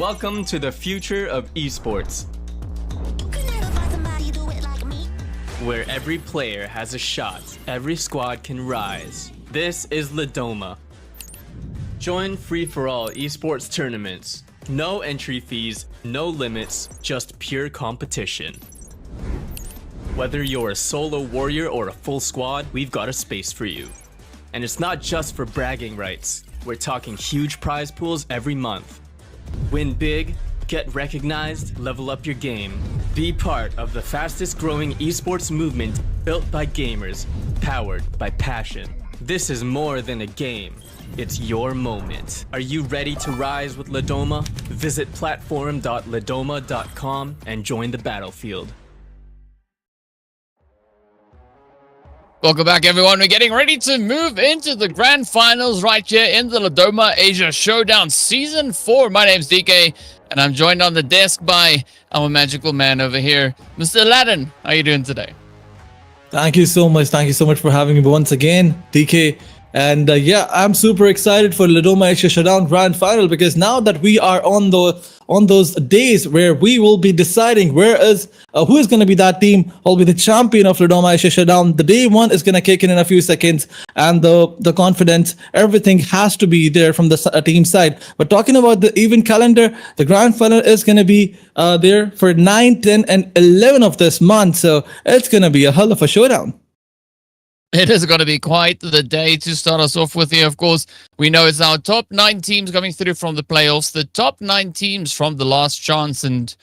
Welcome to the future of esports, where every player has a shot, every squad can rise. This is Leoma. Join free-for-all esports tournaments. No entry fees, no limits, just pure competition. Whether you're a solo warrior or a full squad, we've got a space for you. And it's not just for bragging rights. We're talking huge prize pools every month. Win big, get recognized, level up your game. Be part of the fastest growing esports movement built by gamers, powered by passion. This is more than a game. It's your moment. Are you ready to rise with Leoma? Visit platform.leoma.com and join the battlefield. Welcome back, everyone. We're getting ready to move into the grand finals right here in the Leoma Asia Showdown Season 4. My name's DK, and I'm joined on the desk by our magical man over here, Mr. Aladdin. How are you doing today? Thank you so much. Thank you so much for having me once again, DK. And yeah, I'm super excited for Leoma Asia Showdown Grand Final, because now that we are on those days where we will be deciding who is going to be that team, will be the champion of Leoma Asia Showdown. The day one is going to kick in a few seconds, and the confidence, everything has to be there from the team side. But talking about the event calendar, the Grand Final is going to be there for 9, 10, and 11 of this month. So it's going to be a hell of a showdown. It is going to be quite the day to start us off with here. Of course, we know it's our top 9 teams coming through from the playoffs, the top 9 teams from the last chance, and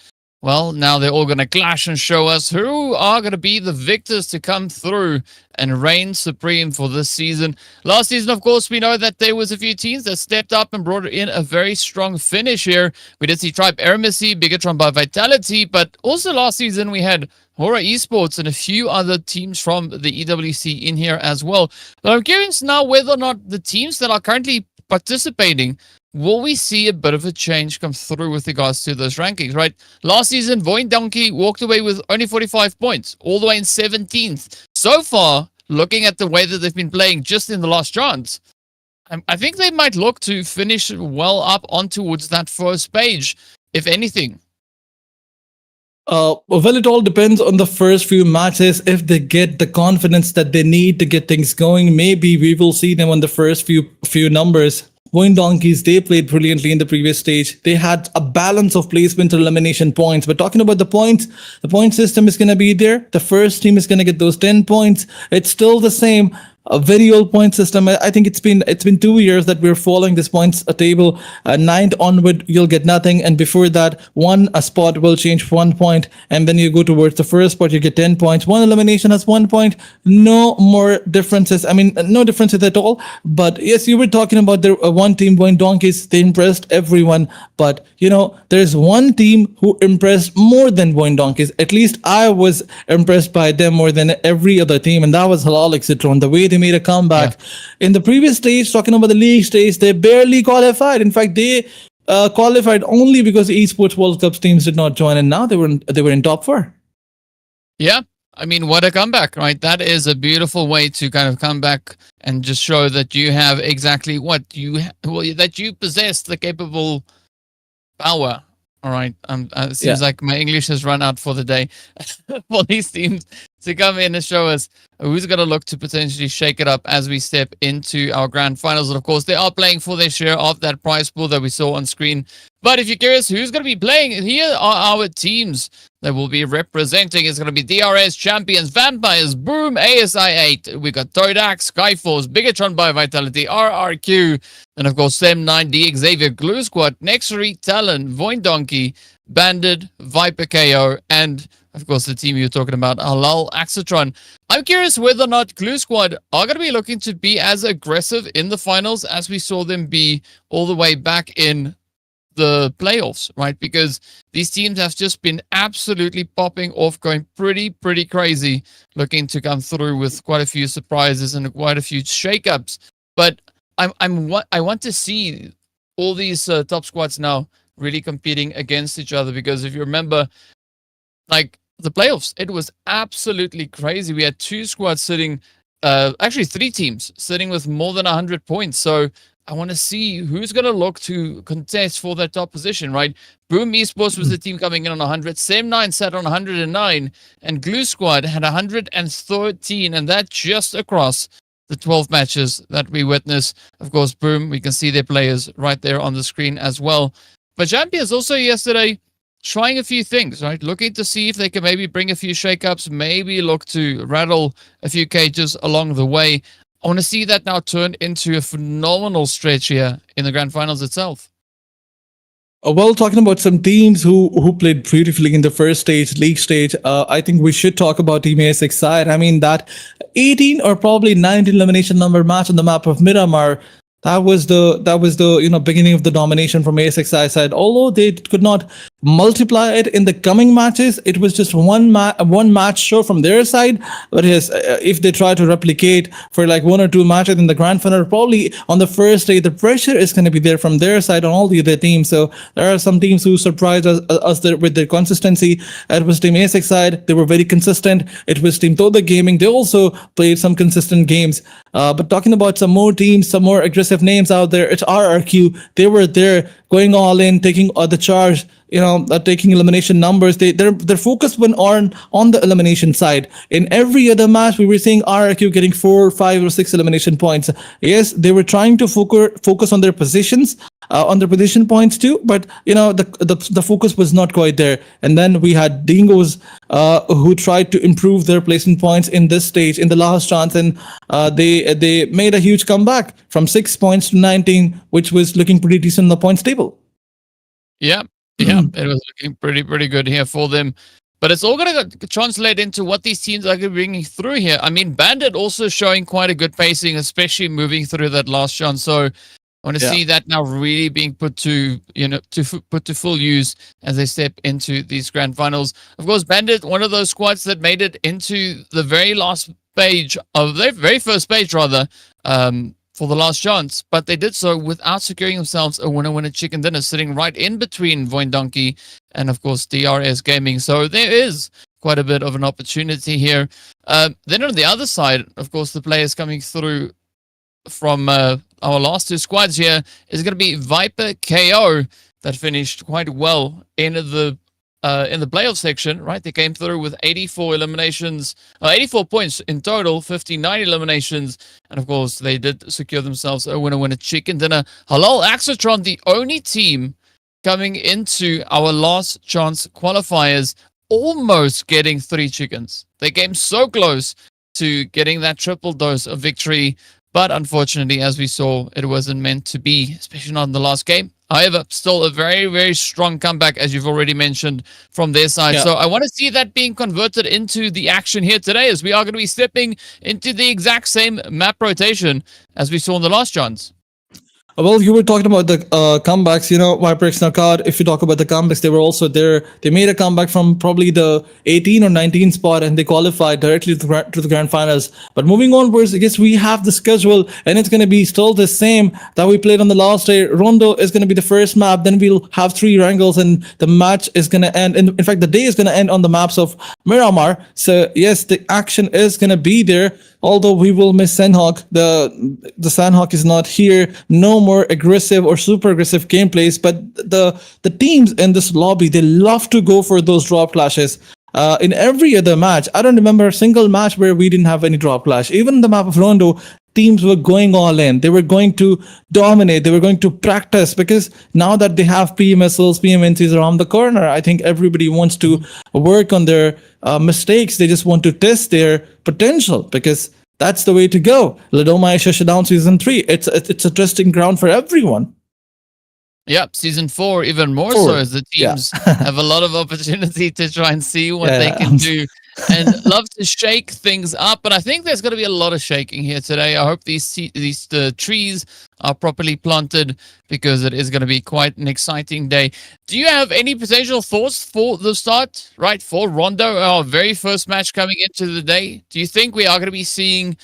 well, now they're all going to clash and show us who are going to be the victors to come through and reign supreme for this season. Last season, of course, we know that there was a few teams that stepped up and brought in a very strong finish here. We did see Tribe Eremisi, BIGETRON by Vitality, but also last season we had Hora Esports and a few other teams from the EWC in here as well. But I'm curious now whether or not the teams that are currently participating, will we see a bit of a change come through with regards to those rankings, right? Last season, VOIN Donkey walked away with only 45 points, all the way in 17th. So far, looking at the way that they've been playing just in the last chance, I think they might look to finish well up on towards that first page, if anything. Well, it all depends on the first few matches. If they get the confidence that they need to get things going, maybe we will see them on the first few numbers. VOIN Donkeys, they played brilliantly in the previous stage. They had a balance of placement and elimination points. But talking about the points, the point system is going to be there. The first team is going to get those 10 points. It's still the same. A very old point system. I think it's been 2 years that we're following this points table. 9th onward, you'll get nothing, and before that, a spot will change 1 point, and then you go towards the first spot, you get 10 points. One elimination has 1 point. No more differences. I mean, no differences at all. But yes, you were talking about the one team, VOIN Donkeys. They impressed everyone, but you know, there's one team who impressed more than VOIN Donkeys. At least I was impressed by them more than every other team, and that was HALAL AXETRON. The way they made a comeback. In the previous stage, talking about the league stage, they barely qualified. In fact, they qualified only because the esports World Cup teams did not join, and now they were in top 4. Yeah, I mean, what a comeback, right? That is a beautiful way to kind of come back and just show that you have exactly what that you possess the capable power. All right, it seems like my English has run out for the day for these teams to come in and show us who's going to look to potentially shake it up as we step into our grand finals. And of course, they are playing for their share of that prize pool that we saw on screen. But if you're curious who's going to be playing, here are our teams that will be representing. It's going to be DRS Champions, Vampires, Boom, ASI8. We got TODAK, Skyforce, BIGETRON by Vitality, RRQ, and of course, SEM9D, XAVIER, Glue Squad, NEXORY, TALON, VOIN Donkey, Bandit, VIPERxKO, and of course, the team you're talking about, HALAL AXETRON. I'm curious whether or not Glue Squad are going to be looking to be as aggressive in the finals as we saw them be all the way back in the playoffs, right? Because these teams have just been absolutely popping off, going pretty crazy, looking to come through with quite a few surprises and quite a few shakeups. But I want to see all these top squads now really competing against each other, because if you remember, like the playoffs, it was absolutely crazy. We had 2 squads sitting, actually 3 teams sitting with more than 100 points. So I want to see who's going to look to contest for that top position, right? Boom Esports was the team coming in on 100. Sem9 sat on 109, and Glue Squad had 113, and that just across the 12 matches that we witnessed. Of course, Boom, we can see their players right there on the screen as well. But Champions also yesterday trying a few things, right? Looking to see if they can maybe bring a few shakeups, maybe look to rattle a few cages along the way. I want to see that now turn into a phenomenal stretch here in the grand finals itself. Well, talking about some teams who played beautifully in the first stage, league stage, I think we should talk about Team ASX side. I mean, that 18 or probably 19 elimination number match on the map of Miramar, that was the beginning of the domination from ASX side. Although they could not multiply it in the coming matches, it was just one match show from their side. But yes, if they try to replicate for like 1 or 2 matches in the grand final, probably on the first day the pressure is going to be there from their side on all the other teams. So there are some teams who surprised us there with their consistency. It was Team ASX side, they were very consistent. It was Team TODAK Gaming, they also played some consistent games. But talking about some more teams, some more aggressive names out there, it's RRQ. They were there going all in, taking the charge, taking elimination numbers. Their focus went on the elimination side. In every other match, we were seeing RRQ getting 4, 5, or 6 elimination points. Yes, they were trying to focus on their positions, on their position points too, but the focus was not quite there. And then we had Dingoes who tried to improve their placement points in this stage, in the last chance, and they made a huge comeback from 6 points to 19, which was looking pretty decent in the points table. Yeah, it was looking pretty good here for them. But it's all going to translate into what these teams are bringing through here. I mean, Bandit also showing quite a good pacing, especially moving through that last chance. So I want to see that now really being put to full use as they step into these grand finals. Of course, Bandit, one of those squads that made it into the very last page of their very first page, rather, for the last chance, but they did so without securing themselves a winner chicken dinner, sitting right in between VOIN Donkey and, of course, DRS Gaming. So there is quite a bit of an opportunity here. Then on the other side, of course, the players coming through from our last 2 squads here is going to be VIPERxKO, that finished quite well in the playoff section, right? They came through with 84 eliminations, 84 points in total, 59 eliminations, and of course they did secure themselves a winner chicken dinner. HALAL AXETRON, the only team coming into our last chance qualifiers, almost getting 3 chickens. They came so close to getting that triple dose of victory, but unfortunately, as we saw, it wasn't meant to be, especially not in the last game. However, still a very, very strong comeback, as you've already mentioned, from their side. Yeah. So I want to see that being converted into the action here today, as we are going to be stepping into the exact same map rotation as we saw in the last chance. Well, you were talking about the comebacks, VIPERxKO. If you talk about the comebacks, they were also there. They made a comeback from probably the 18 or 19 spot, and they qualified directly to the grand finals. But moving onwards, I guess we have the schedule, and it's going to be still the same that we played on the last day. Rondo is going to be the first map. Then we'll have 3 Erangels, and the match is going to end. In fact, the day is going to end on the maps of Miramar. So yes, the action is going to be there. Although we will miss Sandhawk, the Sandhawk is not here. No more aggressive or super aggressive gameplays, but the teams in this lobby, they love to go for those drop clashes. In every other match, I don't remember a single match where we didn't have any drop clash. Even in the map of Rondo, teams were going all in. They were going to dominate. They were going to practice, because now that they have PMSLs, PMNCs around the corner, I think everybody wants to work on their mistakes. They just want to test their potential, because that's the way to go. Leoma Showdown Season 3, it's a testing ground for everyone. Yep, Season 4 even more so, as the teams have a lot of opportunity to try and see what they can do and love to shake things up. But I think there's going to be a lot of shaking here today. I hope these trees are properly planted, because it is going to be quite an exciting day. Do you have any potential thoughts for the start, right, for Rondo, our very first match coming into the day? Do you think we are going to be seeing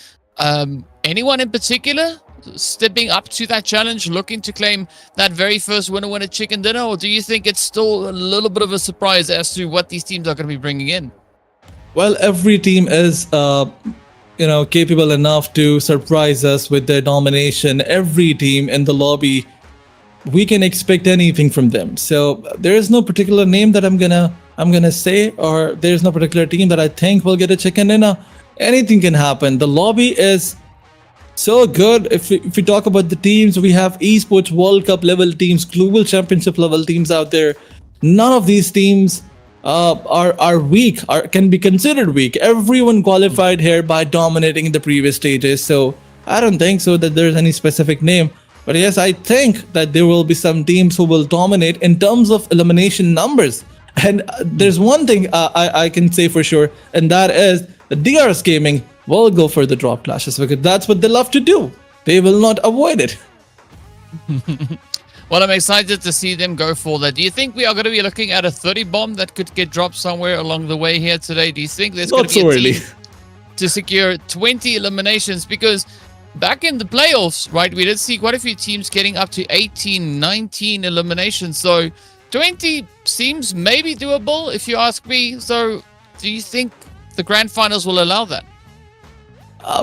anyone in particular stepping up to that challenge, looking to claim that very first winner chicken dinner? Or do you think it's still a little bit of a surprise as to what these teams are going to be bringing in? Well, every team is capable enough to surprise us with their domination. Every team in the lobby, we can expect anything from them. So there is no particular name that I'm gonna say, or there's no particular team that I think will get a chicken dinner. Anything can happen. The lobby is so good. If we talk about the teams, we have esports World Cup level teams, global championship level teams out there. None of these teams are weak, or can be considered weak. Everyone qualified here by dominating in the previous stages. So I don't think so that there's any specific name. But yes, I think that there will be some teams who will dominate in terms of elimination numbers. And there's one thing I can say for sure, and that is the DRS Gaming will go for the drop clashes, because that's what they love to do. They will not avoid it. Well, I'm excited to see them go for that. Do you think we are going to be looking at a 30 bomb that could get dropped somewhere along the way here today? Do you think there's going to be a team to secure 20 eliminations? Because back in the playoffs, right, we did see quite a few teams getting up to 18, 19 eliminations. So 20 seems maybe doable, if you ask me. So do you think the grand finals will allow that?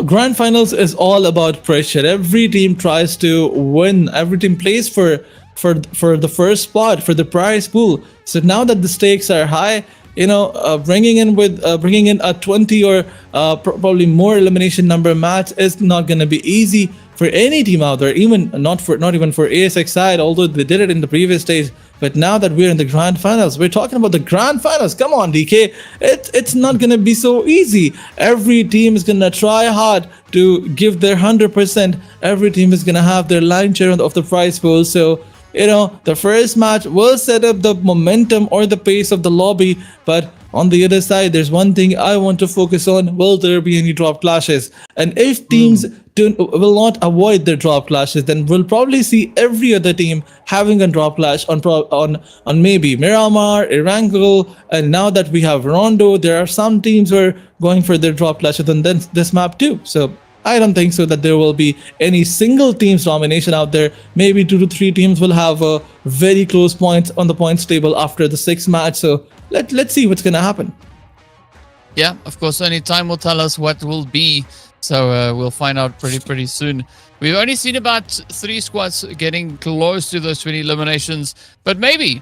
Grand finals is all about pressure. Every team tries to win. Every team plays for the first spot, for the prize pool. So now that the stakes are high, bringing in a 20 or probably more elimination number match is not going to be easy for any team out there. Even not even for ASX side, although they did it in the previous stage. But now that we're in the grand finals, we're talking about the grand finals. Come on, DK. It's not going to be so easy. Every team is going to try hard to give their 100%. Every team is going to have their line share of the prize pool. So, the first match will set up the momentum or the pace of the lobby. But on the other side, there's one thing I want to focus on. Will there be any drop clashes? And if teams will not avoid their drop clashes, then we'll probably see every other team having a drop clash on maybe Miramar, Erangel, and now that we have Rondo, there are some teams who are going for their drop clashes on this map too. So I don't think so that there will be any single team's domination out there. Maybe 2 to 3 teams will have a very close points on the points table after the 6th match. So let's see what's gonna happen. Yeah, of course, only time will tell us what will be. So we'll find out pretty soon. We've only seen about 3 squads getting close to those 20 eliminations, but maybe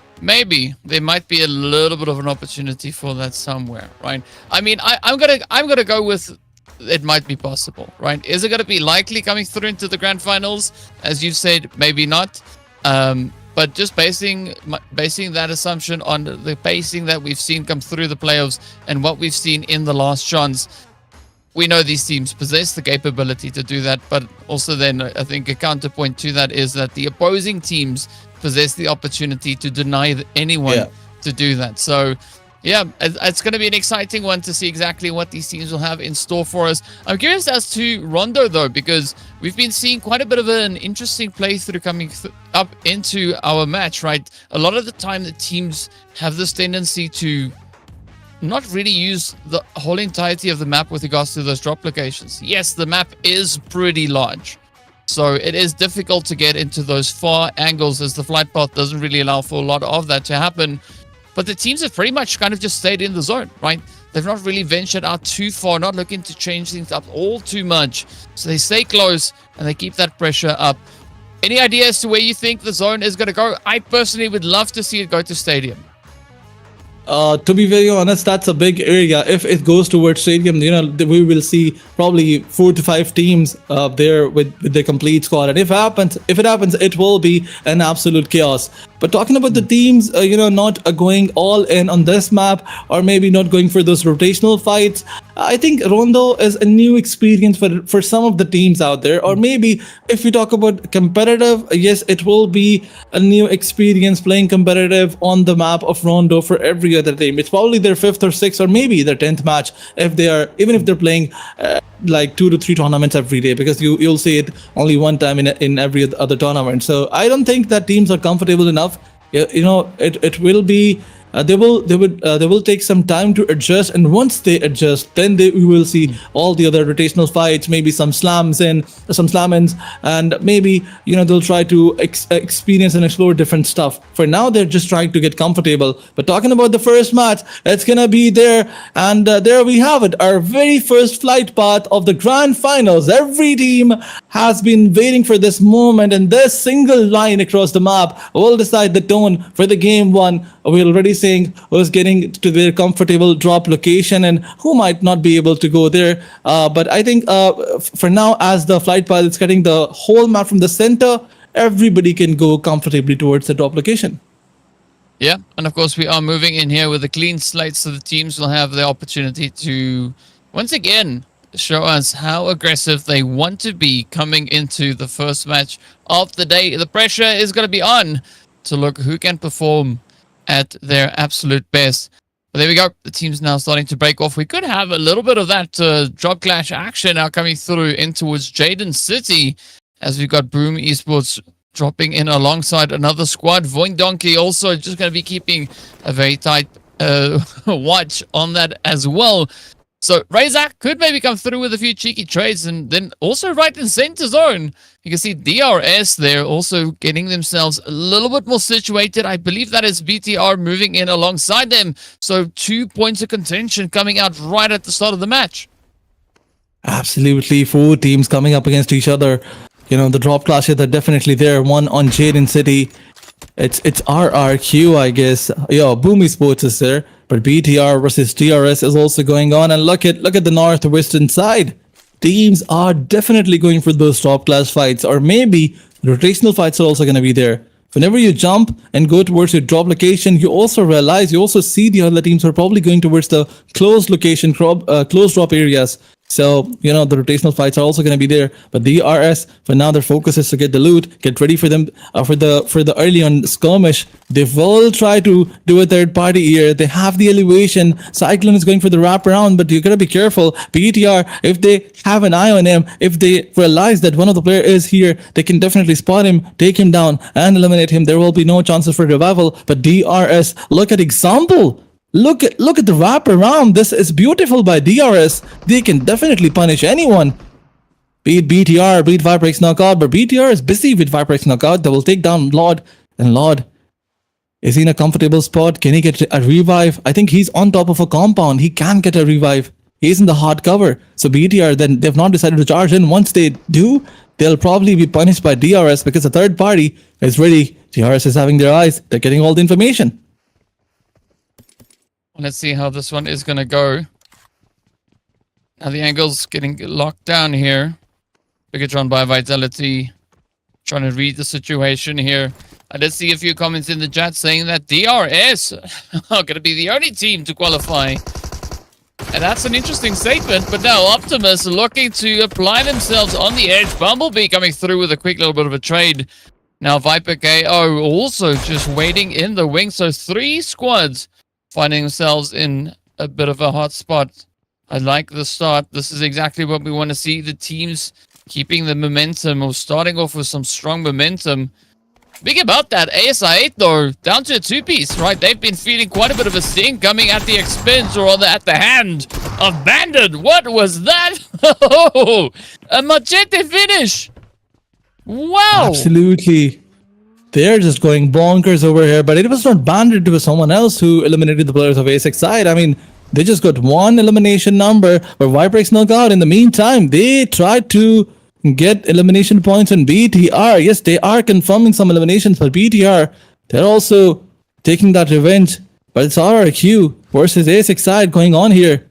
there might be a little bit of an opportunity for that somewhere, right? I mean, I'm gonna go with it might be possible, right? Is it gonna be likely coming through into the grand finals? As you've said, maybe not. But just basing that assumption on the pacing that we've seen come through the playoffs and what we've seen in the last chance, we know these teams possess the capability to do that, but also then I think a counterpoint to that is that the opposing teams possess the opportunity to deny anyone to do that. So yeah, it's going to be an exciting one to see exactly what these teams will have in store for us. I'm curious as to Rondo though, because we've been seeing quite a bit of an interesting playthrough coming up into our match, right? A lot of the time the teams have this tendency to not really use the whole entirety of the map with regards to those drop locations. Yes, the map is pretty large, so it is difficult to get into those far angles as the flight path doesn't really allow for a lot of that to happen. But the teams have pretty much kind of just stayed in the zone, right? They've not really ventured out too far, not looking to change things up all too much. So they stay close and they keep that pressure up. Any idea as to where you think the zone is going to go? I personally would love to see it go to stadium. To be very honest, that's a big area. If it goes towards stadium, we will see probably 4 to 5 teams there with the complete squad. And if it happens, it will be an absolute chaos. But talking about the teams, not going all in on this map, or maybe not going for those rotational fights, I think Rondo is a new experience for some of the teams out there. Or maybe if we talk about competitive, yes, it will be a new experience playing competitive on the map of Rondo for every other team. It's probably their 5th or 6th or maybe their 10th match if they're playing like 2 to 3 tournaments every day, because you'll see it only one time in every other tournament. So I don't think that teams are comfortable enough. It will be they will take some time to adjust, and once they adjust, then we will see all the other rotational fights, maybe some some slam-ins, and maybe they'll try to experience and explore different stuff. For now, they're just trying to get comfortable. But talking about the first match, it's gonna be there, and there we have it, our very first flight path of the grand finals. Every team has been waiting for this moment, and this single line across the map will decide the tone for the game one. We're already saying who's getting to their comfortable drop location and who might not be able to go there. But I think for now, as the flight path is cutting the whole map from the center, everybody can go comfortably towards the drop location. Yeah, and of course we are moving in here with a clean slate, so the teams will have the opportunity to once again show us how aggressive they want to be coming into the first match of the day. The pressure is going to be on to look who can perform at their absolute best. But there we go. The team's now starting to break off. We could have a little bit of that drop clash action now coming through in towards Jaden City, as we've got Boom Esports dropping in alongside another squad. VOIN Donkey also just going to be keeping a very tight watch on that as well. So Razak could maybe come through with a few cheeky trades, and then also right in center zone, you can see DRS there also getting themselves a little bit more situated. I believe that is BTR moving in alongside them. So 2 points of contention coming out right at the start of the match. Absolutely, 4 teams coming up against each other. The drop clashes are definitely there. One on Jaden City. It's RRQ, I guess. Yeah, Boom Esports is there, but BTR versus DRS is also going on. And look at the northwestern side. Teams are definitely going for those top class fights, or maybe rotational fights are also going to be there. Whenever you jump and go towards your drop location, you also see the other teams are probably going towards the closed location, closed drop areas. So, the rotational fights are also going to be there. But the DRS, for now, their focus is to get the loot, get ready for them for the early on skirmish. They will try to do a third party here. They have the elevation. Cyclone is going for the wraparound, but you got to be careful. BTR, if they have an eye on him, if they realize that one of the players is here, they can definitely spot him, take him down, and eliminate him. There will be no chances for revival. But DRS, look at example. Look at the wraparound. This is beautiful by DRS. They can definitely punish anyone. Be it BTR, be it VIPERxKO, but BTR is busy with VIPERxKO. They will take down Lord. And Lord, is he in a comfortable spot? Can he get a revive? I think he's on top of a compound. He can get a revive. He's in the hard cover. So BTR, then they've not decided to charge in. Once they do, they'll probably be punished by DRS because the third party is ready. DRS is having their eyes. They're getting all the information. Let's see how this one is going to go. Now the angle's getting locked down here. BIGETRON by Vitality trying to read the situation here. I did see a few comments in the chat saying that DRS are going to be the only team to qualify. And that's an interesting statement. But now Optimus looking to apply themselves on the edge. Bumblebee coming through with a quick little bit of a trade. Now VIPERxKO also just waiting in the wing. So 3 squads finding themselves in a bit of a hot spot. I like the start. This is exactly what we want to see. The teams keeping the momentum or starting off with some strong momentum. Big about that. ASI8 though, down to a 2-piece, right? They've been feeling quite a bit of a sting coming at the expense or rather at the hand of Bandit. What was that? Oh, a machete finish. Wow. Absolutely. They're just going bonkers over here, but it was not Bandit, it was someone else who eliminated the players of ASIC side. I mean, they just got 1 elimination number, but VIPERxKO in the meantime, they tried to get elimination points on BTR. Yes, they are confirming some eliminations, but BTR, they're also taking that revenge. But it's RRQ versus ASIC side going on here.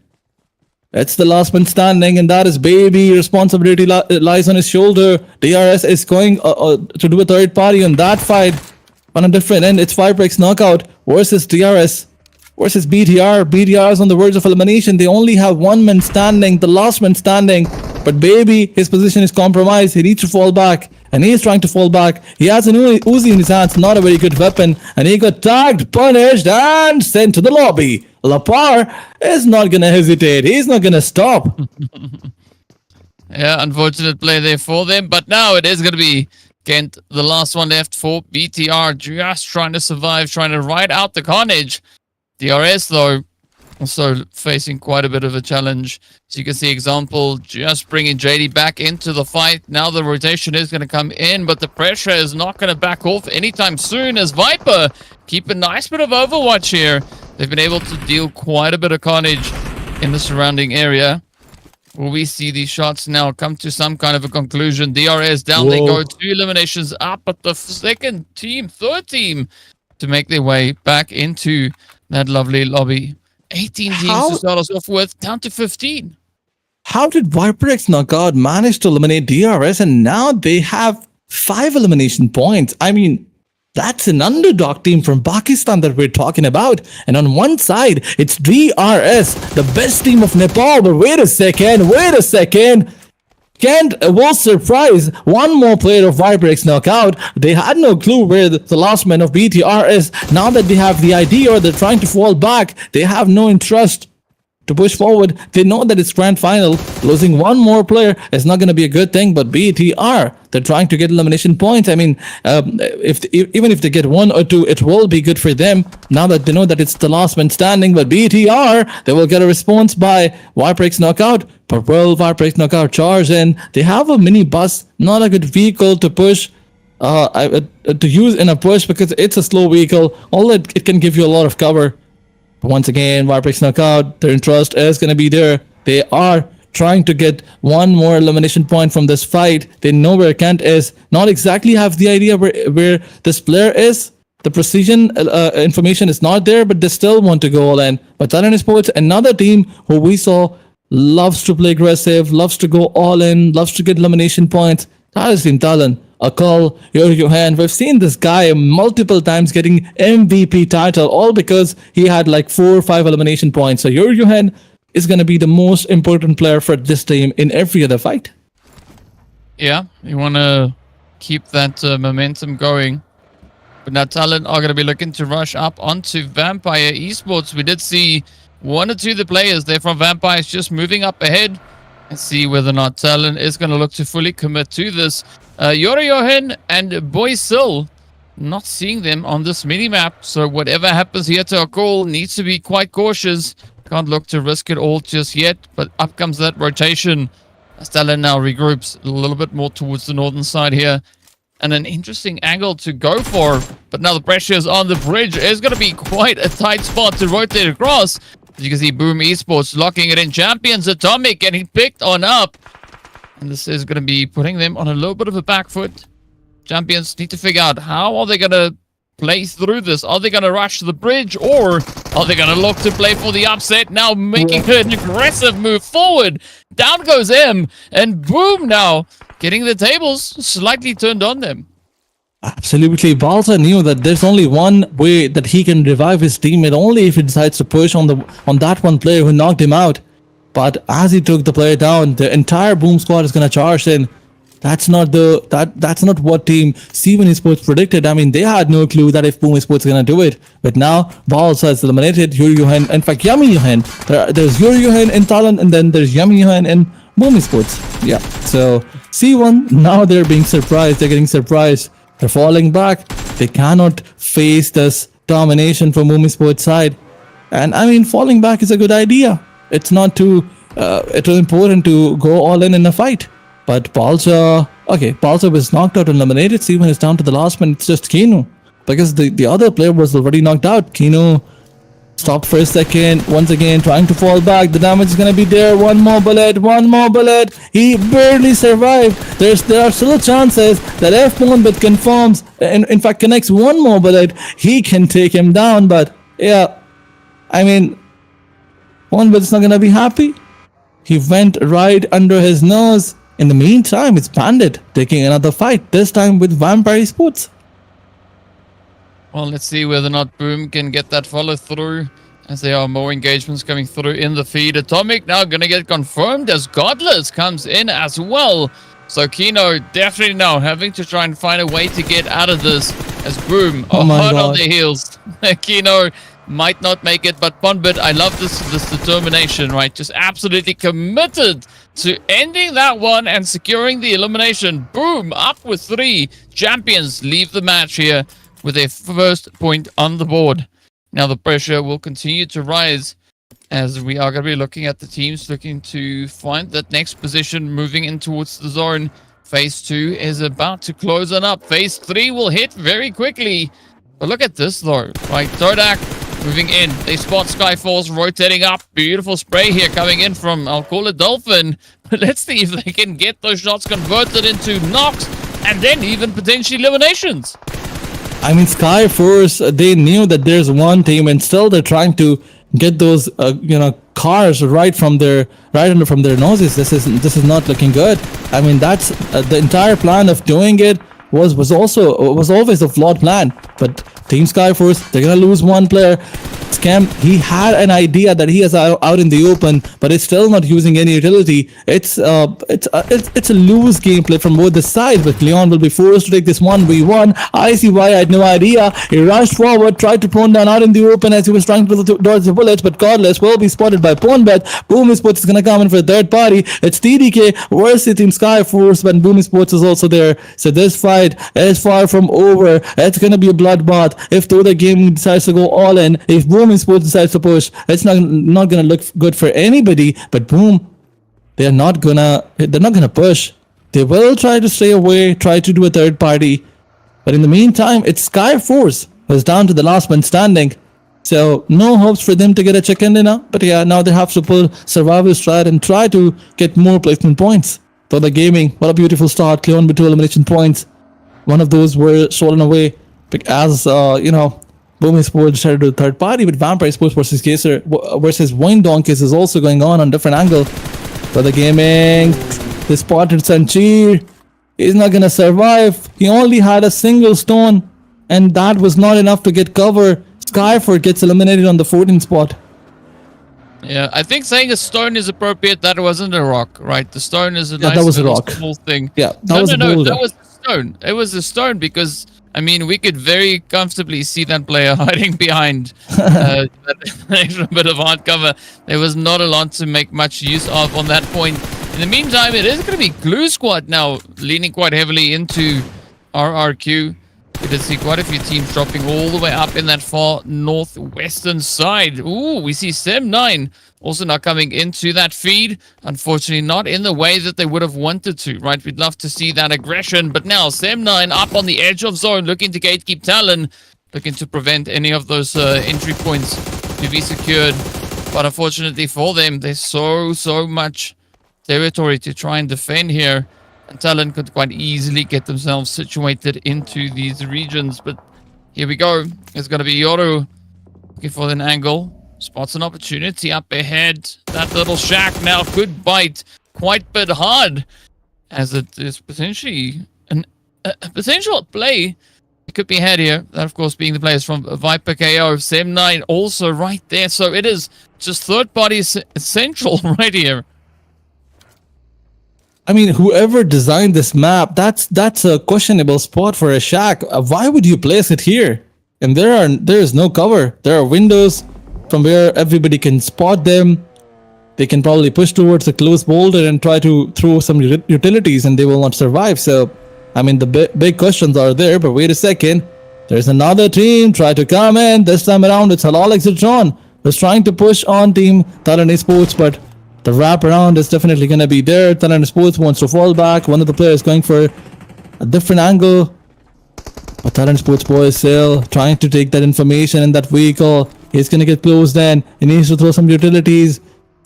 It's the last man standing, and that is Baby. Responsibility lies on his shoulder. DRS is going to do a third party on that fight. On a different end, it's VIPERxKO versus DRS versus BTR. BTR is on the verge of elimination. They only have 1 man standing, the last man standing. But Baby, his position is compromised. He needs to fall back, and he is trying to fall back. He has an Uzi in his hands, not a very good weapon, and he got tagged, punished, and sent to the lobby. Lapar is not going to hesitate. He's not going to stop. Yeah, unfortunate play there for them. But now it is going to be Kent, the last one left for BTR. Just trying to survive, trying to ride out the carnage. DRS, though, also facing quite a bit of a challenge. So you can see example, just bringing JD back into the fight. Now the rotation is going to come in, but the pressure is not going to back off anytime soon as Viper keep a nice bit of overwatch here. They've been able to deal quite a bit of carnage in the surrounding area. Will we see these shots now come to some kind of a conclusion? DRS down, they go, 2 eliminations up, but the third team to make their way back into that lovely lobby. 18 teams to start us off with, down to 15. How did VIPERxKO manage to eliminate DRS and now they have 5 elimination points? I mean, that's an underdog team from Pakistan that we're talking about. And on one side, it's DRS, the best team of Nepal. But wait a second. Kent was surprised. One more player of VIPERxKO knockout. They had no clue where the last man of BTR is. Now that they have the idea or they're trying to fall back, they have no interest to push forward. They know that it's grand final. Losing one more player is not going to be a good thing, but BTR, they're trying to get elimination points. I mean, even if they get 1 or 2, it will be good for them now that they know that it's the last man standing. But BTR, they will get a response by VIPERxKO knockout. But will VIPERxKO knockout charge in? They have a mini bus, not a good vehicle to push. To use in a push because it's a slow vehicle. All it can give you a lot of cover. But once again, VIPERxKO knockout, their interest is going to be there. They are trying to get one more elimination point from this fight. They know where Kent is. Not exactly have the idea where this player is. The precision information is not there, but they still want to go all in. But TALON Esports, another team who we saw loves to play aggressive, loves to go all in, loves to get elimination points. That is Team TALON. Akal, Johan. We've seen this guy multiple times getting MVP title, all because he had like 4 or 5 elimination points. So Johan is going to be the most important player for this team in every other fight. Yeah, you want to keep that momentum going. But now TALON are going to be looking to rush up onto Vampire Esports. We did see 1 or 2 of the players there from Vampires just moving up ahead. And see whether or not TALON is going to look to fully commit to this. Johan and Boysil, not seeing them on this minimap. So whatever happens here to our call needs to be quite cautious. Can't look to risk it all just yet. But up comes that rotation. As TALON now regroups a little bit more towards the northern side here. And an interesting angle to go for. But now the pressure is on the bridge. It's going to be quite a tight spot to rotate across. As you can see, Boom Esports locking it in. Champions Atomic getting picked on up. And this is going to be putting them on a little bit of a back foot. Champions need to figure out how are they going to play through this. Are they going to rush the bridge or are they going to look to play for the upset? Now making an aggressive move forward. Down goes M. And Boom now getting the tables slightly turned on them. Absolutely. Balsa knew that there's only one way that he can revive his teammate, only if he decides to push on that one player who knocked him out. But as he took the player down, the entire Boom squad is going to charge in. That's not what Team C1 Esports predicted. I mean, they had no clue that if Boom Esports is going to do it. But now, Balsa has eliminated Johan. In fact, Yummy Johan. There's Johan in TALON, and then there's Yummy Johan in Boom Esports. Yeah. So, C1, now they're being surprised. They're getting surprised. They're falling back. They cannot face this domination from Boom Esports side. And I mean, falling back is a good idea. It's not too important to go all in a fight. But Balsa was knocked out and eliminated. C1 is down to the last man. It's just Kino. Because the other player was already knocked out. Kino stopped for a second. Once again, trying to fall back. The damage is going to be there. One more bullet. He barely survived. There are still chances that if Moonbit confirms, in fact, connects one more bullet, he can take him down. But yeah, I mean, Moonbit's not going to be happy. He went right under his nose. In the meantime, it's Bandit taking another fight, this time with Vampire Esports. Well, let's see whether or not Boom can get that follow through, as there are more engagements coming through in the feed. Atomic now going to get confirmed as Godless comes in as well. So Kino definitely now having to try and find a way to get out of this, as Boom are hard on their heels. Kino might not make it, but Bonbit, I love this determination, right? Just absolutely committed to ending that one and securing the elimination. Boom, up with 3. Champions leave the match here with their first point on the board. Now the pressure will continue to rise as we are going to be looking at the teams looking to find that next position, moving in towards the zone. Phase 2 is about to close on up. Phase 3 will hit very quickly. But look at this though, right? TODAK moving in. They spot Skyfalls rotating up. Beautiful spray here coming in from, I'll call it Dolphin. But let's see if they can get those shots converted into knocks and then even potentially eliminations. I mean, Skyforce, they knew that there's one team, and still they're trying to get those, cars right from their noses. This is not looking good. I mean, that's the entire plan of doing it was always a flawed plan. But Team Skyforce, they're gonna lose one player. Scam, he had an idea that he is out in the open, but it's still not using any utility. It's a loose gameplay from both the sides, but Leon will be forced to take this 1v1. I see why, I had no idea. He rushed forward, tried to prone down out in the open as he was trying to dodge the bullets, but Godless will be spotted by PwnBet. Boom Sports is gonna come in for a third party. It's TDK versus Team Skyforce, but Boom Sports is also there. So this fight is far from over. It's gonna be a bloodbath. If TODAK Gaming decides to go all in, if Boom Sports decides to push, it's not gonna look good for anybody. But Boom, they're not gonna push. They will try to stay away, try to do a third party. But in the meantime, it's Skyforce who's down to the last man standing. So no hopes for them to get a chicken dinner. But yeah, now they have to pull survival strat and try to get more placement points. TODAK Gaming, what a beautiful start. Cleon with 2 elimination points. One of those were stolen away as Boom Sports decided to do a third party, but VIPERxKO versus Gazer versus VOIN Donkeys is also going on different angle. TODAK Gaming, they spotted Sanchir. He's not gonna survive. He only had a single stone, and that was not enough to get cover. Skyforce gets eliminated on the 14th spot. Yeah, I think saying a stone is appropriate. That wasn't a rock, right? The stone is a nice that was a rock. small thing. Yeah, that was a boulder. That was a stone. It was a stone because, I mean, we could very comfortably see that player hiding behind that extra bit of hard cover. There was not a lot to make much use of on that point. In the meantime, it is going to be Glue Squad now, leaning quite heavily into RRQ. We did see quite a few teams dropping all the way up in that far northwestern side. Ooh, we see Sem9 also now coming into that feed. Unfortunately, not in the way that they would have wanted to, right? We'd love to see that aggression. But now Sem9 up on the edge of zone, looking to gatekeep TALON, looking to prevent any of those entry points to be secured. But unfortunately for them, there's so much territory to try and defend here. And TALON could quite easily get themselves situated into these regions. But here we go. It's going to be Yoru looking for an angle. Spots an opportunity up ahead. That little shack now could bite quite a bit hard, as it is potentially a potential play. It could be had here. That, of course, being the players from VIPERxKO, Sem9 also right there. So it is just third party central right here. I mean, whoever designed this map, that's a questionable spot for a shack. Why would you place it here? And there is no cover. There are windows from where everybody can spot them. They can probably push towards a close boulder and try to throw some utilities, and they will not survive. So, I mean, the big questions are there. But wait a second, there's another team try to come in. This time around, it's HALAL XAVIER who's trying to push on Team TALON Esports, but the wrap around is definitely going to be there. TALON Esports wants to fall back. One of the players going for a different angle. But TALON Esports boy is still trying to take that information in that vehicle. He's going to get closed in. He needs to throw some utilities.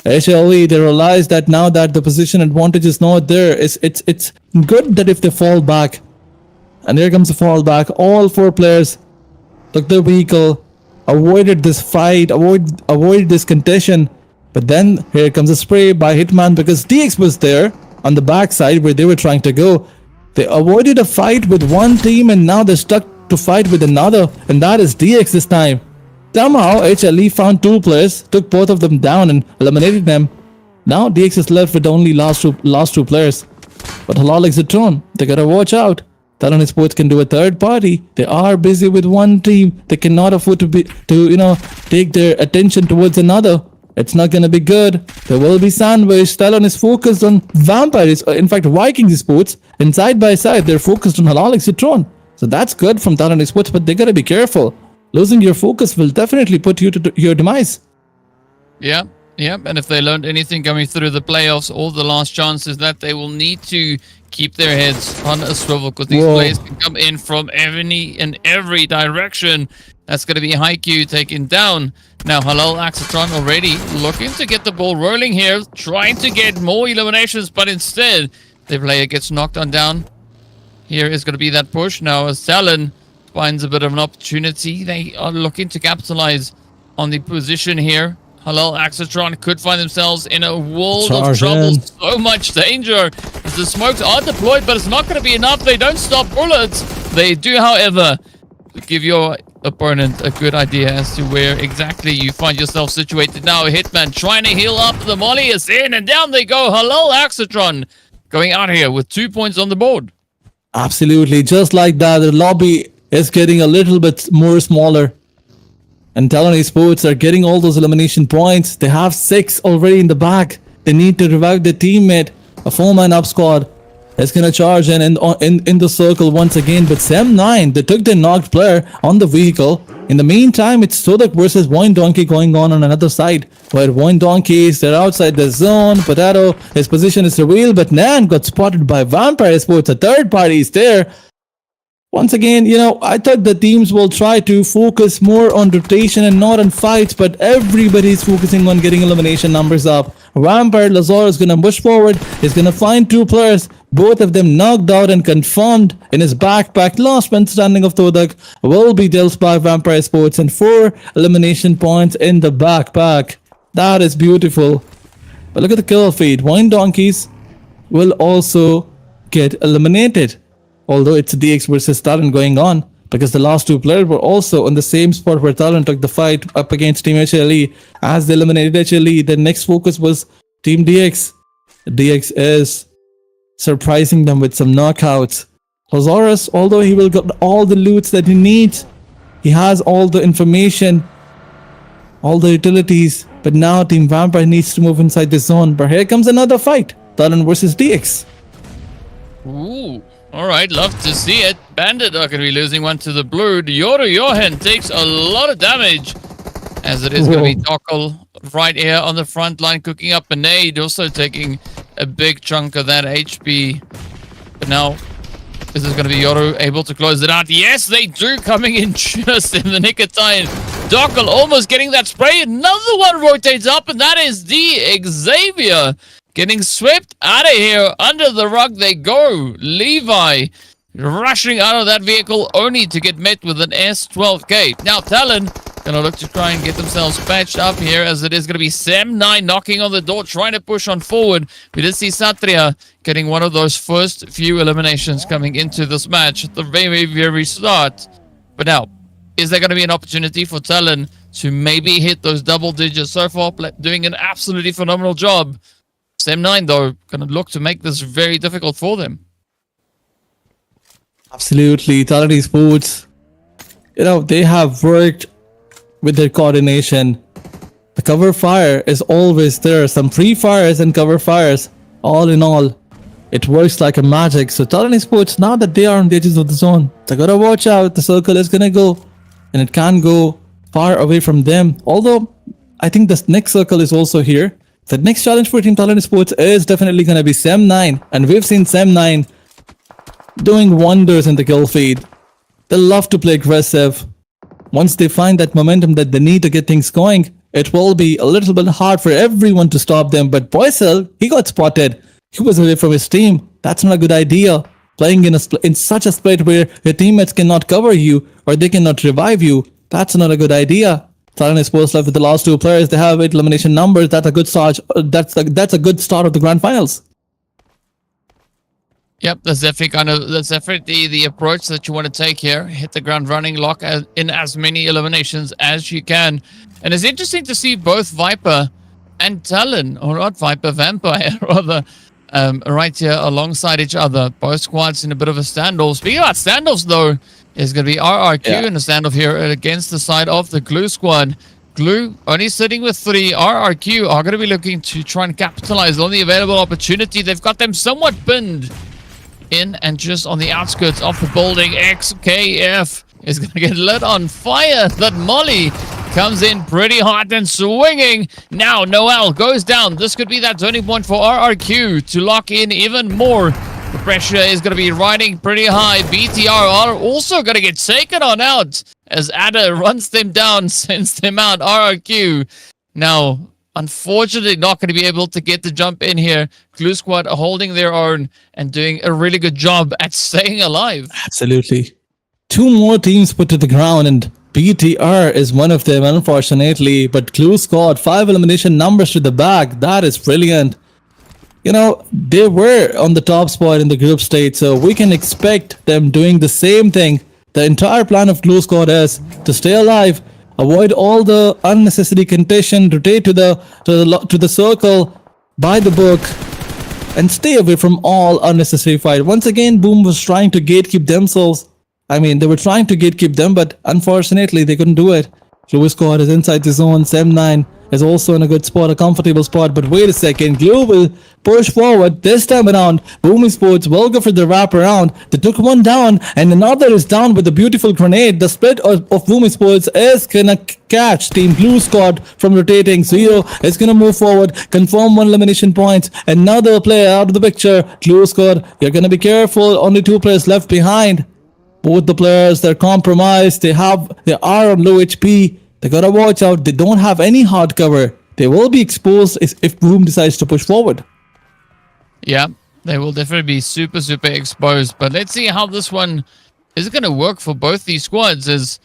HLE, they realize that now that the position advantage is not there, it's good that if they fall back. And here comes the fall back. All 4 players took the vehicle, avoided this fight, avoided this contention. But then here comes a spray by Hitman because DX was there on the backside where they were trying to go. They avoided a fight with one team and now they're stuck to fight with another, and that is DX this time. Somehow HLE found 2 players, took both of them down and eliminated them. Now DX is left with only last two players. But HALAL XAVIER, they gotta watch out. TALON Esports can do a third party. They are busy with one team. They cannot afford to take their attention towards another. It's not going to be good. There will be sandwich. TALON is focused on Vampires, in fact, Vikings Esports. And side by side, they're focused on HALAL XAVIER. So that's good from TALON Esports, but they got to be careful. losing your focus will definitely put you to your demise. Yeah, yeah. And if they learned anything coming through the playoffs, all the last chances that they will need to keep their heads on a swivel, because these players can come in from any and every direction. That's going to be Haikyuu taken down. Now HALAL AXETRON already looking to get the ball rolling here, trying to get more eliminations, but instead the player gets knocked on down. Here is going to be that push now as TALON finds a bit of an opportunity. They are looking to capitalize on the position here. HALAL AXETRON could find themselves in a world of trouble. So much danger as the smokes are deployed, but it's not going to be enough. They don't stop bullets. They do, however, give your opponent a good idea as to where exactly you find yourself situated now. Hitman trying to heal up. The molly is in, and down they go. HALAL AXETRON going out here with 2 points on the board. Absolutely. Just like that, the lobby is getting a little bit more smaller. And TALON Esports are getting all those elimination points. They have 6 already in the back. They need to revive their teammate. A 4-man up squad is going to charge in the circle once again. But Sam9, they took the knocked player on the vehicle. In the meantime, it's TODAK versus VOIN Donkey going on another side. Where VOIN Donkeys, they're outside the zone. Potato, his position is revealed. But Nan got spotted by VIPERxKO. A third party is there. Once again, you know, I thought the teams will try to focus more on rotation and not on fights, but everybody's focusing on getting elimination numbers up. Vampire Lazar is going to push forward. He's going to find 2 players, both of them knocked out and confirmed in his backpack. Last man standing of TODAK will be dealt by VIPERxKO and 4 elimination points in the backpack. That is beautiful. But look at the kill feed. VOIN Donkeys will also get eliminated. Although it's DX versus TALON going on, because the last 2 players were also on the same spot where TALON took the fight up against Team HLE. As they eliminated HLE, the next focus was Team DX. DX is surprising them with some knockouts. Lazarus, although he will get all the loots that he needs, he has all the information, all the utilities, but now Team Vampire needs to move inside the zone. But here comes another fight, TALON versus DX. Ooh. All right, love to see it. Bandit are going to be losing one to the blue. Yoru Johan takes a lot of damage, as it is going to be Dokkel right here on the front line, cooking up a nade, also taking a big chunk of that HP. But now, is this going to be Yoru able to close it out? Yes, they do, coming in just in the nick of time. Dokkel almost getting that spray. Another one rotates up, and that is the XAVIER. Getting swept out of here. Under the rug they go. Levi rushing out of that vehicle only to get met with an S12K. Now TALON gonna look to try and get themselves patched up here, as it is gonna be Sam9 knocking on the door, trying to push on forward. We did see Satria getting one of those first few eliminations coming into this match at the very, very start. But now, is there gonna be an opportunity for TALON to maybe hit those double digits? So far, doing an absolutely phenomenal job. Sam9, though, going to look to make this very difficult for them. Absolutely. TALON Esports, you know, they have worked with their coordination. The cover fire is always there. Some pre-fires and cover fires. All in all, it works like a magic. So TALON Esports, now that they are on the edges of the zone, they got to watch out. The circle is going to go, and it can go far away from them. Although, I think the next circle is also here. The next challenge for Team TALON Esports is definitely going to be Sam9. And we've seen Sam9 doing wonders in the kill feed. They love to play aggressive. Once they find that momentum that they need to get things going, it will be a little bit hard for everyone to stop them. But Boysel, he got spotted. He was away from his team. That's not a good idea. Playing in such a split where your teammates cannot cover you or they cannot revive you, that's not a good idea. TALON Esports left with the last 2 players. They have 8 elimination numbers. That's a good start. That's a good start of the grand finals. Yep, that's definitely the approach that you want to take here. Hit the ground running, lock in as many eliminations as you can. And it's interesting to see both Viper and TALON, or not Viper, Vampire rather, right here alongside each other. Both squads in a bit of a standoff. Speaking about standoffs, though, is going to be RRQ in a standoff here against the side of the Glue squad. Glue only sitting with 3. RRQ are going to be looking to try and capitalize on the available opportunity. They've got them somewhat pinned in and just on the outskirts of the building. XKF is going to get lit on fire. That molly comes in pretty hot and swinging. Now Noel goes down. This could be that turning point for RRQ to lock in even more. The pressure is going to be riding pretty high. BTR are also going to get taken on out as Ada runs them down, sends them out. RRQ now, unfortunately, not going to be able to get the jump in here. Glue Squad are holding their own and doing a really good job at staying alive. Absolutely. 2 more teams put to the ground, and BTR is one of them, unfortunately. But Glue Squad, 5 elimination numbers to the back. That is brilliant. You know, they were on the top spot in the group stage, so we can expect them doing the same thing. The entire plan of Glue Squad is to stay alive, avoid all the unnecessary contention, rotate to the circle, by the book, and stay away from all unnecessary fight. Once again, Boom was trying to gatekeep themselves. I mean, they were trying to gatekeep them, but unfortunately, they couldn't do it. Glue Squad is inside the zone. Sem9 is also in a good spot, a comfortable spot. But wait a second, Glue will push forward this time around. Boom Esports will go for the wrap around. They took one down, and another is down with a beautiful grenade. The split of Boom Esports is gonna catch Team Glue Squad from rotating. Zero is gonna move forward, confirm 1 elimination point. Another player out of the picture. Glue Squad, you're gonna be careful. Only 2 players left behind. Both the players, they're compromised. They are on low HP. They gotta watch out. They don't have any hard cover. They will be exposed if Boom decides to push forward. Yeah, they will definitely be super exposed. But let's see how this one is going to work for both these squads. As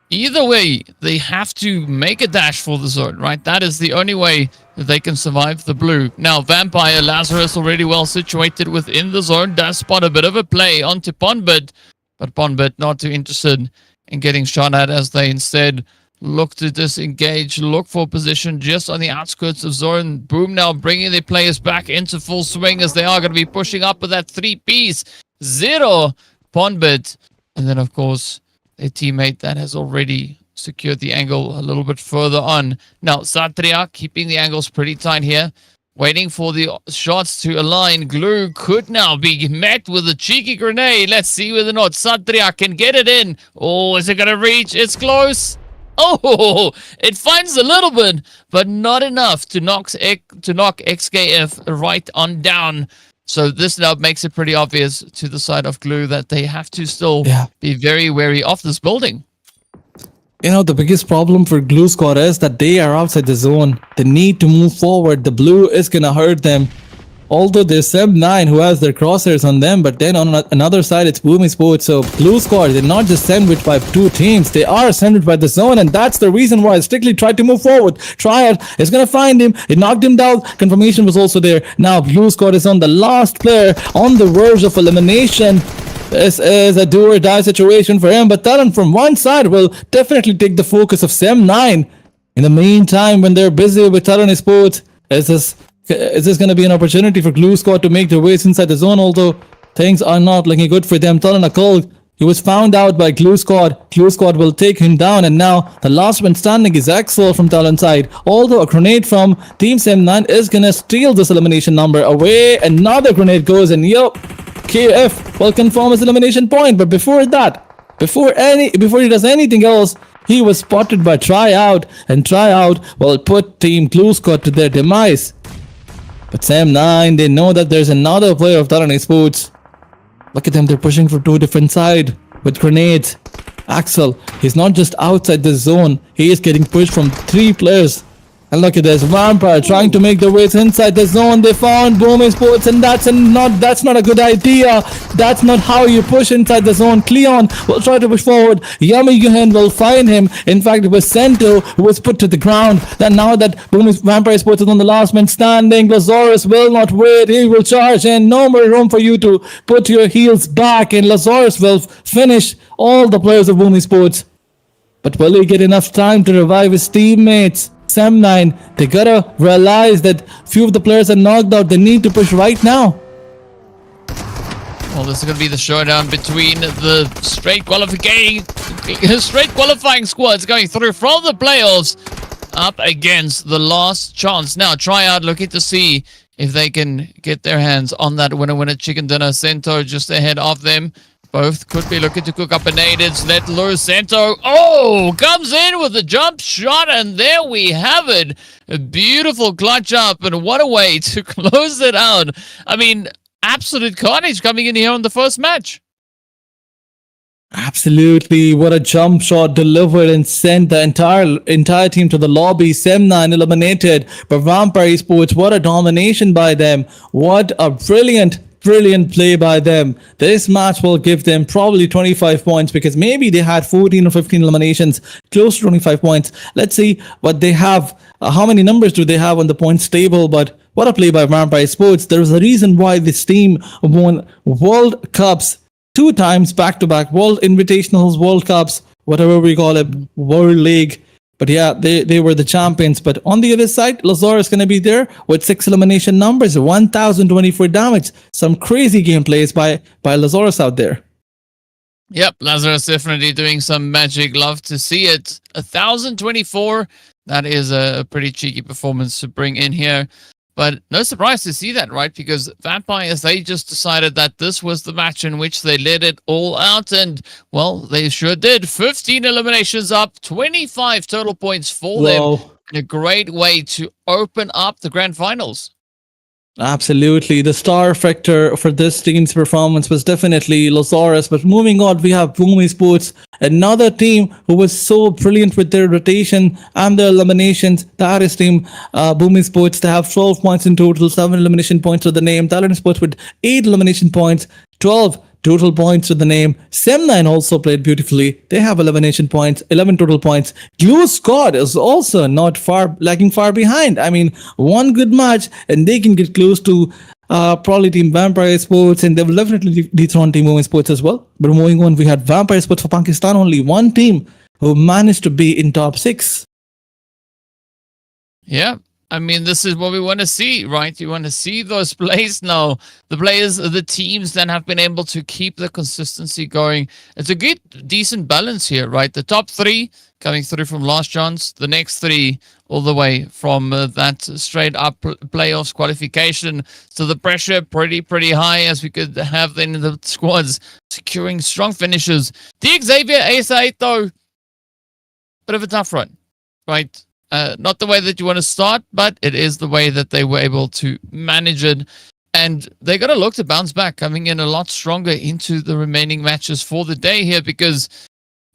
either way, they have to make a dash for the zone, right? That is the only way that they can survive the blue. Now, Vampire Lazarus already well situated within the zone. Does spot a bit of a play onto Ponbit, but Ponbit not too interested in getting shot at, as they instead look to disengage, look for position just on the outskirts of zone. Boom now bringing their players back into full swing, as they are going to be pushing up with that 3-piece. Zero, Ponbit, and then of course their teammate that has already secured the angle a little bit further on. Now Satria keeping the angles pretty tight here, waiting for the shots to align. Glue could now be met with a cheeky grenade. Let's see whether or not Satria can get it in. Oh, is it going to reach? It's close. Oh, it finds a little bit, but not enough to knock XKF right on down. So this now makes it pretty obvious to the side of Glue that they have to still be very wary of this building. You know, the biggest problem for Glue Squad is that they are outside the zone. They need to move forward. The blue is gonna hurt them. Although there's Sem9 who has their crosshairs on them, but then on another side it's Boom Esports. So Glue Squad, they're not just sandwiched by 2 teams, they are sandwiched by the zone, and that's the reason why Strictly tried to move forward. Triad is gonna find him, it knocked him down, confirmation was also there. Now Glue Squad is on the last player on the verge of elimination. This is a do or die situation for him, but TALON from one side will definitely take the focus of Sem9. In the meantime, when they're busy with TALON Esports, is this going to be an opportunity for Glue Squad to make their ways inside the zone? Although things are not looking good for them. TALON Akol, he was found out by Glue Squad. Glue Squad will take him down, and now the last man standing is XAVIER from TALON side. Although a grenade from Team Sem9 is going to steal this elimination number away. Another grenade goes, and yup, KF will confirm his elimination point. But before that, before he does anything else, he was spotted by Tryout, and Tryout will put Team Glue Squad to their demise. But Sem9, they know that there's another player of TALON Esports. Look at them, they're pushing from 2 different sides with grenades. Axel, he's not just outside the zone, he is getting pushed from 3 players. And look at this, Vampire trying to make their ways inside the zone. They found Boom Esports, and that's not a good idea. That's not how you push inside the zone. Cleon will try to push forward. Yummy Yuhen will find him. In fact, it was Sento who was put to the ground. Then now that Vampire Esports is on the last man standing, Lazarus will not wait. He will charge in. No more room for you to put your heels back, and Lazarus will finish all the players of Boom Esports. But will he get enough time to revive his teammates? Sem9, they gotta realize that few of the players are knocked out. They need to push right now. Well, this is going to be the showdown between the straight qualifying squads going through from the playoffs up against the last chance. Now, Tryout looking to see if they can get their hands on that winner chicken dinner. Cento just ahead of them. Both could be looking to cook up a nade. It's let loose. Sento, oh, comes in with a jump shot, and there we have it. A beautiful clutch up, and what a way to close it out. I mean, absolute carnage coming in here on the first match. Absolutely, what a jump shot delivered and sent the entire team to the lobby. Sem9 eliminated, but Vampire Esports, what a domination by them. What a brilliant play by them. This match will give them probably 25 points because maybe they had 14 or 15 eliminations, close to 25 points. Let's see what they have. How many numbers do they have on the points table? But what a play by Vampire Sports. There's a reason why this team won World Cups 2 times back-to-back, World Invitationals, World Cups, whatever we call it, World League. But yeah, they were the champions. But on the other side, Lazar is going to be there with 6 elimination numbers, 1,024 damage. Some crazy gameplays by Lazarus out there. Yep, Lazarus definitely doing some magic. Love to see it. 1,024. That is a pretty cheeky performance to bring in here. But no surprise to see that, right? Because Vampires, they just decided that this was the match in which they let it all out. And, well, they sure did. 15 eliminations up, 25 total points for them. And a great way to open up the grand finals. Absolutely. The star factor for this team's performance was definitely Lazarus. But moving on, we have VOIN Esports, another team who was so brilliant with their rotation and their eliminations. The Aris team, VOIN Esports, they have 12 points in total, 7 elimination points to the name. TALON Sports with 8 elimination points, 12 total points to the name. Sem9 also played beautifully. They have elimination points, 11 total points. Glue Squad is also not lagging far behind. I mean, one good match and they can get close to probably Team Vampire Sports, and they've definitely dethroned Team VOIN Sports as well. But moving on, we had Vampire Sports for Pakistan, only one team who managed to be in top 6. Yeah. I mean, this is what we want to see, right? You want to see those plays now. The players, the teams that have been able to keep the consistency going. It's a good, decent balance here, right? The top 3 coming through from last chance. The next 3 all the way from that straight up playoffs qualification. So the pressure pretty high, as we could have then the squads securing strong finishes. The XAVIER Ace-8 though, bit of a tough run, right? Not the way that you want to start, but it is the way that they were able to manage it. And they're going to look to bounce back, coming in a lot stronger into the remaining matches for the day here, because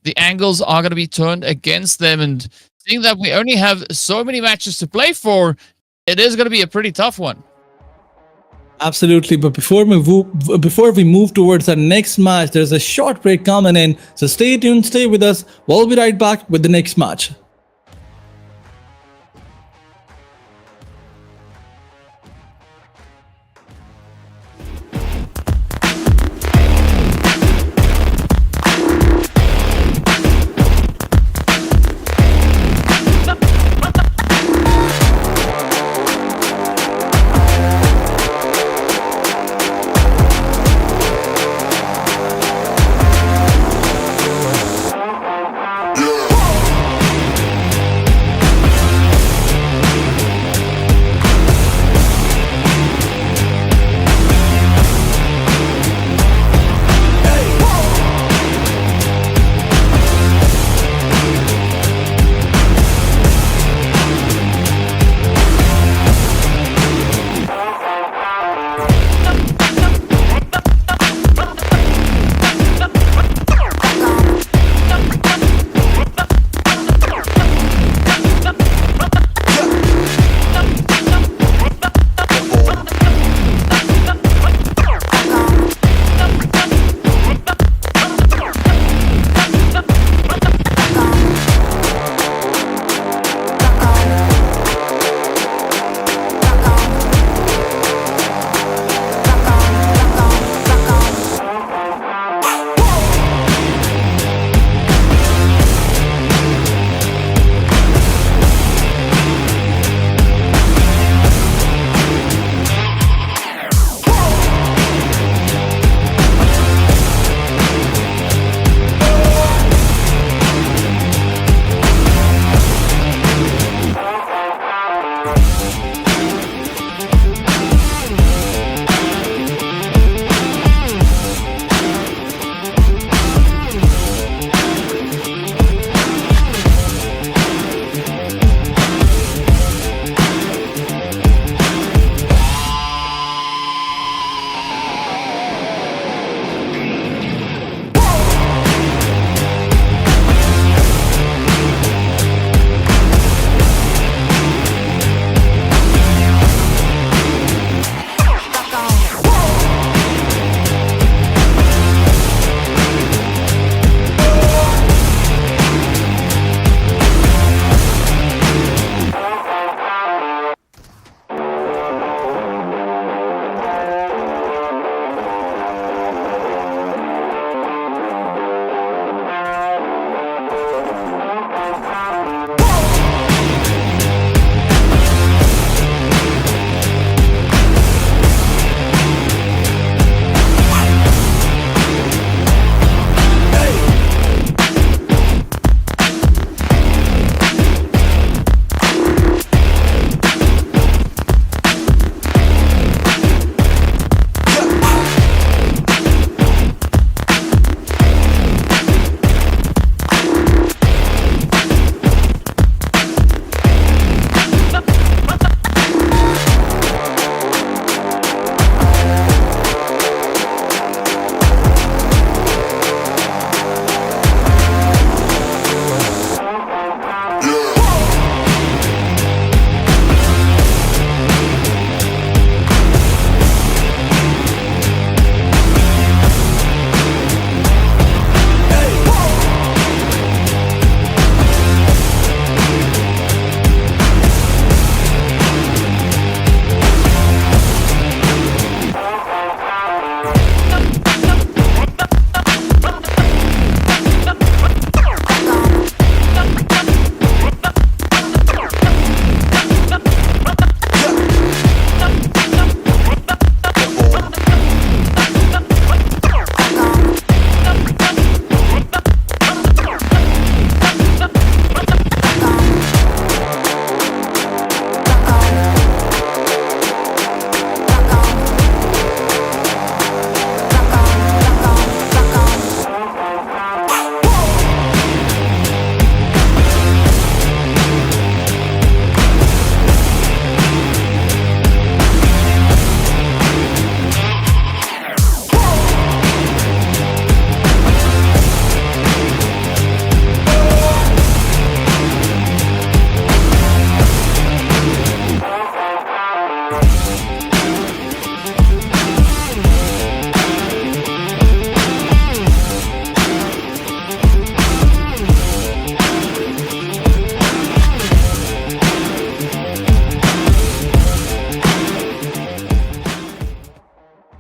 the angles are going to be turned against them. And seeing that we only have so many matches to play for, it is going to be a pretty tough one. Absolutely, but before we move towards our next match, there's a short break coming in. So stay tuned, stay with us. We'll be right back with the next match.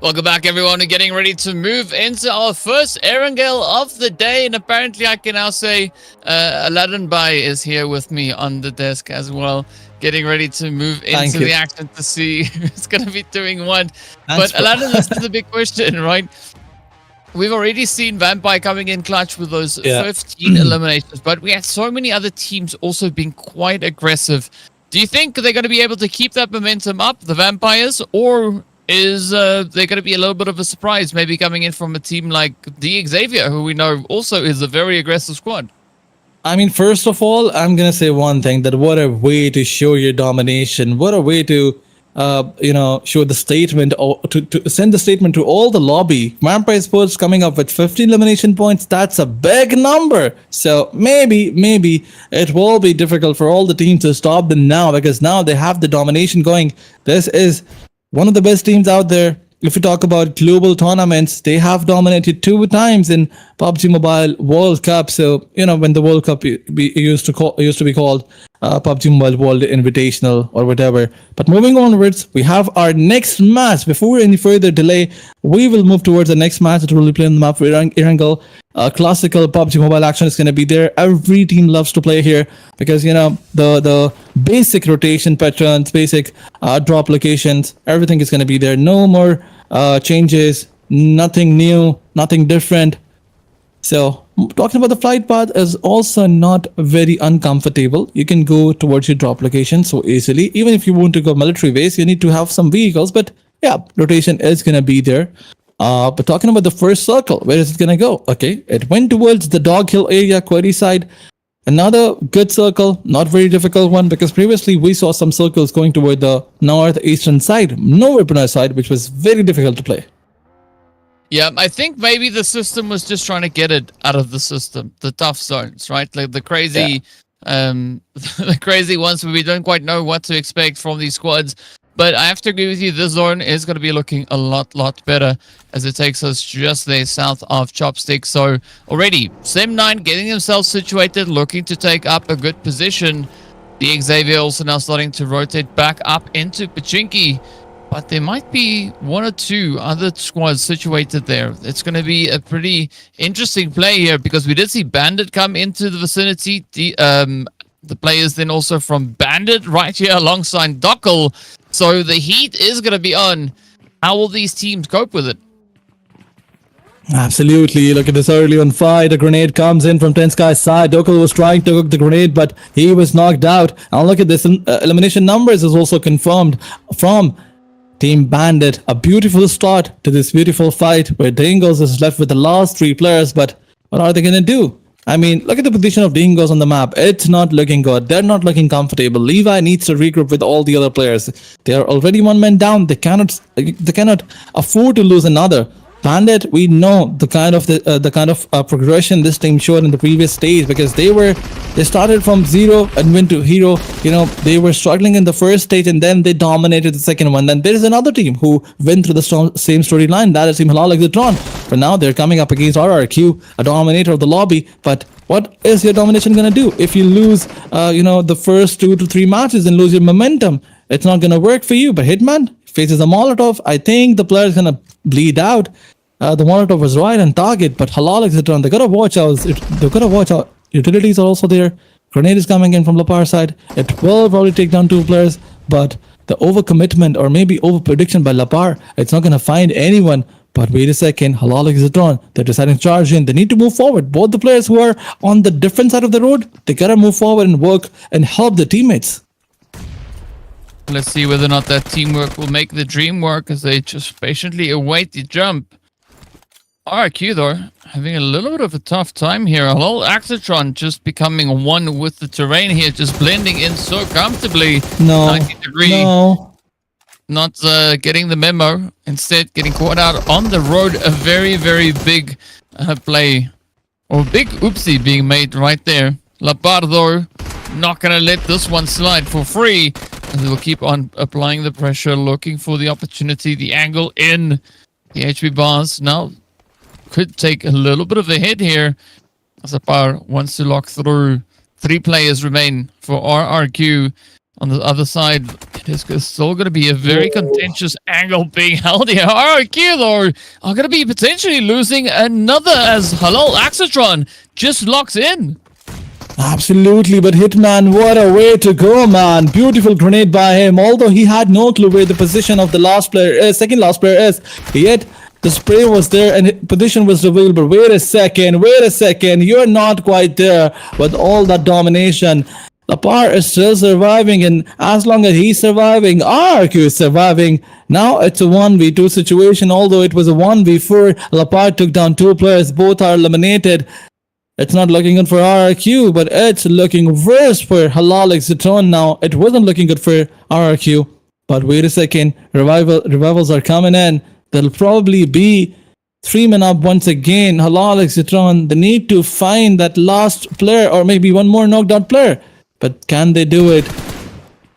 Welcome back, everyone. We're getting ready to move into our first Erangel of the day. And apparently I can now say Aladdin Bai is here with me on the desk as well. Getting ready to move into the action to see who's going to be doing what. But Aladdin, this is the big question, right? We've already seen Vampire coming in clutch with those 15 eliminations. But we had so many other teams also being quite aggressive. Do you think they're going to be able to keep that momentum up, the Vampires? Or is there going to be a little bit of a surprise, maybe coming in from a team like the XAVIER, who we know also is a very aggressive squad? I mean, first of all, I'm going to say one thing, that what a way to show your domination. What a way to, show the statement, or to send the statement to all the lobby. Vampire Sports coming up with 15 elimination points. That's a big number. So maybe it will be difficult for all the teams to stop them now, because now they have the domination going. This is one of the best teams out there. If you talk about global tournaments, they have dominated 2 times in PUBG Mobile World Cup. So, when the World Cup used to be called PUBG Mobile World Invitational or whatever. But moving onwards, we have our next match. Before any further delay, we will move towards the next match that will be played on the map for Erangel. Classical PUBG Mobile action is going to be there. Every team loves to play here because, the basic rotation patterns, basic drop locations, everything is going to be there. No more changes, nothing new, nothing different. So talking about the flight path is also not very uncomfortable. You can go towards your drop location so easily. Even if you want to go military base, you need to have some vehicles. But yeah, rotation is going to be there. But talking about the first circle, where is it going to go? Okay, it went towards the Dog Hill area, Query side. Another good circle, not very difficult one, because previously we saw some circles going toward the northeastern side, no weaponer side, which was very difficult to play. Yeah, I think maybe the system was just trying to get it out of the system, the tough zones, right? Like the crazy, the crazy ones where we don't quite know what to expect from these squads. But I have to agree with you, this zone is going to be looking a lot better as it takes us just there south of Chopstick. So already, Sem9 getting themselves situated, looking to take up a good position. The XAVIER also now starting to rotate back up into Pachinki. But there might be 1 or 2 other squads situated there. It's going to be a pretty interesting play here because we did see Bandit come into the vicinity. The players then also from Bandit right here alongside Dockel. So the heat is going to be on. How will these teams cope with it? Absolutely. Look at this early on fight. A grenade comes in from Ten Sky's side. Dockel was trying to hook the grenade, but he was knocked out. And look at this. Elimination numbers is also confirmed from Team Bandit. A beautiful start to this beautiful fight where Dingos is left with the last 3 players. But what are they going to do? I mean, look at the position of Dingos on the map. It's not looking good. They're not looking comfortable. Levi needs to regroup with all the other players. They are already 1 man down. They cannot afford to lose another. Bandit, we know the kind of progression this team showed in the previous stage, because they started from 0 and went to hero. They were struggling in the first stage and then they dominated the second one. Then there is another team who went through the same storyline. That is Team HALAL XATRON. But now they're coming up against RRQ, a dominator of the lobby. But what is your domination going to do if you lose, the first 2 to 3 matches and lose your momentum? It's not going to work for you. But Hitman faces a Molotov. I think the player is going to bleed out. The Molotov was right on target, but HALAL XATRON, they gotta watch out. They gotta watch out. Utilities are also there. Grenade is coming in from Lapar side. It will probably take down 2 players, but the overcommitment or maybe overprediction by Lapar, it's not gonna find anyone. But wait a second, HALAL XATRON, they're deciding to charge in. They need to move forward. Both the players who are on the different side of the road, they gotta move forward and work and help the teammates. Let's see whether or not that teamwork will make the dream work as they just patiently await the jump. RRQ, though, having a little bit of a tough time here. HALAL XATRON just becoming one with the terrain here, just blending in so comfortably. No, 90-degree. no. Not getting the memo. Instead, getting caught out on the road. A very, very big play. Or big oopsie being made right there. Lapar, though, not going to let this one slide for free. And they'll keep on applying the pressure, looking for the opportunity, the angle in. The HP bars now could take a little bit of a hit here. Lapar wants to lock through. 3 players remain for RRQ. On the other side, it is still going to be a very contentious angle being held here. RRQ, though, are going to be potentially losing another as HALAL AXETRON just locks in. Absolutely, but Hitman, what a way to go, man. Beautiful grenade by him, although he had no clue where the position of the last player, second last player is. Yet, the spray was there and position was revealed, but wait a second, you're not quite there with all that domination. Lapar is still surviving, and as long as he's surviving, RRQ is surviving. Now it's a 1v2 situation, although it was a 1v4. Lapar took down 2 players, both are eliminated. It's not looking good for RRQ, but it's looking worse for HALAL AXETRON now. It wasn't looking good for RRQ, but wait a second, revivals are coming in. There'll probably be 3 men up once again. HALAL AXETRON, they need to find that last player or maybe one more knocked out player. But can they do it?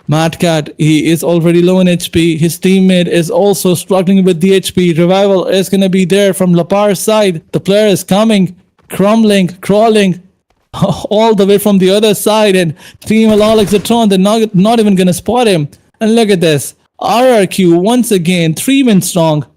Madcat, he is already low in HP. His teammate is also struggling with the HP. Revival is going to be there from Lapar's side. The player is coming, crawling all the way from the other side. And Team HALAL AXETRON, they're not even going to spot him. And look at this. RRQ, once again, 3 men strong.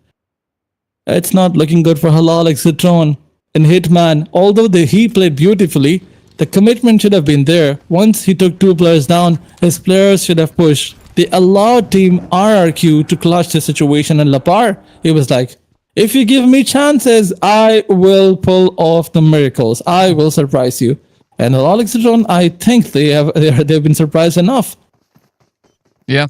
It's not looking good for HALAL AXETRON. And Hitman, although he played beautifully, the commitment should have been there. Once he took 2 players down, his players should have pushed. They allowed Team RRQ to clutch the situation, and Lapar, he was like, if you give me chances, I will pull off the miracles. I will surprise you. And HALAL AXETRON, I think they've been surprised enough. Yeah.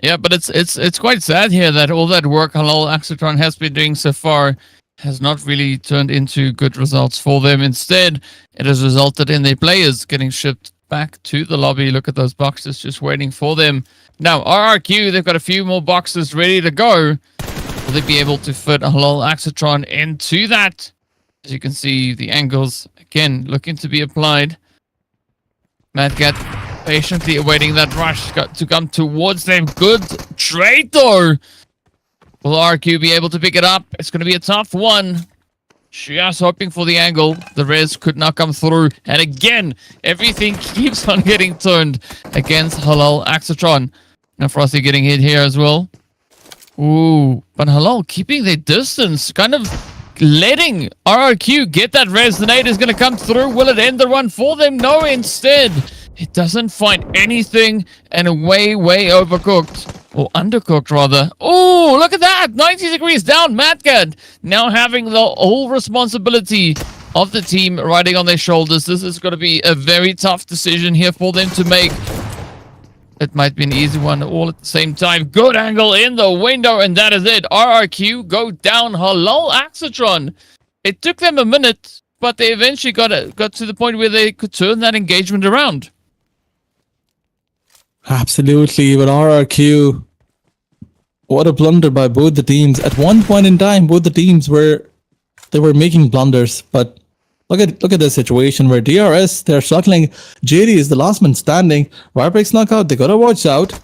Yeah, but it's quite sad here that all that work HALAL AXETRON has been doing so far has not really turned into good results for them. Instead, it has resulted in their players getting shipped back to the lobby. Look at those boxes just waiting for them. Now, RRQ, they've got a few more boxes ready to go. Will they be able to fit HALAL AXETRON into that? As you can see, the angles, again, looking to be applied. Madcat patiently awaiting that rush to come towards them. Good trade, though. Will RQ be able to pick it up? It's going to be a tough one. Just hoping for the angle. The res could not come through. And again, everything keeps on getting turned against HALAL AXETRON. Now Frosty getting hit here as well. Ooh, but HALAL keeping their distance. Kind of letting RRQ get that res. The nade is going to come through. Will it end the run for them? No, instead. It doesn't find anything, and way overcooked. Or undercooked, rather. Oh, look at that! 90 degrees down, Madcat. Now having the whole responsibility of the team riding on their shoulders. This is going to be a very tough decision here for them to make. It might be an easy one all at the same time. Good angle in the window, and that is it. RRQ go down. HALAL AXETRON. It took them a minute, but they eventually got to the point where they could turn that engagement around. Absolutely, but RRQ, what a blunder by both the teams. At one point in time, both the teams were making blunders. But look at the situation where DRS, they're struggling. JD is the last man standing. VIPERxKO knockout, they gotta watch out.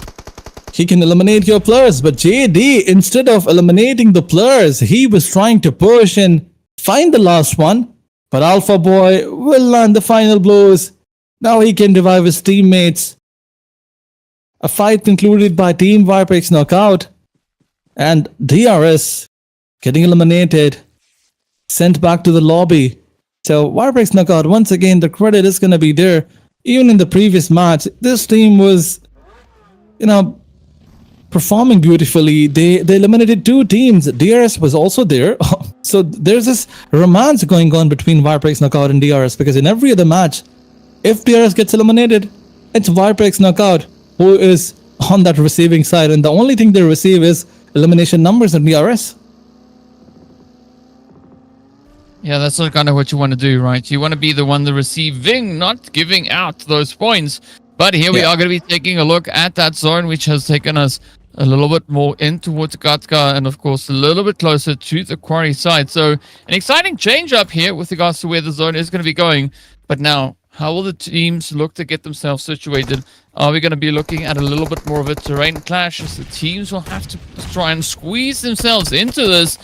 He can eliminate your players, but JD, instead of eliminating the players, he was trying to push and find the last one. But Alpha Boy will land the final blows. Now he can revive his teammates. A fight concluded by Team VIPERxKO knockout, and DRS getting eliminated, sent back to the lobby. So VIPERxKO knockout, once again, the credit is going to be there. Even in the previous match, this team was, performing beautifully. They eliminated 2 teams. DRS was also there. So there's this romance going on between VIPERxKO knockout and DRS, because in every other match, if DRS gets eliminated, it's VIPERxKO knockout who is on that receiving side, and the only thing they receive is elimination numbers and DRS. Yeah, that's kind of what you want to do, right? You want to be the one receiving, not giving out those points. But here we are going to be taking a look at that zone, which has taken us a little bit more in towards Gatka, and of course a little bit closer to the quarry side. So an exciting change up here with regards to where the zone is going to be going. But now, how will the teams look to get themselves situated? Are we going to be looking at a little bit more of a terrain clash, as the teams will have to try and squeeze themselves into this?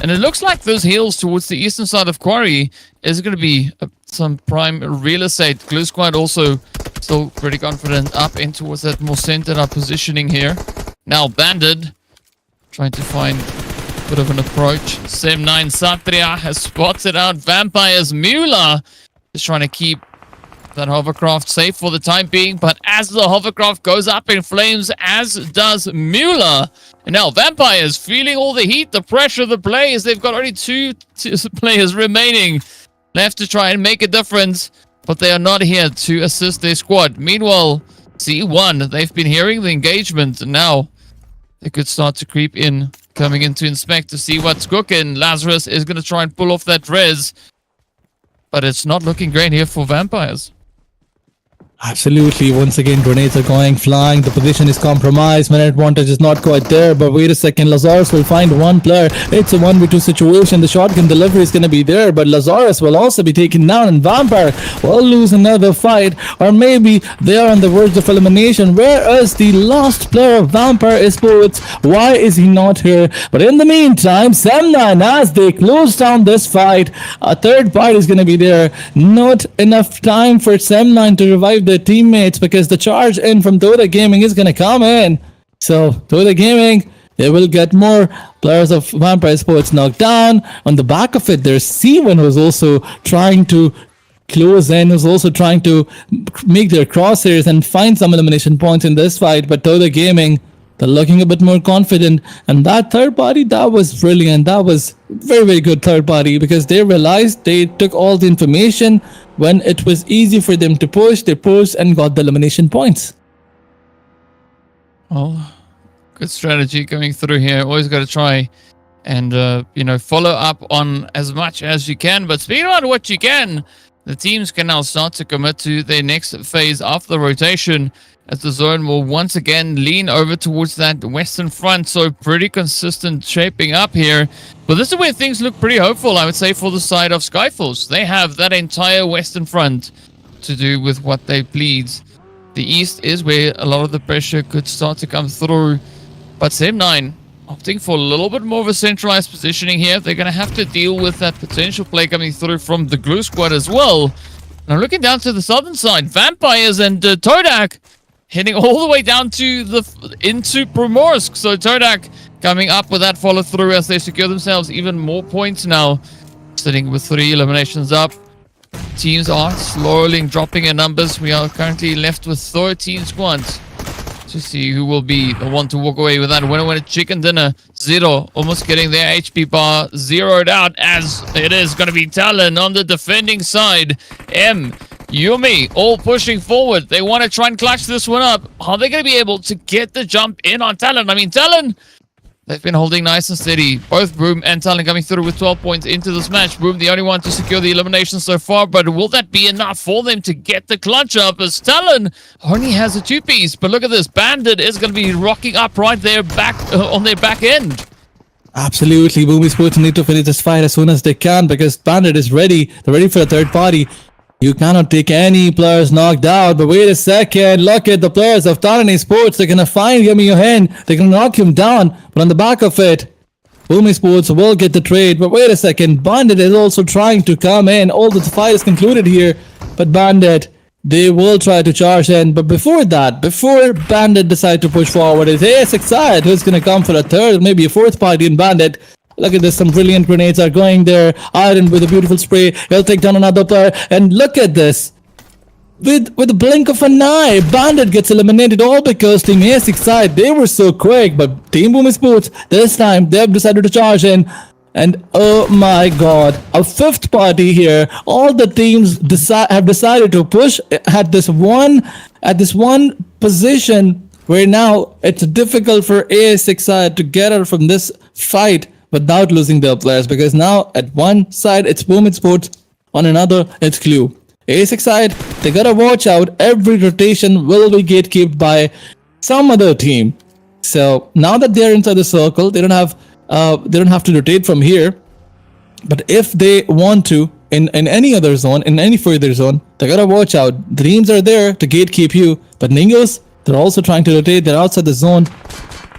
And it looks like those hills towards the eastern side of Quarry is going to be some prime real estate. Glue Squad also still pretty confident up in towards that more centered up positioning here. Now Bandit trying to find a bit of an approach. Sem9 Satria has spotted out Vampires. Mueller is trying to keep that hovercraft safe for the time being, but as the hovercraft goes up in flames, as does Mueller. And now Vampires feeling all the heat, the pressure, the players. They've got only two players remaining left to try and make a difference, but they are not here to assist their squad. Meanwhile, C1, they've been hearing the engagement, and now they could start to creep in, coming in to inspect to see what's cooking. Lazarus is going to try and pull off that res, but it's not looking great here for Vampires. Absolutely. Once again, grenades are going flying. The position is compromised. Man advantage is not quite there. But wait a second. Lazarus will find one player. It's a 1v2 situation. The shotgun delivery is going to be there. But Lazarus will also be taken down. And Vampire will lose another fight. Or maybe they are on the verge of elimination. Whereas the last player of Vampire ESPORTS, why is he not here? But in the meantime, Sem9, as they close down this fight, a third party is going to be there. Not enough time for Sem9 to revive their teammates because the charge in from TODAK Gaming is going to come in. So TODAK Gaming, they will get more players of Vampire ESPORTS knocked down. On the back of it, there's C1 who's also trying to close in, who's also trying to make their crosshairs and find some elimination points in this fight. But TODAK Gaming, they're looking a bit more confident. And that third party, that was brilliant. That was very, very good third party because they realized they took all the information when it was easy for them to push. They pushed and got the elimination points. Well, good strategy coming through here. Always got to try and, follow up on as much as you can. But speaking about what you can, the teams can now start to commit to their next phase of the rotation, as the zone will once again lean over towards that western front. So pretty consistent shaping up here. But this is where things look pretty hopeful, I would say, for the side of Skyforce. They have that entire western front to do with what they please. The east is where a lot of the pressure could start to come through. But Sem9 opting for a little bit more of a centralized positioning here. They're going to have to deal with that potential play coming through from the Glue Squad as well. Now looking down to the southern side, Vampires and TODAK heading all the way down to into Primorsk. So TODAK coming up with that follow through as they secure themselves even more points now, sitting with 3 eliminations up. Teams are slowly dropping in numbers. We are currently left with 13 squads to see who will be the one to walk away with that winner chicken dinner. Zero almost getting their HP bar zeroed out, as it is going to be Talon on the defending side. Yumi all pushing forward. They want to try and clutch this one up. Are they going to be able to get the jump in on Talon? I mean, Talon, they've been holding nice and steady. Both Broom and Talon coming through with 12 points into this match. Broom the only one to secure the elimination so far, but will that be enough for them to get the clutch up, as Talon only has a 2-piece? But look at this. Bandit is going to be rocking up right there back on their back end. Absolutely. Boom ESPORTS need to finish this fight as soon as they can because Bandit is ready. They're ready for a third party. You cannot take any players knocked out. But wait a second. Look at the players of TALON ESPORTS. They're going to find Yumi Yohen. They're going to knock him down. But on the back of it, Boom ESPORTS will get the trade. But wait a second. Bandit is also trying to come in. All the fight is concluded here. But Bandit, they will try to charge in. But before that, before Bandit decide to push forward, it's AXETRON who's going to come for a third, maybe a fourth party in Bandit. Look at this, some brilliant grenades are going there. Iron with a beautiful spray. He'll take down another player. And look at this. With a blink of an eye, Bandit gets eliminated, all because Team AXETRON, they were so quick. But Team Boom ESPORTS, this time, they've decided to charge in. And oh my god, a fifth party here. All the teams have decided to push at this one position where now it's difficult for AXETRON to get out from this fight without losing their players, because now at one side it's Boom ESPORTS, on another it's Clue. AXETRON, they gotta watch out. Every rotation will be gatekept by some other team. So now that they're inside the circle, they don't have to rotate from here. But if they want to in any other zone, in any further zone, they gotta watch out. The teams are there to gatekeep you, but Ningos, they're also trying to rotate. They're outside the zone.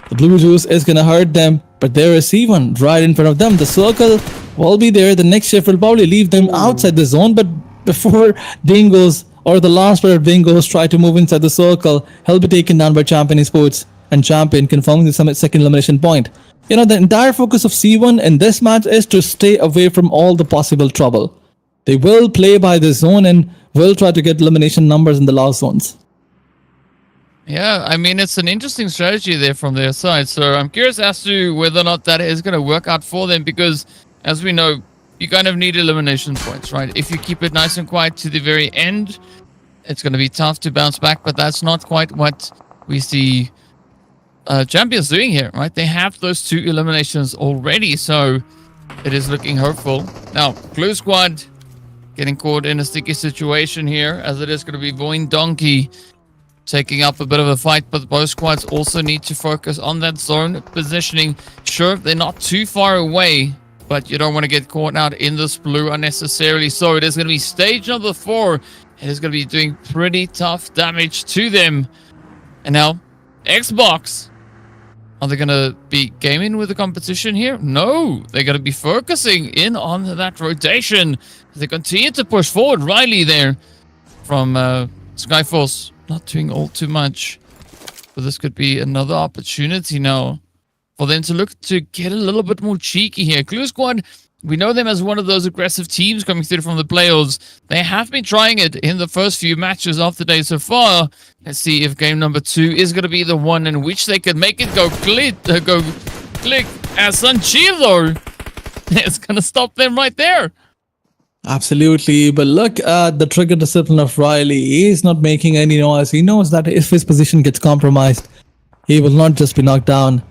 The blue juice is gonna hurt them, but there is C1 right in front of them. The circle will be there. The next shift will probably leave them outside the zone, but before Dingoes or the last player Bingos try to move inside the circle, he'll be taken down by Champion Esports, and Champion confirming the second elimination point. You know, the entire focus of C1 in this match is to stay away from all the possible trouble. They will play by the zone and will try to get elimination numbers in the last zones. Yeah, I mean, it's an interesting strategy there from their side. So I'm curious as to whether or not that is going to work out for them, because as we know, you kind of need elimination points, right? If you keep it nice and quiet to the very end, it's going to be tough to bounce back, but that's not quite what we see Champions doing here, right? They have those 2 eliminations already, so it is looking hopeful. Now, Blue Squad getting caught in a sticky situation here, as it is going to be VOIN Donkey taking up a bit of a fight, but both squads also need to focus on that zone positioning. Sure, they're not too far away, but you don't want to get caught out in this blue unnecessarily. So it is going to be stage number 4. It is going to be doing pretty tough damage to them. And now, Xbox. Are they going to be gaming with the competition here? No, they're going to be focusing in on that rotation. They continue to push forward. Riley there from Skyforce, not doing all too much. But this could be another opportunity now for them to look to get a little bit more cheeky here. Clue Squad, we know them as one of those aggressive teams coming through from the playoffs. They have been trying it in the first few matches of the day so far. Let's see if game number 2 is going to be the one in which they can make it go click. As Sanchido, it's going to stop them right there. Absolutely, but look at the trigger discipline of Riley. He is not making any noise. He knows that if his position gets compromised, he will not just be knocked down.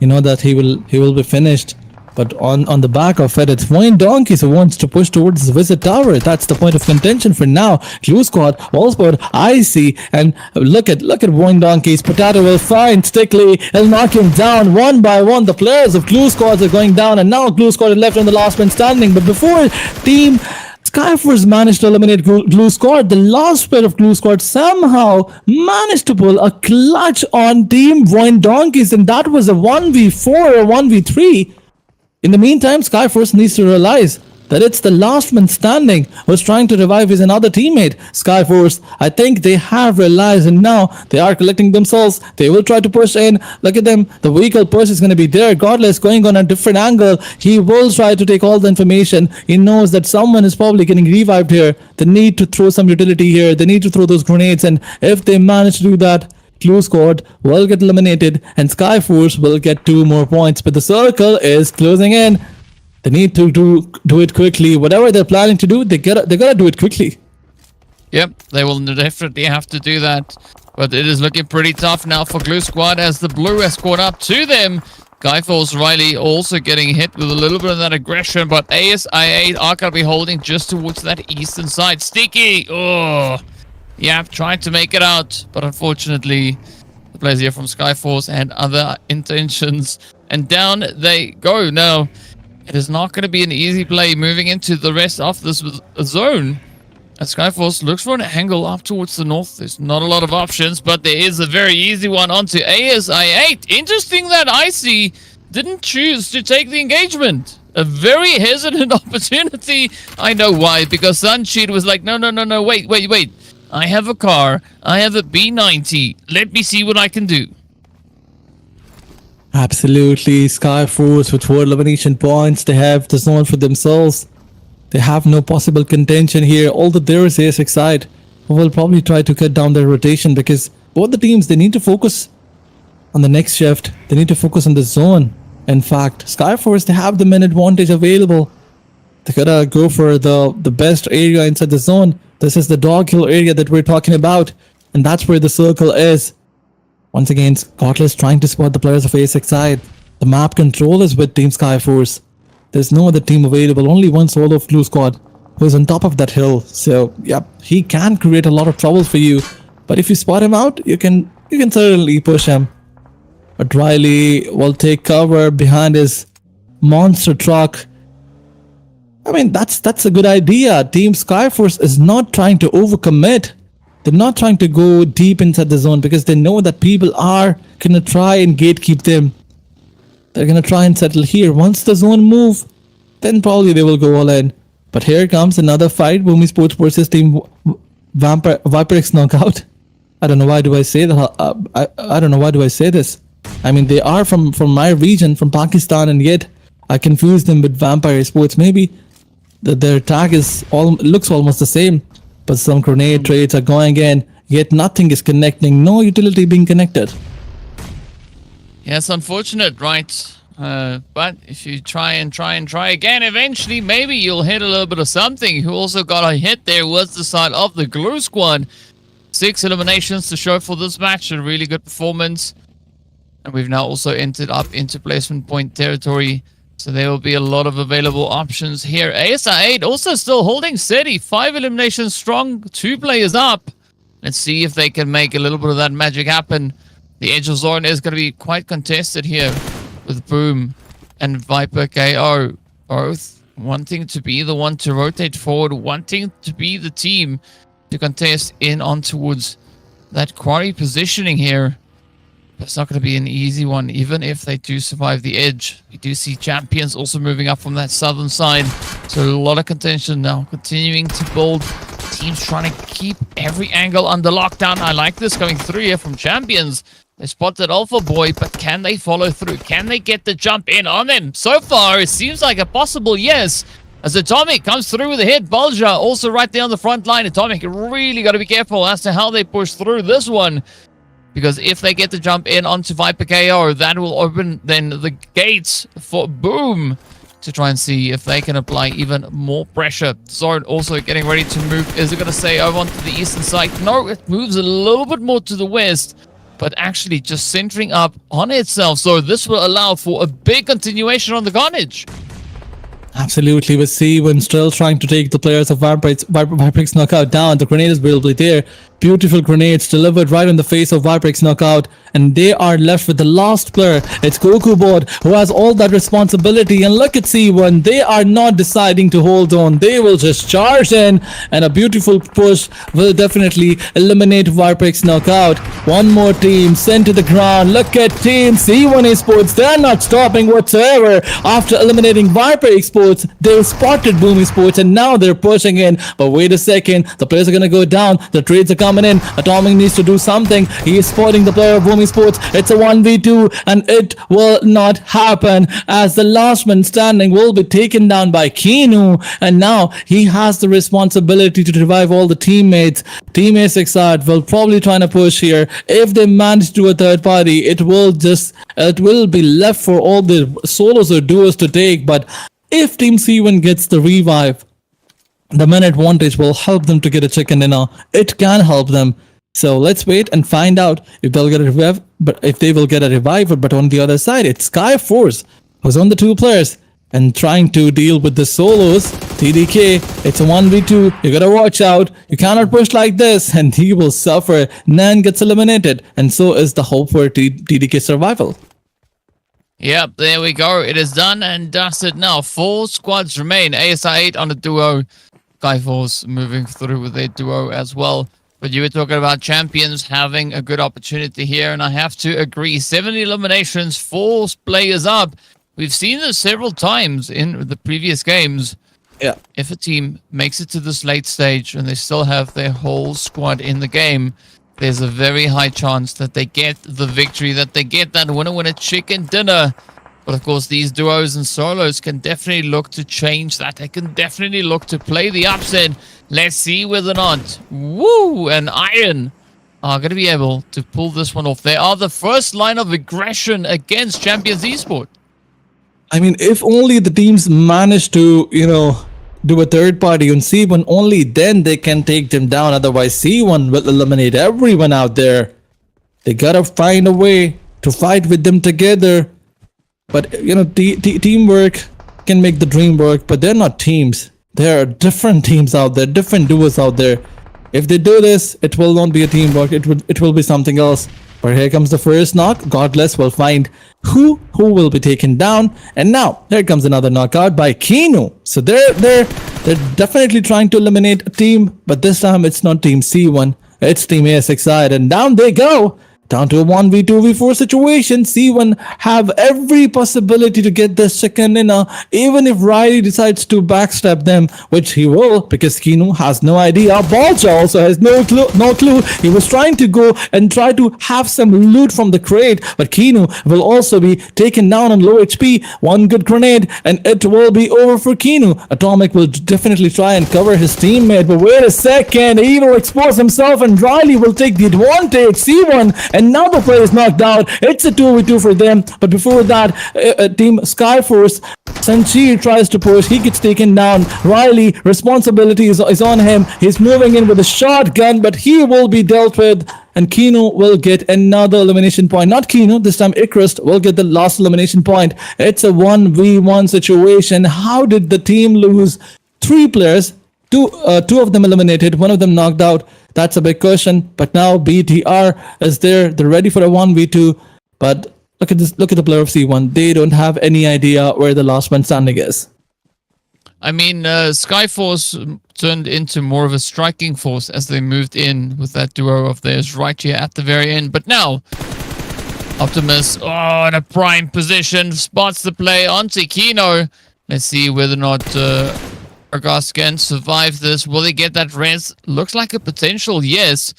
You know that he will be finished. But on the back of it, it's VOIN Donkeys who wants to push towards the Visit Tower. That's the point of contention for now. Blue Squad, Wallsport, Icy, and look at VOIN Donkeys. Potato will find Stickley. He'll knock him down one by one. The players of Blue Squads are going down, and now Blue Squad is left on the last man standing. But before Team Skyforce managed to eliminate Blue Squad, the last player of Blue Squad somehow managed to pull a clutch on Team VOIN Donkeys, and that was a 1v4 or 1v3. In the meantime, Skyforce needs to realize that it's the last man standing who's trying to revive his another teammate. Skyforce, I think they have realized, and now they are collecting themselves. They will try to push in. Look at them. The vehicle push is going to be there. Godless going on a different angle. He will try to take all the information. He knows that someone is probably getting revived here. They need to throw some utility here. They need to throw those grenades, and if they manage to do that, Blue Squad will get eliminated and Skyforce will get 2 more points. But the circle is closing in. They need to do it quickly. Whatever they're planning to do, they gotta do it quickly. Yep, they will definitely have to do that. But it is looking pretty tough now for Blue Squad as the blue has caught up to them. Skyforce Riley also getting hit with a little bit of that aggression, but ASI8 are going to be holding just towards that eastern side. Sticky! Oh! Yeah, trying to make it out, but unfortunately, the players here from Skyforce had other intentions, and down they go. Now, it is not going to be an easy play moving into the rest of this zone. As Skyforce looks for an angle up towards the north, there's not a lot of options, but there is a very easy one onto ASI8. Interesting that Icy didn't choose to take the engagement. A very hesitant opportunity. I know why, because Sunshine was like, no, wait. I have a car. I have a B90. Let me see what I can do. Absolutely. Skyforce with 4 elimination points. They have the zone for themselves. They have no possible contention here. Although there is ASX side who will probably try to cut down their rotation, because both the teams, they need to focus on the next shift. They need to focus on the zone. In fact, Skyforce, they have the man advantage available. They gotta go for the best area inside the zone. This is the dog hill area that we're talking about, and that's where the circle is. Once again, Godless trying to spot the players of ASX side. The map control is with Team Skyforce. There's no other team available, only one solo of Blue Squad who's on top of that hill. So, yeah, he can create a lot of trouble for you. But if you spot him out, you can certainly push him. But Riley will take cover behind his monster truck. I mean, that's a good idea. Team Skyforce is not trying to overcommit. They're not trying to go deep inside the zone because they know that people are going to try and gatekeep them. They're going to try and settle here. Once the zone move, then probably they will go all in. But here comes another fight. Boom Esports versus Team VIPERxKO knockout. I don't know why do I say that. I don't know why do I say this. I mean, they are from my region, from Pakistan, and yet I confuse them with Vampire Esports. Maybe their tag looks almost the same, but some grenade trades are going in, yet nothing is connecting. No utility being connected. Yeah, it's unfortunate, right? But if you try again, eventually maybe you'll hit a little bit of something. Who also got a hit there was the side of the Glue Squad. 6 eliminations to show for this match. A really good performance. And we've now also entered up into placement point territory. So there will be a lot of available options here. ASI8 also still holding steady. 5 eliminations strong. 2 players up. Let's see if they can make a little bit of that magic happen. The edge of zone is going to be quite contested here with Boom and VIPERxKO. Both wanting to be the one to rotate forward. Wanting to be the team to contest in on towards that quarry positioning here. It's not going to be an easy one, even if they do survive the edge. We do see champions also moving up from that southern side. So a lot of contention now, continuing to build. Teams trying to keep every angle under lockdown. I like this coming through here from champions. They spotted Alpha Boy, but can they follow through? Can they get the jump in on them? So far, it seems like a possible yes. As Atomic comes through with a hit. Bulger also right there on the front line. Atomic really got to be careful as to how they push through this one. Because if they get the jump in onto VIPERxKO, that will open then the gates for Boom to try and see if they can apply even more pressure. Zord also getting ready to move. Is it going to stay over onto the eastern side? No, it moves a little bit more to the west, but actually just centering up on itself. So this will allow for a big continuation on the carnage. Absolutely, with C1 still trying to take the players of VIPERxKO knockout down. The grenade is probably there. Beautiful grenades delivered right in the face of VIPERxKO knockout, and they are left with the last player. It's GokuBot who has all that responsibility, and look at C1. They are not deciding to hold on. They will just charge in, and a beautiful push will definitely eliminate VIPERxKO knockout. One more team sent to the ground. Look at Team C1 Esports. They're not stopping whatsoever. After eliminating Viper Esports, they spotted Boom Esports, and now they're pushing in. But wait a second, the players are gonna go down. The trades are coming in. Atomic needs to do something. He is spotting the player of Boom Esports. It's a 1v2, and it will not happen, as the last man standing will be taken down by Kinu, and now he has the responsibility to revive all the teammates. Team A6R will probably try to push here. If they manage to do a third party, it will be left for all the solos or duos to take. But if Team C1 gets the revive, the man advantage will help them to get a chicken dinner. It can help them. So let's wait and find out if they'll get a revive. But if they will get a revival, but on the other side, it's Skyforce who's on the 2 players and trying to deal with the solos. TDK, it's a 1v2. You gotta watch out. You cannot push like this, and he will suffer. Nan gets eliminated, and so is the hope for TDK survival. Yep, there we go. It is done and dusted now. 4 squads remain. ASI8 on the duo. Skyforce moving through with their duo as well. But you were talking about champions having a good opportunity here, and I have to agree. 7 eliminations, 4 players up. We've seen this several times in the previous games. Yeah. If a team makes it to this late stage and they still have their whole squad in the game, there's a very high chance that they get the victory, that they get that winner chicken dinner. But of course, these duos and solos can definitely look to change that. They can definitely look to play the upset. Let's see whether or not Woo and Iron are going to be able to pull this one off. They are the first line of aggression against Champions Esports. I mean, if only the teams manage to, do a third party on C1, only then they can take them down. Otherwise, C1 will eliminate everyone out there. They gotta find a way to fight with them together. But, teamwork can make the dream work, but they're not teams. There are different teams out there, different duos out there. If they do this, it will not be a teamwork. It will be something else. But here comes the first knock. Godless will find who will be taken down. And now, here comes another knockout by Kinu. So they're definitely trying to eliminate a team, but this time it's not Team C1. It's Team A6I, and down they go. Down to a 1v2v4 situation. C1 have every possibility to get this chicken dinner, even if Riley decides to backstab them, which he will, because Kinu has no idea. Balcha also has no clue. He was trying to go and try to have some loot from the crate, but Kinu will also be taken down on low HP. One good grenade, and it will be over for Kinu. Atomic will definitely try and cover his teammate, but wait a second. He will expose himself, and Riley will take the advantage. C1 and now the player is knocked out. It's a 2v2 for them. But before that, Team Skyforce, Sanchi tries to push. He gets taken down. Riley, responsibility is on him. He's moving in with a shotgun, but he will be dealt with. And Kino will get another elimination point. Not Kino, this time Icarus will get the last elimination point. It's a 1v1 situation. How did the team lose? 3 players, two of them eliminated, one of them knocked out. That's a big question. But now BTR is there. They're ready for a 1v2. But look at this. Look at the player of C1. They don't have any idea where the last man standing is. I mean, Skyforce turned into more of a striking force as they moved in with that duo of theirs right here at the very end. But now, Optimus, in a prime position, spots the play onto Kino. Let's see whether or not Argas can survive this. Will they get that res? Looks like a potential yes.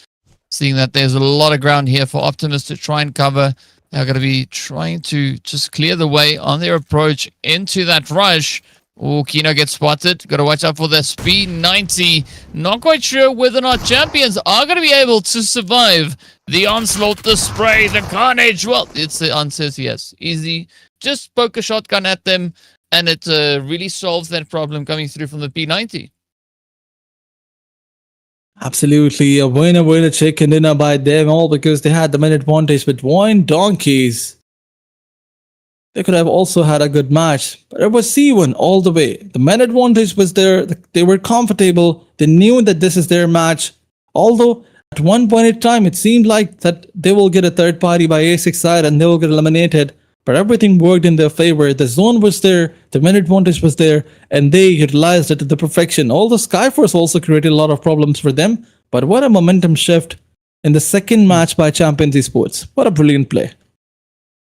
Seeing that there's a lot of ground here for Optimus to try and cover. They're going to be trying to just clear the way on their approach into that rush. Oh, Kino gets spotted. Got to watch out for the speed 90. Not quite sure whether or not champions are going to be able to survive the onslaught, the spray, the carnage. Well, it's the answer is yes. Easy. Just poke a shotgun at them, and it really solves that problem coming through from the P90. Absolutely. A winner chicken dinner by them all because they had the minute advantage with VOIN donkeys. They could have also had a good match, but it was C1 all the way. The man advantage was there. They were comfortable. They knew that this is their match. Although at one point in time, it seemed like that they will get a third party by A6 side and they will get eliminated. But everything worked in their favor. The zone was there, the man advantage was there, and they utilized it to the perfection. Although Skyforce also created a lot of problems for them. But what a momentum shift in the second match by Champions Esports. What a brilliant play.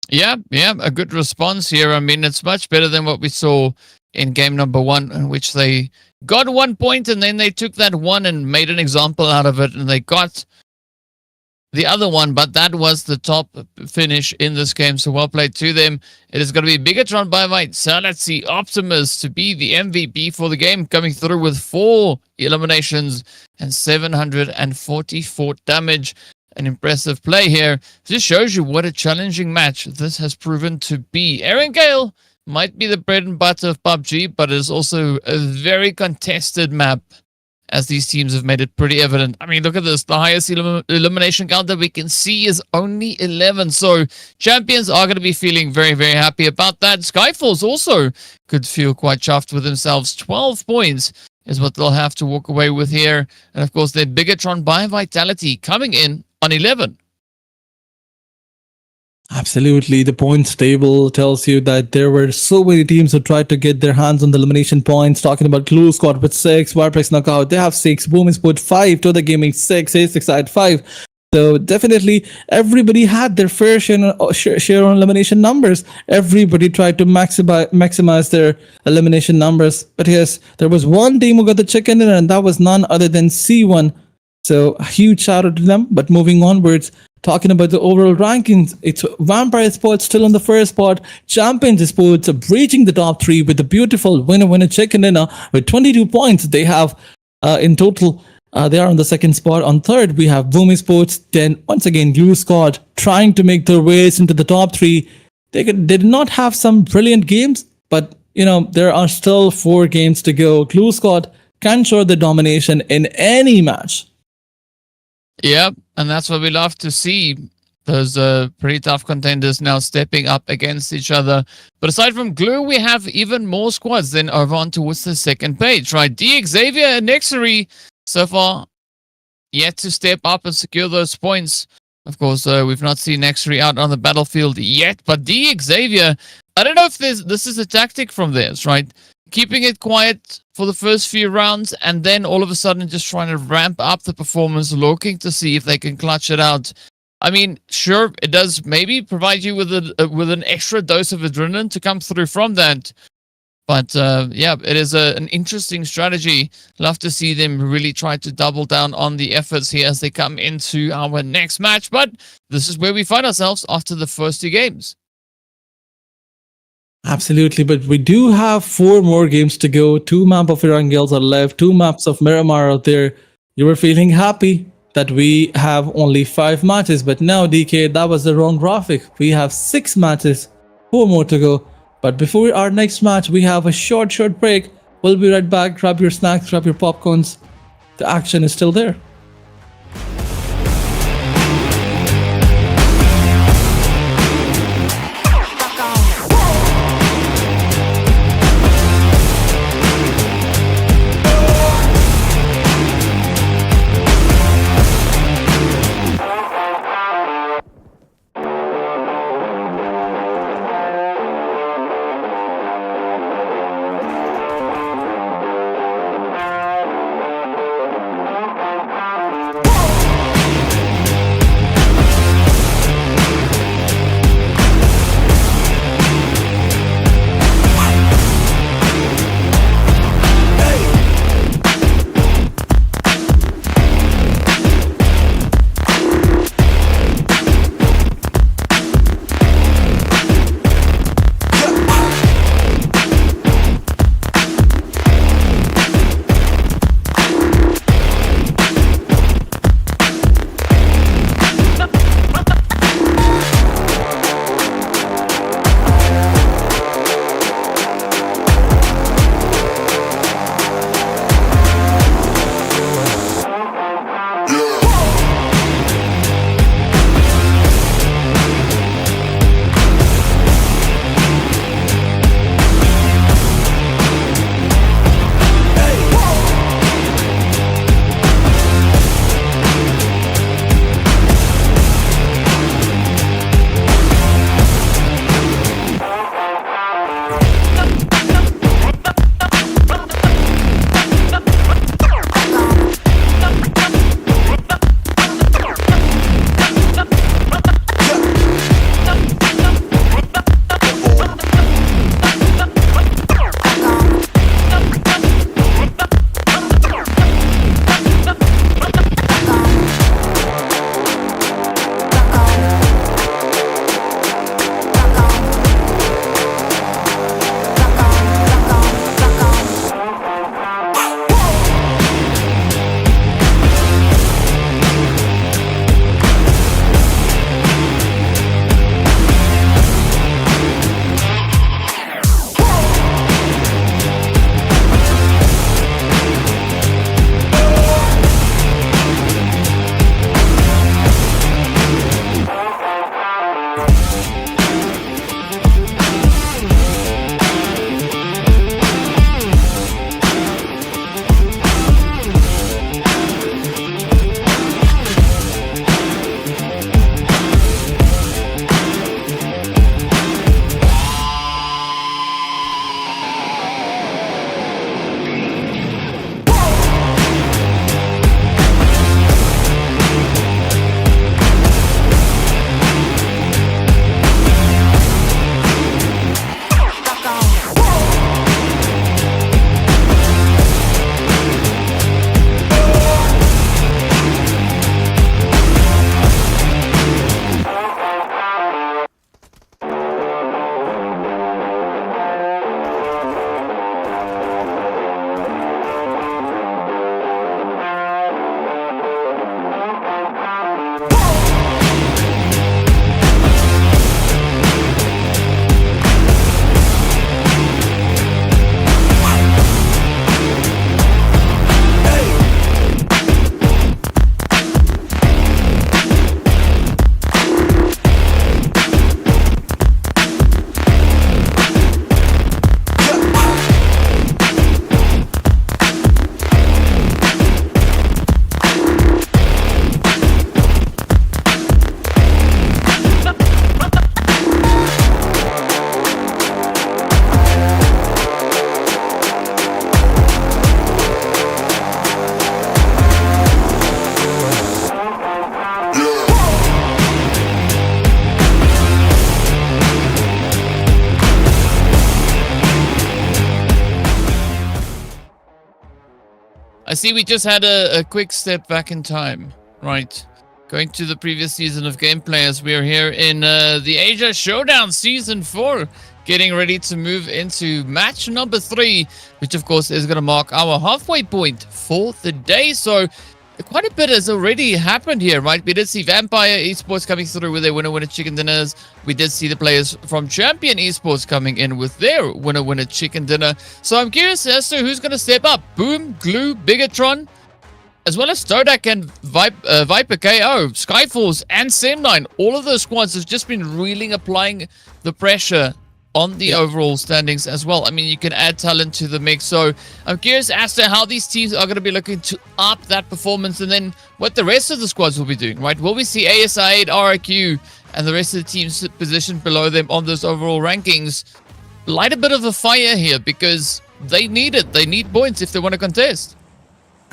Yeah, a good response here. I mean, it's much better than what we saw in game number 1, in which they got 1 point and then they took that one and made an example out of it, and they got the other one, but that was the top finish in this game, so well played to them. It is going to be BIGETRON by Might. So let's see Optimus to be the MVP for the game, coming through with 4 eliminations and 744 damage. An impressive play here. This shows you what a challenging match this has proven to be. Erangel might be the bread and butter of PUBG, but it is also a very contested map, as these teams have made it pretty evident. I mean, look at this. The highest elimination count that we can see is only 11. So champions are going to be feeling very, very happy about that. Skyfalls also could feel quite chuffed with themselves. 12 points is what they'll have to walk away with here. And of course, their BIGETRON by Vitality coming in on 11. Absolutely. The points table tells you that there were so many teams who tried to get their hands on the elimination points. Talking about Clue Squad with 6, VIPERxKO Knockout, they have 6, Boom Sport 5, TODAK Gaming 6, A6 side 5. So definitely everybody had their fair share on elimination numbers. Everybody tried to maximize their elimination numbers. But yes, there was one team who got the chicken dinner, and that was none other than C1. So a huge shout out to them. But moving onwards, talking about the overall rankings, it's VIPERxKO still on the first spot. Champions Esports are breaching the top 3 with the beautiful winner chicken dinner with 22 points. They have in total. They are on the second spot. On third, we have Boom Sports. Then once again, Glue Squad trying to make their ways into the top 3. They did not have some brilliant games, but there are still 4 games to go. Glue Squad can show the domination in any match. Yep, and that's what we love to see. Those pretty tough contenders now stepping up against each other. But aside from Glue, we have even more squads. Then over on towards the second page, right? XAVIER and NEXORY so far yet to step up and secure those points. Of course, we've not seen NEXORY out on the battlefield yet, but XAVIER, I don't know if this is a tactic from theirs, right? Keeping it quiet for the first few rounds, and then all of a sudden just trying to ramp up the performance, looking to see if they can clutch it out I mean, sure, it does maybe provide you with an extra dose of adrenaline to come through from that. But yeah, it is an interesting strategy. Love to see them really try to double down on the efforts here as they come into our next match. But this is where we find ourselves after the first 2 games. Absolutely, but we do have 4 more games to go. 2 maps of Erangels are left, 2 maps of Miramar out there. You were feeling happy that we have only 5 matches, but now DK, that was the wrong graphic. We have 6 matches, 4 more to go. But before our next match, we have a short break. We'll be right back. Grab your snacks, grab your popcorns. The action is still there. I see we just had a quick step back in time, right? Going to the previous season of gameplay as we are here in the Asia Showdown Season 4, getting ready to move into match number 3, which of course is going to mark our halfway point for the day. So quite a bit has already happened here, right? We did see Vampire Esports coming through with their winner-winner chicken dinners. We did see the players from Champion Esports coming in with their winner-winner chicken dinner. So I'm curious as to who's going to step up. Boom, Glue, BIGETRON, as well as TODAK and VIPERxKO, Skyforce, and Sem9. All of those squads have just been really applying the pressure on the overall standings as well. I mean, you can add talent to the mix. So I'm curious as to how these teams are going to be looking to up that performance, and then what the rest of the squads will be doing, right? Will we see ASI8, RIQ, and the rest of the teams positioned below them on those overall rankings light a bit of a fire here, because they need it. They need points if they want to contest.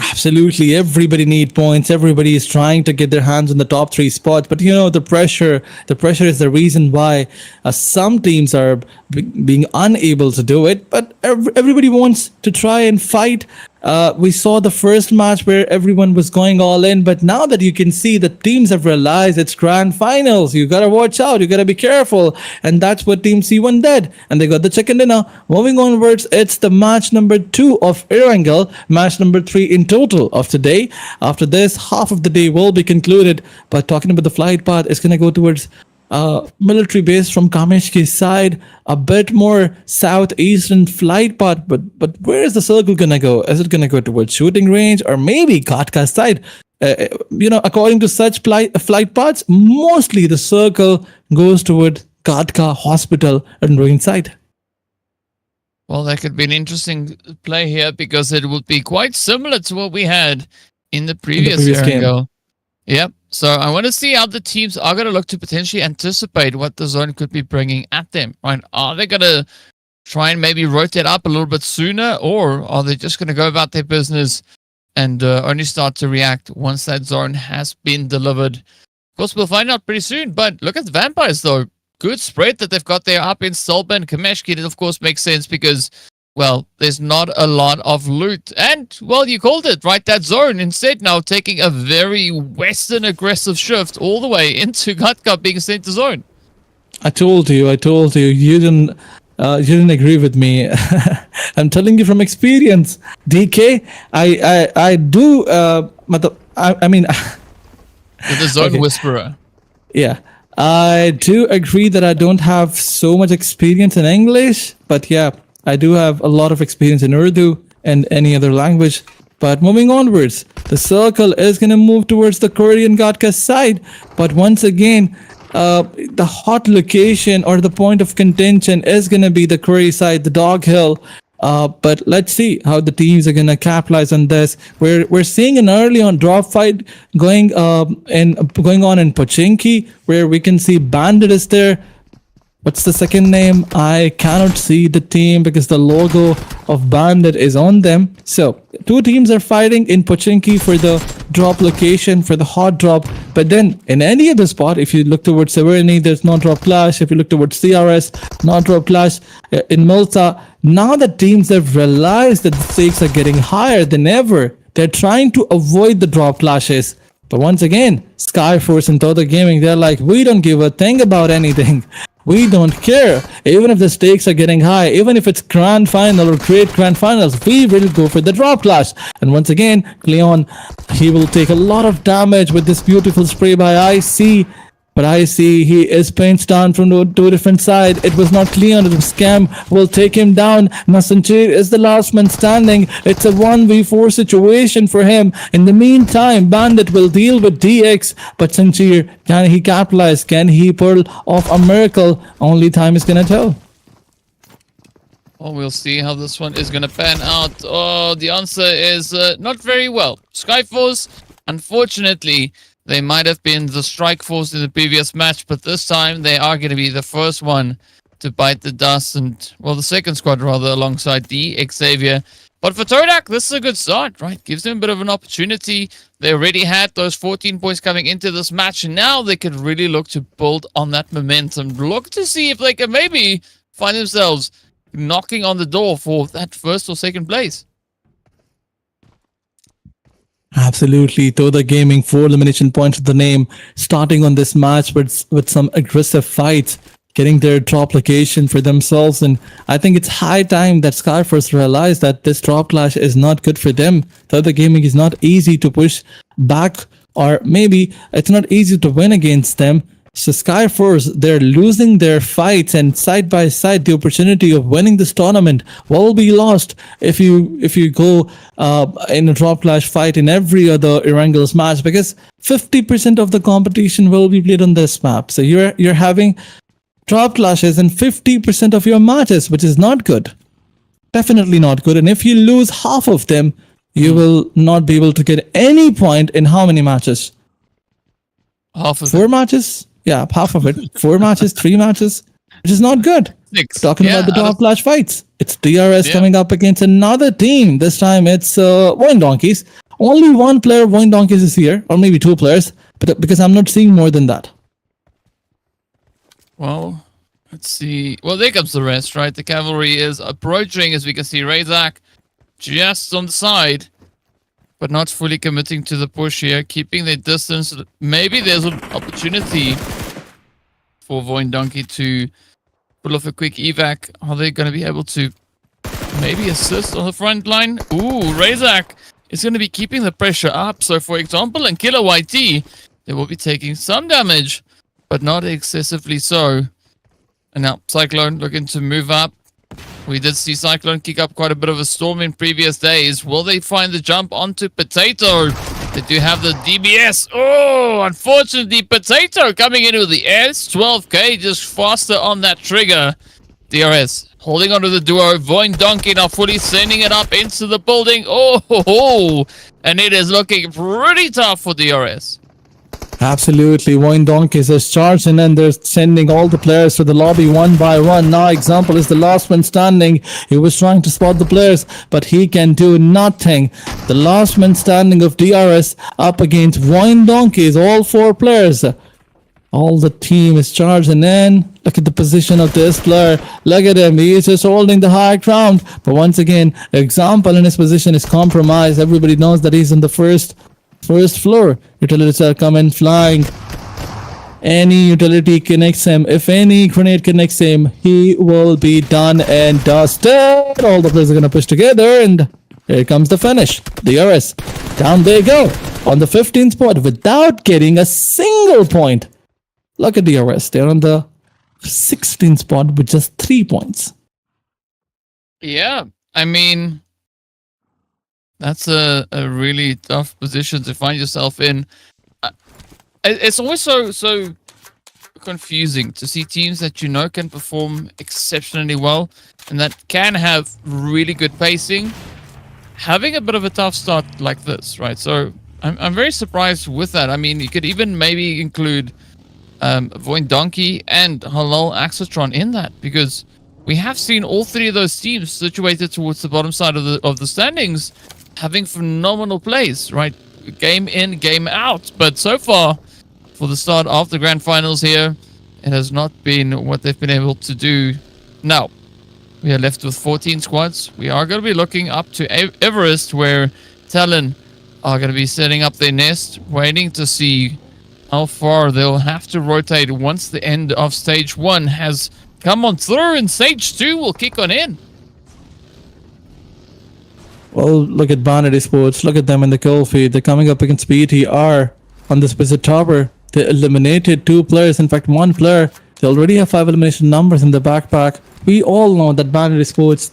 Absolutely, everybody need points. Everybody is trying to get their hands on the top 3 spots, but you know, the pressure is the reason why some teams are being unable to do it. But everybody wants to try and fight. We saw the first match where everyone was going all in, but now that you can see that teams have realized it's grand finals, you gotta watch out, you gotta be careful, and that's what Team C1 did, and they got the chicken dinner. Moving onwards, it's the match number 2 of Erangel, match number 3 in total of today. After this, half of the day will be concluded, but talking about the flight path, it's gonna go towards military base from Kameshki's side, a bit more southeastern flight path, but where is the circle gonna go? Is it gonna go towards shooting range, or maybe Katka's side? You know, according to such flight paths, mostly the circle goes toward Katka Hospital and Ruin side. Well, that could be an interesting play here, because it would be quite similar to what we had in the previous game. Yep. So I want to see how the teams are going to look to potentially anticipate what the zone could be bringing at them, right? Are they going to try and maybe rotate up a little bit sooner, or are they just going to go about their business and only start to react once that zone has been delivered? Of course, we'll find out pretty soon, but look at the Vampires, though. Good spread that they've got there up in Stolpa and Kameshki. It, of course, makes sense because, well, there's not a lot of loot. And, well, you called it, right? That zone instead now taking a very Western aggressive shift all the way into Katka being sent to zone. I told you. You didn't agree with me. I'm telling you from experience. DK, I do, I mean... With the zone whisperer. Yeah. I do agree that I don't have so much experience in English, but yeah, I do have a lot of experience in Urdu and any other language. But moving onwards, the circle is going to move towards the Korean Katka side. But once again, the hot location or the point of contention is going to be the Korea side, the Dog Hill. But let's see how the teams are going to capitalize on this. We're seeing an early on drop fight going on in Pochinki, where we can see Bandit is there. What's the second name? I cannot see the team because the logo of Bandit is on them. So 2 teams are fighting in Pochinki for the drop location, for the hot drop. But then in any other spot, if you look towards Severny, there's no drop clash. If you look towards CRS, no drop clash. In Malta, now that teams have realized that the stakes are getting higher than ever, they're trying to avoid the drop clashes. But once again, Skyforce and TODAK Gaming, they're like, we don't give a thing about anything. We don't care. Even if the stakes are getting high, even if it's grand final or great grand finals, we will go for the drop clash. And once again, Cleon, he will take a lot of damage with this beautiful spray by IC. But I see he is pinched down from 2 different sides. It was not Cleon, it was Scam. Will take him down. Nasanchir is the last man standing. It's a 1v4 situation for him. In the meantime, Bandit will deal with DX. But Sanchir, can he capitalize? Can he pull off a miracle? Only time is going to tell. Well, we'll see how this one is going to pan out. Oh, the answer is not very well. Skyforce, unfortunately, they might have been the strike force in the previous match, but this time they are going to be the first one to bite the dust, and, well, the second squad rather, alongside the XAVIER. But for TODAK, this is a good start, right? Gives them a bit of an opportunity. They already had those 14 points coming into this match, and now they could really look to build on that momentum. Look to see if they can maybe find themselves knocking on the door for that first or second place. Absolutely. TODAK Gaming, 4 elimination points to the name, starting on this match with some aggressive fights, getting their drop location for themselves. And I think it's high time that Skyforce realize that this drop clash is not good for them. TODAK Gaming is not easy to push back, or maybe it's not easy to win against them. So Skyforce, they're losing their fights, and side by side, the opportunity of winning this tournament will be lost if you go in a drop clash fight in every other Erangel's match, because 50% of the competition will be played on this map. So you're having drop clashes in 50% of your matches, which is not good. Definitely not good. And if you lose half of them, you will not be able to get any point in how many matches? Half of 4 matches? Yeah, half of it. 4 matches, 3 matches, which is not good. 6. Talking about the top clash fights, it's DRS coming up against another team. This time it's VOIN Donkeys. Only one player of VOIN Donkeys is here, or maybe 2 players, but because I'm not seeing more than that. Well, let's see. Well, there comes the rest, right? The cavalry is approaching, as we can see. Razak just on the side, but not fully committing to the push here, keeping their distance. Maybe there's an opportunity for VOIN Donkey to pull off a quick evac. Are they going to be able to maybe assist on the front line? Ooh, Razak is going to be keeping the pressure up. So, for example, in Killer YT, they will be taking some damage, but not excessively so. And now Cyclone looking to move up. We did see Cyclone kick up quite a bit of a storm in previous days. Will they find the jump onto Potato? They do have the DBS. Oh, unfortunately, Potato coming in with the S. 12k, just faster on that trigger. DRS holding onto the duo. VOIN Donkey now fully sending it up into the building. Oh, and it is looking pretty tough for DRS. Absolutely. VOIN Donkeys is charging, and they're sending all the players to the lobby one by one. Now, example is the last man standing. He was trying to spot the players, but he can do nothing. The last man standing of DRS up against VOIN Donkeys, all 4 players. All the team is charging in. Look at the position of this player. Look at him. He is just holding the high ground. But once again, example in his position is compromised. Everybody knows that he's in the first floor. Utilities are coming flying. Any utility connects him. If any grenade connects him, he will be done and dusted. All the players are going to push together, and here comes the finish. DRS. Down they go on the 15th spot without getting a single point. Look at DRS. They're on the 16th spot with just 3 points. Yeah, I mean, that's a really tough position to find yourself in. It's always so confusing to see teams that you know can perform exceptionally well and that can have really good pacing having a bit of a tough start like this, right? So I'm very surprised with that. I mean, you could even maybe include VOIN Donkey and HALAL AXETRON in that, because we have seen all 3 of those teams situated towards the bottom side of the standings having phenomenal plays, right? Game in, game out. But so far, for the start of the grand finals here, it has not been what they've been able to do. Now, we are left with 14 squads. We are going to be looking up to Everest, where TALON are going to be setting up their nest, waiting to see how far they'll have to rotate once the end of stage 1 has come on through, and stage 2 will kick on in. Well, look at BNDT Sports. Look at them in the kill feed. They're coming up against BTR on this visit tower. They eliminated 2 players. In fact, 1 player. They already have 5 elimination numbers in the backpack. We all know that BNDT Sports,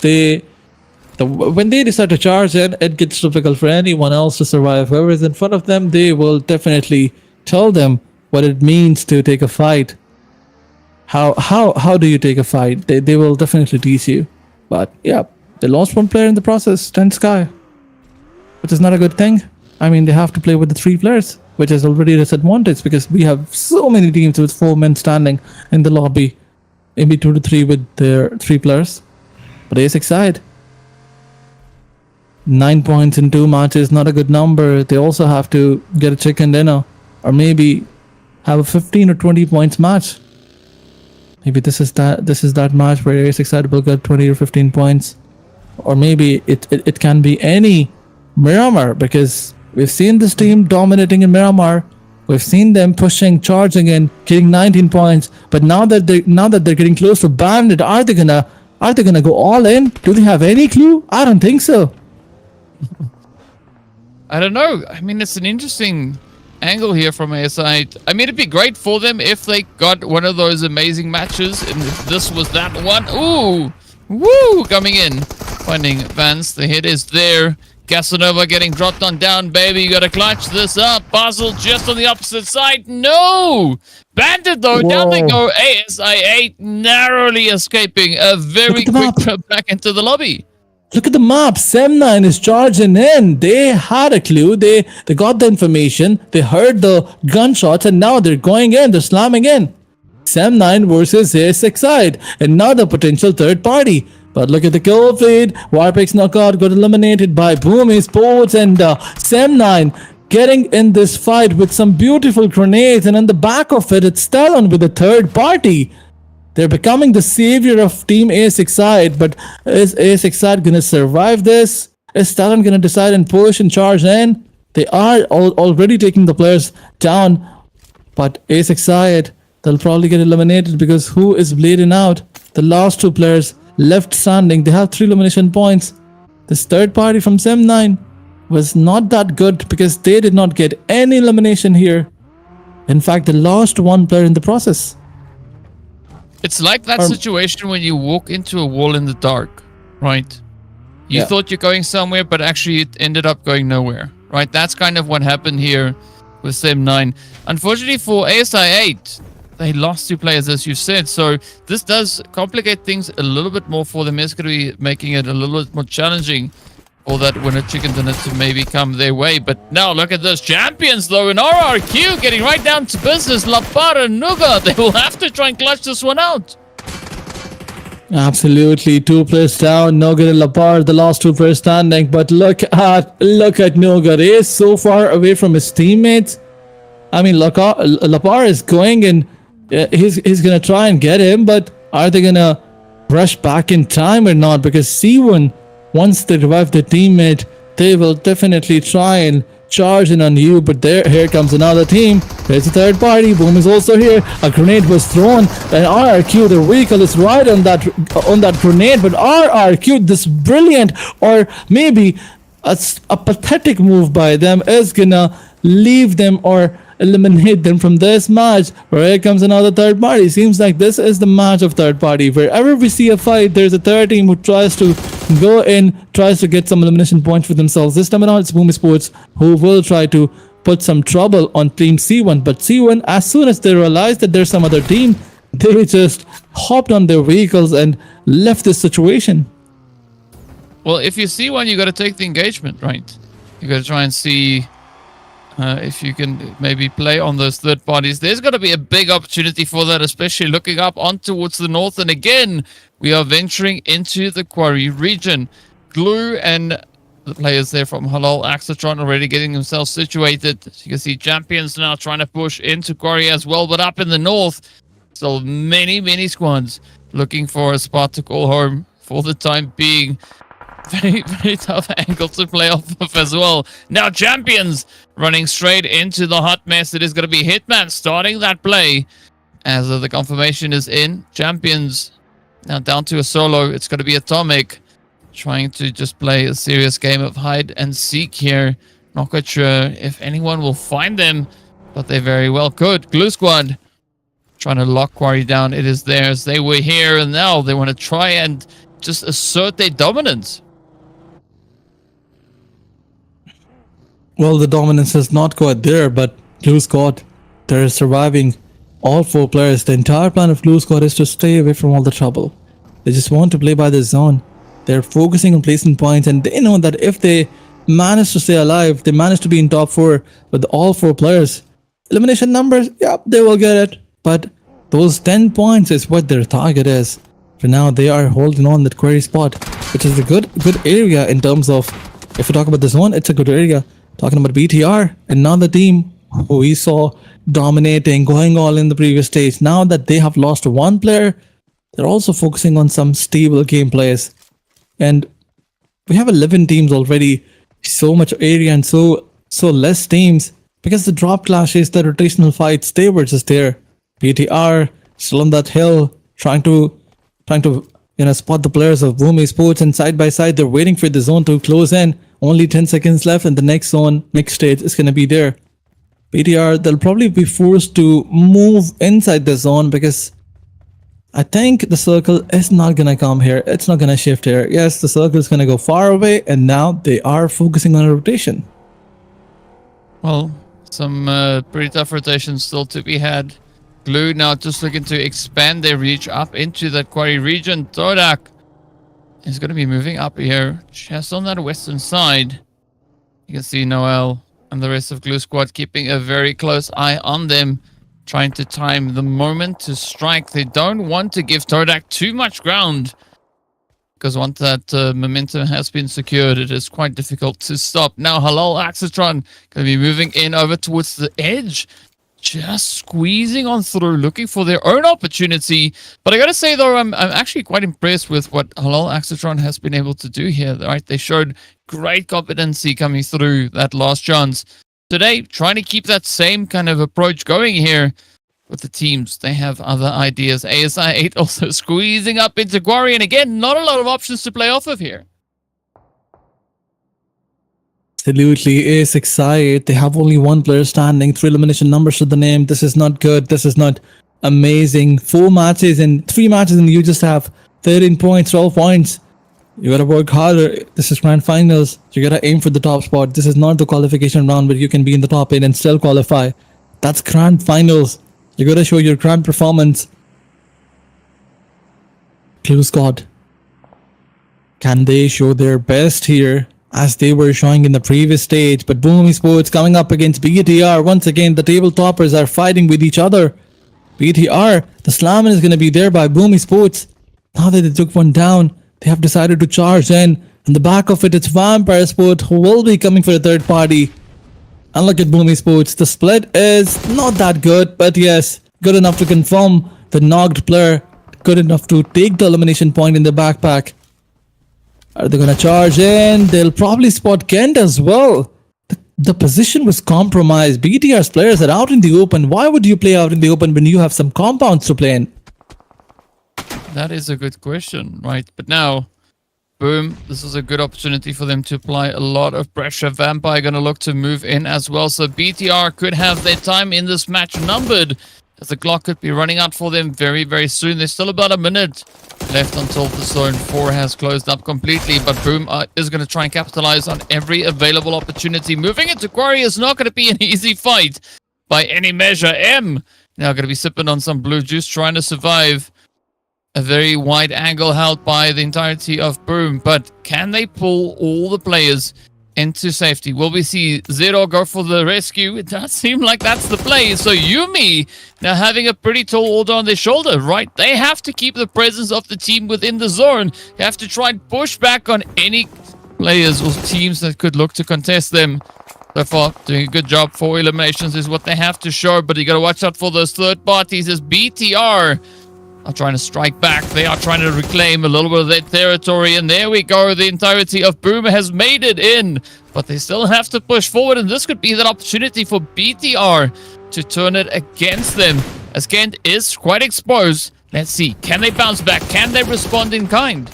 when they decide to charge in, it gets difficult for anyone else to survive. Whoever's in front of them, they will definitely tell them what it means to take a fight. How do you take a fight? They will definitely teach you. But yeah, they lost 1 player in the process, 10 Sky, which is not a good thing. I mean, they have to play with the 3 players, which is already a disadvantage, because we have so many teams with 4 men standing in the lobby, maybe 2 to 3 with their 3 players. But ASIC side, 9 points in 2 matches, not a good number. They also have to get a chicken dinner, or maybe have a 15 or 20 points match. Maybe this is that match where ASIC side will get 20 or 15 points. Or maybe it can be any Miramar, because We've seen this team dominating in Miramar. We've seen them pushing, charging in, getting 19 points. But now that they're getting close to Bandit, are they gonna go all in? Do they have any clue? I don't think so. I don't know. I mean, it's an interesting angle here from their side. I mean, it'd be great for them if they got one of those amazing matches, and if this was that one. Ooh, woo, coming in, finding Vance. The hit is there. Casanova getting dropped on down, baby. You gotta clutch this up. Basel just on the opposite side. No! Bandit though, down they go. ASI8 narrowly escaping. A very quick trip back into the lobby. Look at the map. Sem9 is charging in. They had a clue. They got the information. They heard the gunshots, and now they're going in. They're slamming in. Sem9 versus ASI8. Another potential third party. But look at the kill feed. VIPERxKO knockout got eliminated by Boom Esports, and Sem9 getting in this fight with some beautiful grenades, and on the back of it, it's TALON with a third party. They're becoming the savior of Team AXETRON, but is AXETRON gonna survive this? Is TALON gonna decide and push and charge in? They are already taking the players down, but AXETRON, they'll probably get eliminated because who is bleeding out? The last two players left standing. They have 3 elimination points. This third party from Sem9 was not that good because they did not get any elimination here. In fact, they lost one player in the process. It's like that situation when you walk into a wall in the dark, right? You thought you're going somewhere, but actually it ended up going nowhere, right? That's kind of what happened here with Sem9. Unfortunately for ASI8, they lost 2 players, as you said. So this does complicate things a little bit more for them. It's going to be making it a little bit more challenging for that winner chicken dinner to maybe come their way. But now look at this. Champions, though, in RRQ getting right down to business. Lapar and Nuga, they will have to try and clutch this one out. Absolutely. 2 players down. Nuga and Lapar, the last 2 players standing. But look at Nuga. He is so far away from his teammates. I mean, Lapar is going and he's gonna try and get him, but are they gonna rush back in time or not? Because C1, once they revive their teammate, they will definitely try and charge in on you. But here comes another team. There's a third party. Boom is also here. A grenade was thrown, and RRQ, the vehicle is right on that grenade. But RRQ, this brilliant or maybe a pathetic move by them is gonna leave them or eliminate them from this match. Here comes another third party. Seems like this is the match of third party. Wherever we see a fight, there's a third team who tries to go in, tries to get some elimination points for themselves. This time around, it's Boom Esports who will try to put some trouble on Team C1. But C1, as soon as they realize that there's some other team, they just hopped on their vehicles and left this situation. Well, if you see one, you got to take the engagement, right? You got to try and see if you can maybe play on those third parties. There's going to be a big opportunity for that, especially looking up on towards the north. And again, we are venturing into the Quarry region. Glue and the players there from HALAL, AXETRON already getting themselves situated. So you can see Champions now trying to push into Quarry as well. But up in the north, still many squads looking for a spot to call home for the time being. Very tough angle to play off of as well. Now Champions running straight into the hot mess. It is going to be Hitman starting that play as the confirmation is in. Champions now down to a solo. It's going to be Atomic trying to just play a serious game of hide and seek here. Not quite sure if anyone will find them, but they very well could. Glue Squad trying to lock Quarry down. It is theirs. They were here and now they want to try and just assert their dominance. Well, the dominance is not quite there, but Glue Squad, they're surviving all 4 players. The entire plan of Glue Squad is to stay away from all the trouble. They just want to play by the zone. They're focusing on placing points, and they know that if they manage to stay alive, they manage to be in top 4 with all 4 players. Elimination numbers, yeah, they will get it. But those 10 points is what their target is. For now, they are holding on that Quarry spot, which is a good area in terms of, if we talk about the zone, it's a good area. Talking about BTR, another team who we saw dominating, going all in the previous stage. Now that they have lost 1 player, they're also focusing on some stable gameplays. And we have 11 teams already, so much area and so so less teams because the drop clashes, the rotational fights, they were just there. BTR still on that hill, trying to spot the players of Boom Esports, and side by side they're waiting for the zone to close in. Only 10 seconds left, and the next zone, next stage is gonna be there. BTR, they'll probably be forced to move inside the zone because I think the circle is not gonna come here. It's not gonna shift here. Yes, the circle is gonna go far away, and now they are focusing on a rotation. Well, some pretty tough rotations still to be had. Glue now just looking to expand their reach up into that quarry region. TODAK is going to be moving up here, just on that western side. You can see Noel and the rest of Glue Squad keeping a very close eye on them, trying to time the moment to strike. They don't want to give TODAK too much ground, because once that momentum has been secured, it is quite difficult to stop. Now HALAL AXETRON going to be moving in over towards the edge, just squeezing on through, looking for their own opportunity. But I gotta say though, I'm actually quite impressed with what HALAL AXETRON has been able to do here. Right, they showed great competency coming through that last chance. Today, trying to keep that same kind of approach going here with the teams. They have other ideas. ASI 8 also squeezing up into Quarry, and again, not a lot of options to play off of here. Absolutely, is excited. They have only one player standing, 3 elimination numbers to the name. This is not good. This is not amazing. 4 matches and 3 matches, and you just have 13 points, 12 points. You gotta work harder. This is grand finals. You gotta aim for the top spot. This is not the qualification round where you can be in the top 8 and still qualify. That's grand finals. You gotta show your grand performance. Glue Squad, can they show their best here, as they were showing in the previous stage? But Boom Esports coming up against BTR. Once again, the table toppers are fighting with each other. BTR, the slam is going to be there by Boom Esports. Now that they took one down, they have decided to charge in. On the back of it, it's VIPERxKO who will be coming for a third party. And look at Boom Esports. The split is not that good, but yes, good enough to confirm the knocked player. Good enough to take the elimination point in the backpack. Are they going to charge in? They'll probably spot Kent as well. The position was compromised. BTR's players are out in the open. Why would you play out in the open when you have some compounds to play in? That is a good question, right? But now, Boom, this is a good opportunity for them to apply a lot of pressure. Vampire going to look to move in as well. So BTR could have their time in this match numbered, as the clock could be running out for them very, very soon. There's still about a minute left until the zone 4 has closed up completely, but Boom is going to try and capitalize on every available opportunity. Moving into Quarry is not going to be an easy fight by any measure. M now going to be sipping on some blue juice, trying to survive a very wide angle held by the entirety of Boom, but can they pull all the players into safety? Will we see Zero go for the rescue? It does seem like that's the play. So Yumi now having a pretty tall order on their shoulder, right? They have to keep the presence of the team within the zone. They have to try and push back on any players or teams that could look to contest them. So far, doing a good job. 4 eliminations is what they have to show, but you got to watch out for those third parties as BTR are trying to strike back. They are trying to reclaim a little bit of their territory, and there we go. The entirety of Boom has made it in, but they still have to push forward, and this could be that opportunity for BTR to turn it against them, as Kent is quite exposed. Let's see, can they bounce back? Can they respond in kind?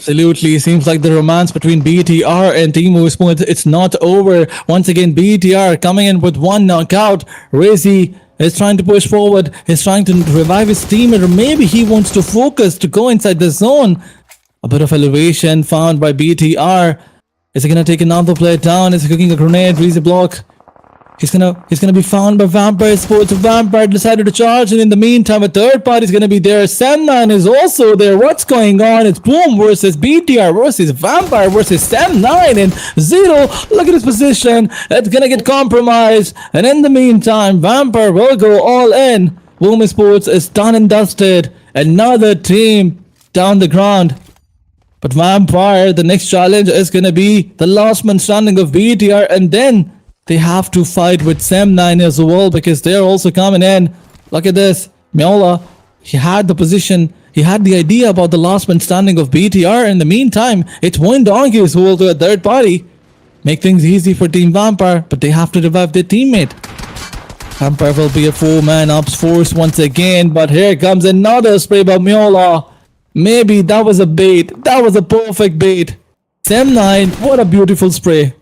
Absolutely. Seems like the romance between BTR and Team Esports, it's not over. Once again, BTR coming in with 1 knockout. Razy is trying to push forward. He's trying to revive his teammate, or maybe he wants to focus to go inside the zone. A bit of elevation found by BTR. Is he gonna take another player down? Is he cooking a grenade? Razy block. He's gonna be found by VIPERxKO. Vampire decided to charge, and in the meantime, a third party is gonna be there. Sam9 is also there. What's going on? It's Boom versus BTR versus Vampire versus Sam9 and Zero. Look at his position. It's gonna get compromised, and in the meantime, Vampire will go all in. Boom Esports is done and dusted. Another team down the ground. But Vampire, the next challenge is gonna be the last man standing of BTR, and then they have to fight with Sam9 as well, because they're also coming in. Look at this. Miola, he had the position. He had the idea about the last man standing of BTR. In the meantime, it's VOIN Donkeys who will do a third party. make things easy for Team Vampire, but they have to revive their teammate. Vampire will be a 4-man ops force once again, but here comes another spray by Miola. Maybe that was a bait. That was a perfect bait. Sem9, what a beautiful spray.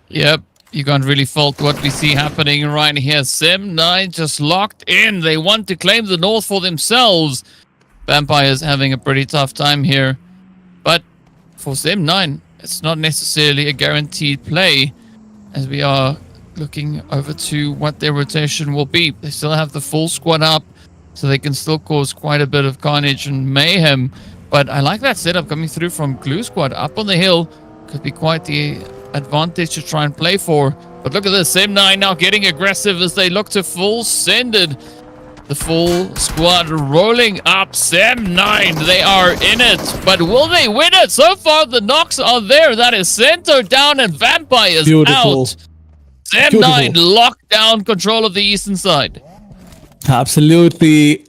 Yep, you can't really fault what we see happening right here. Sem9 just locked in. They want to claim the North for themselves. Vampire's having a pretty tough time here. But for Sem9, it's not necessarily a guaranteed play, as we are looking over to what their rotation will be. They still have the full squad up, so they can still cause quite a bit of carnage and mayhem. But I like that setup coming through from Glue Squad up on the hill. Could be quite the advantage to try and play for. But look at this, Sem9 now getting aggressive as they look to full send it. The full squad rolling up. Sem9, they are in it. But will they win it? So far, the knocks are there. That is Cento down and Vampires out. Sem9 locked down control of the eastern side. Absolutely.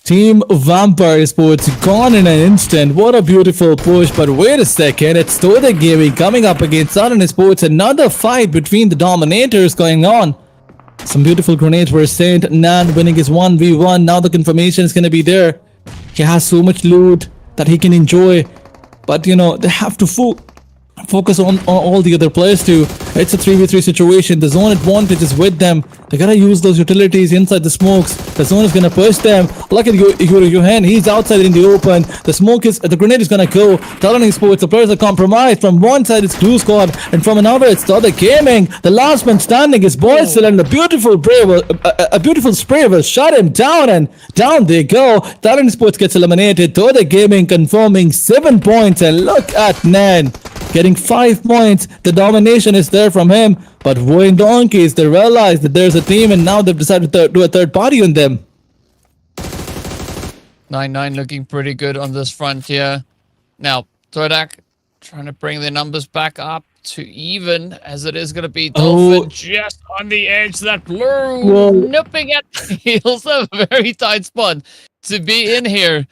Team Vampire Esports gone in an instant. What a beautiful push. But wait a second. It's TODAK Gaming coming up against Southern Esports. Another fight between the dominators going on. Some beautiful grenades were sent. Nan winning his 1v1. Now the confirmation is going to be there. He has so much loot that he can enjoy. But, you know, they have to focus on all the other players too. It's a 3v3 situation. The zone advantage is with them. They gotta use those utilities inside the smokes. The zone is gonna push them. Look at Johan. He's outside in the open. The grenade is gonna go. TALON Esports, the players are compromised. From one side it's Glue Squad, and from another it's TODAK Gaming. The last man standing is Boycel, and a beautiful spray will shut him down, and down they go. TALON Esports gets eliminated. TODAK Gaming confirming 7 points, and look at Nan getting 5 points. The domination is there from him, but VOIN Donkeys, they realize that there's a team, and now they've decided to do a third party on them. 9-9 looking pretty good on this front here. Now, TODAK trying to bring their numbers back up to even, as it is going to be Dolphin just on the edge. That blue nipping at the heels. A very tight spot to be in here.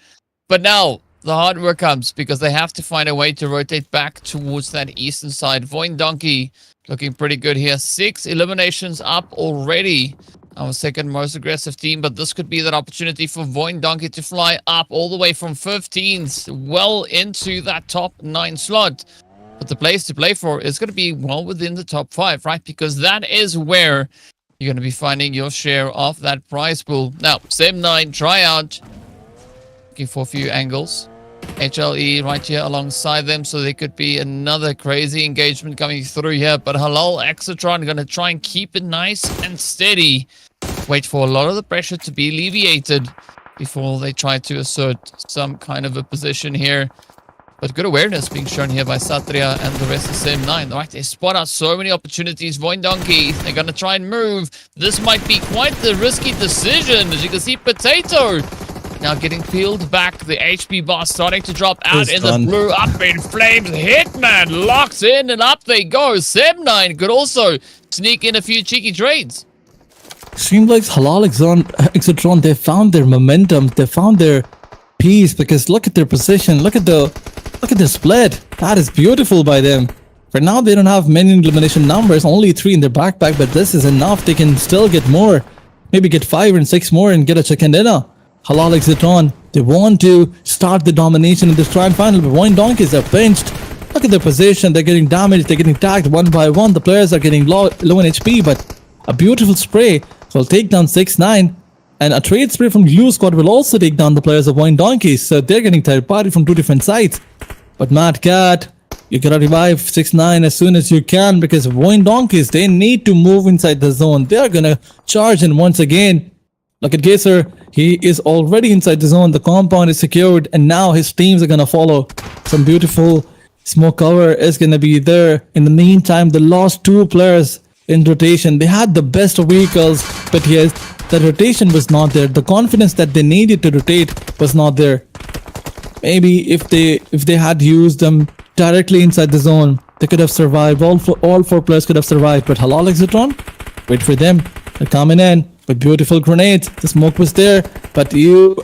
But now, the hard work comes because they have to find a way to rotate back towards that eastern side. VOIN Donkey looking pretty good here. 6 eliminations up already. Our second most aggressive team, but this could be that opportunity for VOIN Donkey to fly up all the way from 15th, well into that top 9 slot. But the place to play for is going to be well within the top 5, right? Because that is where you're going to be finding your share of that prize pool. Now, Sem9 tryout. Looking for a few angles. HLE right here alongside them, so there could be another crazy engagement coming through here. But HALAL, AXETRON going to try and keep it nice and steady. Wait for a lot of the pressure to be alleviated before they try to assert some kind of a position here. But good awareness being shown here by Satria and the rest of Sem9. Right, they spot out so many opportunities. VOIN Donkey, they're going to try and move. This might be quite the risky decision. As you can see, Potato now getting peeled back. The HP bar starting to drop out in the blue. Up in flames. Hitman locks in and up they go. Sem9 could also sneak in a few cheeky trades. Seems like HALAL AXETRON, they found their momentum. They found their peace, because look at their position. Look at the split. That is beautiful by them. For now, they don't have many elimination numbers. Only 3 in their backpack, but this is enough. They can still get more. Maybe get 5 and 6 more and get a chicken dinner. HALAL AXETRON, they want to start the domination in this grand final, but VOIN Donkeys are pinched. Look at their position. They're getting damaged. They're getting tagged one by one. The players are getting low in HP, but a beautiful spray will take down 6-9. And a trade spray from Glue Squad will also take down the players of VOIN Donkeys. So they're getting third party from 2 different sides. But Mad Cat, you gotta revive 6-9 as soon as you can, because VOIN Donkeys, they need to move inside the zone. They're gonna charge in once again. Look at Gazer. He is already inside the zone. The compound is secured, and now his teams are gonna follow. Some beautiful smoke cover is gonna be there. In the meantime, the last 2 players in rotation, they had the best vehicles, but yes, the rotation was not there. The confidence that they needed to rotate was not there. Maybe if they had used them directly inside the zone, they could have survived. All 4 players could have survived. But HALAL AXETRON, wait for them. They're coming in with beautiful grenades. The smoke was there, but you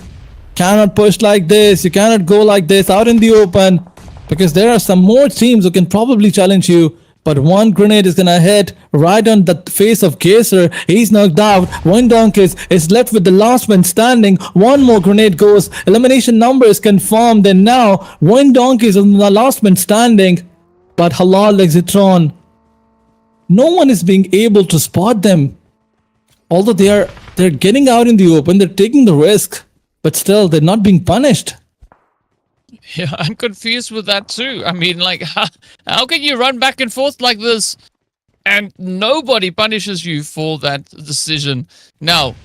cannot push like this. You cannot go like this out in the open. because there are some more teams who can probably challenge you. But one grenade is gonna hit right on the face of Gazer. He's knocked out. One Donkeys is left with the last man standing. One more grenade goes. Elimination number is confirmed. And now one Donkeys is the last man standing. But HALAL XAVIER, no one is being able to spot them. Although they're getting out in the open, they're taking the risk, but still they're not being punished. Yeah, I'm confused with that too. I mean, like, how can you run back and forth like this and nobody punishes you for that decision? Now,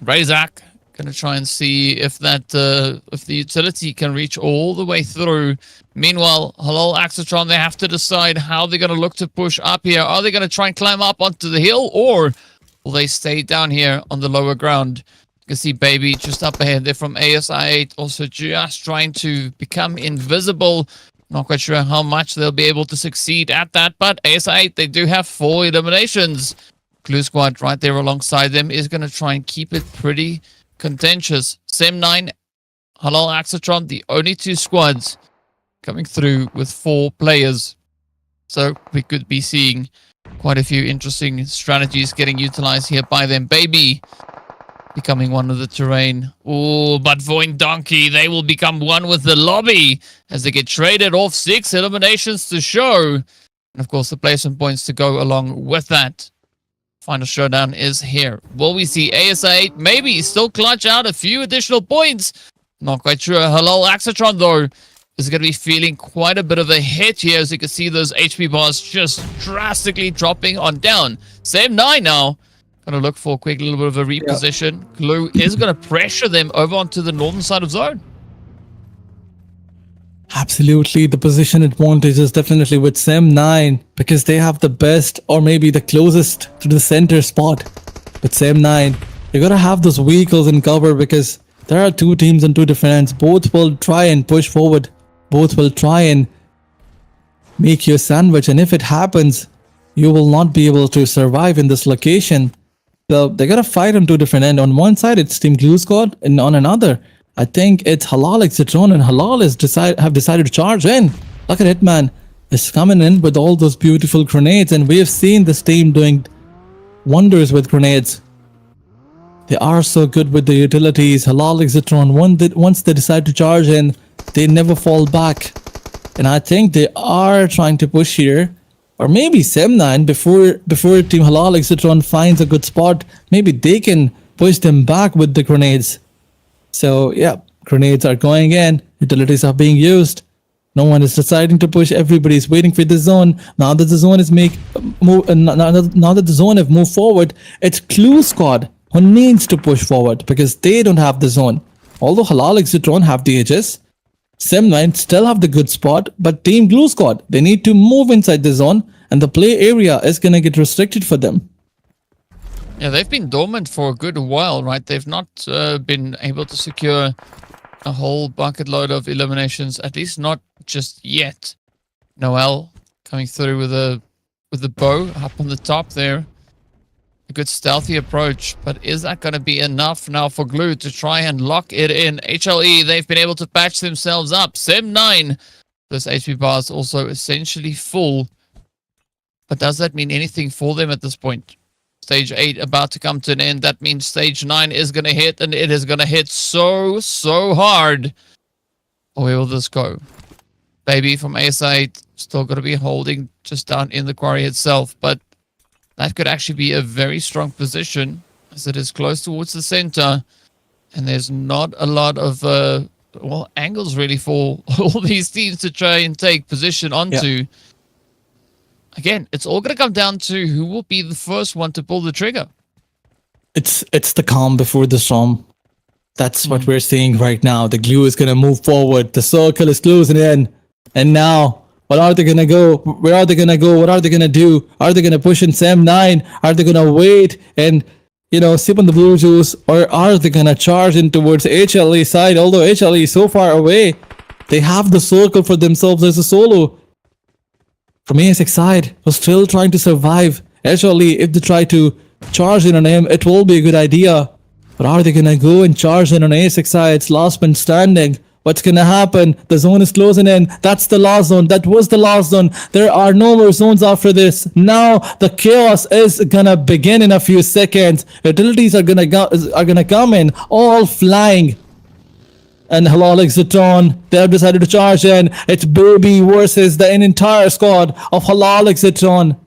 Razak gonna try and see if that if the utility can reach all the way through. Meanwhile, HALAL AXETRON, they have to decide how they're gonna look to push up here. Are they gonna try and climb up onto the hill, or will they stay down here on the lower ground? You can see Baby just up ahead there from ASI8, also just trying to become invisible. Not quite sure how much they'll be able to succeed at that, but ASI8, they do have 4 eliminations. Glue Squad right there alongside them is going to try and keep it pretty contentious. Sem9, HALAL AXETRON, the only 2 squads coming through with 4 players. So we could be seeing quite a few interesting strategies getting utilized here by them. Baby becoming one of the terrain. Oh, but VOIN Donkey, they will become one with the lobby as they get traded off 6 eliminations to show. And of course, the placement points to go along with that. Final showdown is here. Will we see ASI8 maybe still clutch out a few additional points? Not quite sure. HALAL AXETRON, though, is going to be feeling quite a bit of a hit here, as you can see those HP bars just drastically dropping on down. Sem9 now. Going to look for a quick little bit of a reposition. Yeah. Glue is going to pressure them over onto the northern side of zone. Absolutely. The position advantage is definitely with Sem9 because they have the best or maybe the closest to the center spot. With Sem9, you got to have those vehicles in cover because there are 2 teams on 2 different ends. Both will try and push forward. Both will try and make you a sandwich. And if it happens, you will not be able to survive in this location. So they're gonna fight on 2 different ends. On one side, it's Team Glue Squad, and on another, I think it's HALAL XAVIER, and HALAL have decided to charge in. Look at Hitman is coming in with all those beautiful grenades, and we have seen this team doing wonders with grenades. They are so good with the utilities. HALAL XAVIER, once they decide to charge in, they never fall back. And I think they are trying to push here. Or maybe Sem9, before Team HALAL XAVIER finds a good spot, maybe they can push them back with the grenades. So yeah, grenades are going in, utilities are being used. No one is deciding to push, everybody's waiting for the zone. Now that the zone is now that the zone have moved forward, it's Glue Squad who needs to push forward because they don't have the zone. Although HALAL XAVIER have the edges, Sem9 still have the good spot, but Team Glue Squad, they need to move inside the zone and the play area is going to get restricted for them. Yeah, they've been dormant for a good while, right? They've not been able to secure a whole bucket load of eliminations, at least not just yet. Noel coming through with the bow up on the top there. A good stealthy approach, but is that going to be enough now for Glue to try and lock it in? HLE, they've been able to patch themselves up. Sem9, those HP bars also essentially full. But does that mean anything for them at this point? Stage 8 about to come to an end. That means stage 9 is going to hit, and it is going to hit so hard. Where will this go? Baby from AS8 still going to be holding just down in the quarry itself, but that could actually be a very strong position as it is close towards the center. And there's not a lot of, well, angles really for all these teams to try and take position onto. Yeah. Again, it's all going to come down to who will be the first one to pull the trigger. It's the calm before the storm. That's what we're seeing right now. The Glue is going to move forward. The circle is closing in. And now, what are they going to go? Where are they going to go? What are they going to do? Are they going to push in Sem9? Are they going to wait and, you know, sip on the blue juice? Or are they going to charge in towards HLE side? Although HLE is so far away, they have the circle for themselves as a solo. From ASX side, was still trying to survive. HLE, if they try to charge in on him, it will be a good idea. But are they going to go and charge in on ASX side? It's last man standing. What's gonna happen? The zone is closing in. That's the last zone. That was the last zone. There are no more zones after this. Now the chaos is gonna begin in a few seconds. Utilities are gonna come in, all flying. And HALAL XAVIER, they have decided to charge in. It's Baby versus the entire squad of HALAL XAVIER.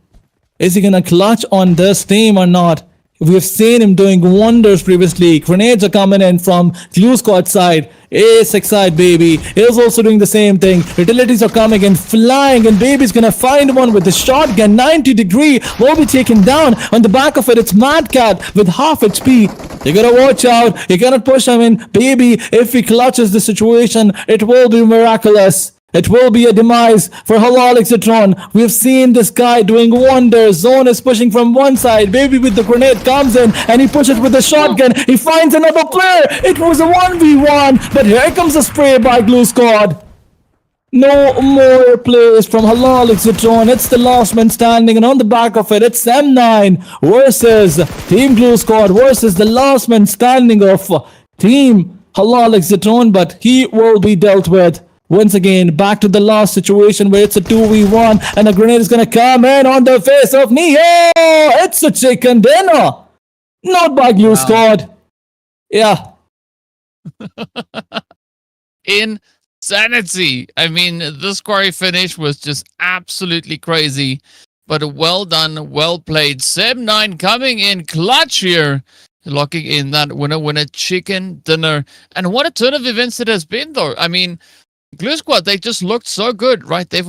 Is he gonna clutch on this team or not? We've seen him doing wonders previously. Grenades are coming in from Glue Squad side. ASX side, Baby is also doing the same thing. Utilities are coming in, flying, and Baby's gonna find one with the shotgun. 90-degree will be taken down. On the back of it, it's Mad Cat with half HP. You gotta watch out. You cannot push him in. Baby, if he clutches the situation, it will be miraculous. It will be a demise for HALAL XAVIER. We have seen this guy doing wonders. Zone is pushing from one side. Baby with the grenade comes in and he pushes with the shotgun. He finds another player. It was a 1v1, but here comes a spray by Glue Squad. No more plays from HALAL XAVIER. It's the last man standing, and on the back of it, it's M9 versus Team Glue Squad versus the last man standing of Team HALAL XAVIER, but he will be dealt with. Once again, back to the last situation where it's a 2v1 and a grenade is gonna come in on the face of Neo. It's a chicken dinner. Not by Glue Squad. Yeah. Insanity. I mean, this quarry finish was just absolutely crazy. But well done, well played. Sem9 coming in clutch here. Locking in that winner chicken dinner. And what a turn of events it has been, though. I mean, Glue Squad, they just looked so good, right? They've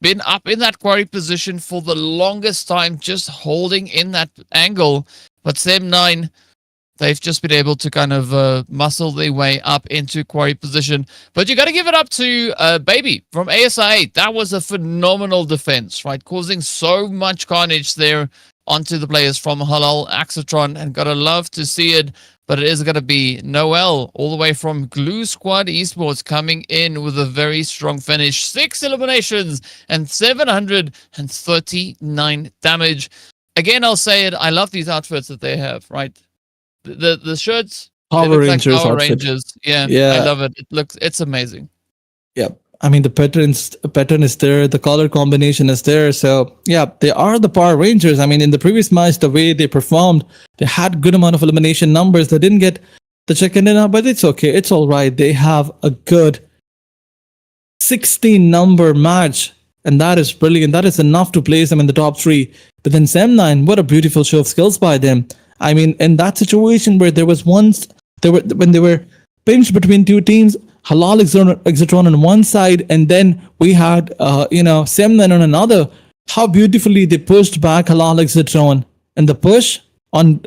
been up in that quarry position for the longest time, just holding in that angle. But Sem9, they've just been able to kind of muscle their way up into quarry position. But you got to give it up to Baby from ASI8. That was a phenomenal defense, right? Causing so much carnage there onto the players from HALAL XAVIER, and gotta love to see it. But it is going to be Noel, all the way from Glue Squad Esports, coming in with a very strong finish. 6 eliminations and 739 damage. Again, I'll say it. I love these outfits that they have, right? The shirts, Power Rangers like Power outfit. Rangers. Yeah, I love it. It's amazing. Yeah. I mean, the pattern is there, the color combination is there. So, yeah, they are the Power Rangers. I mean, in the previous match, the way they performed, they had good amount of elimination numbers. They didn't get the chicken dinner, but it's okay. It's all right. They have a good 16-number match, and that is brilliant. That is enough to place them in the top 3. But then Sem9, what a beautiful show of skills by them. I mean, in that situation where when they were pinched between two teams, HALAL XAVIER on one side, and then we had Sem9 on another. How beautifully they pushed back HALAL XAVIER, and the push on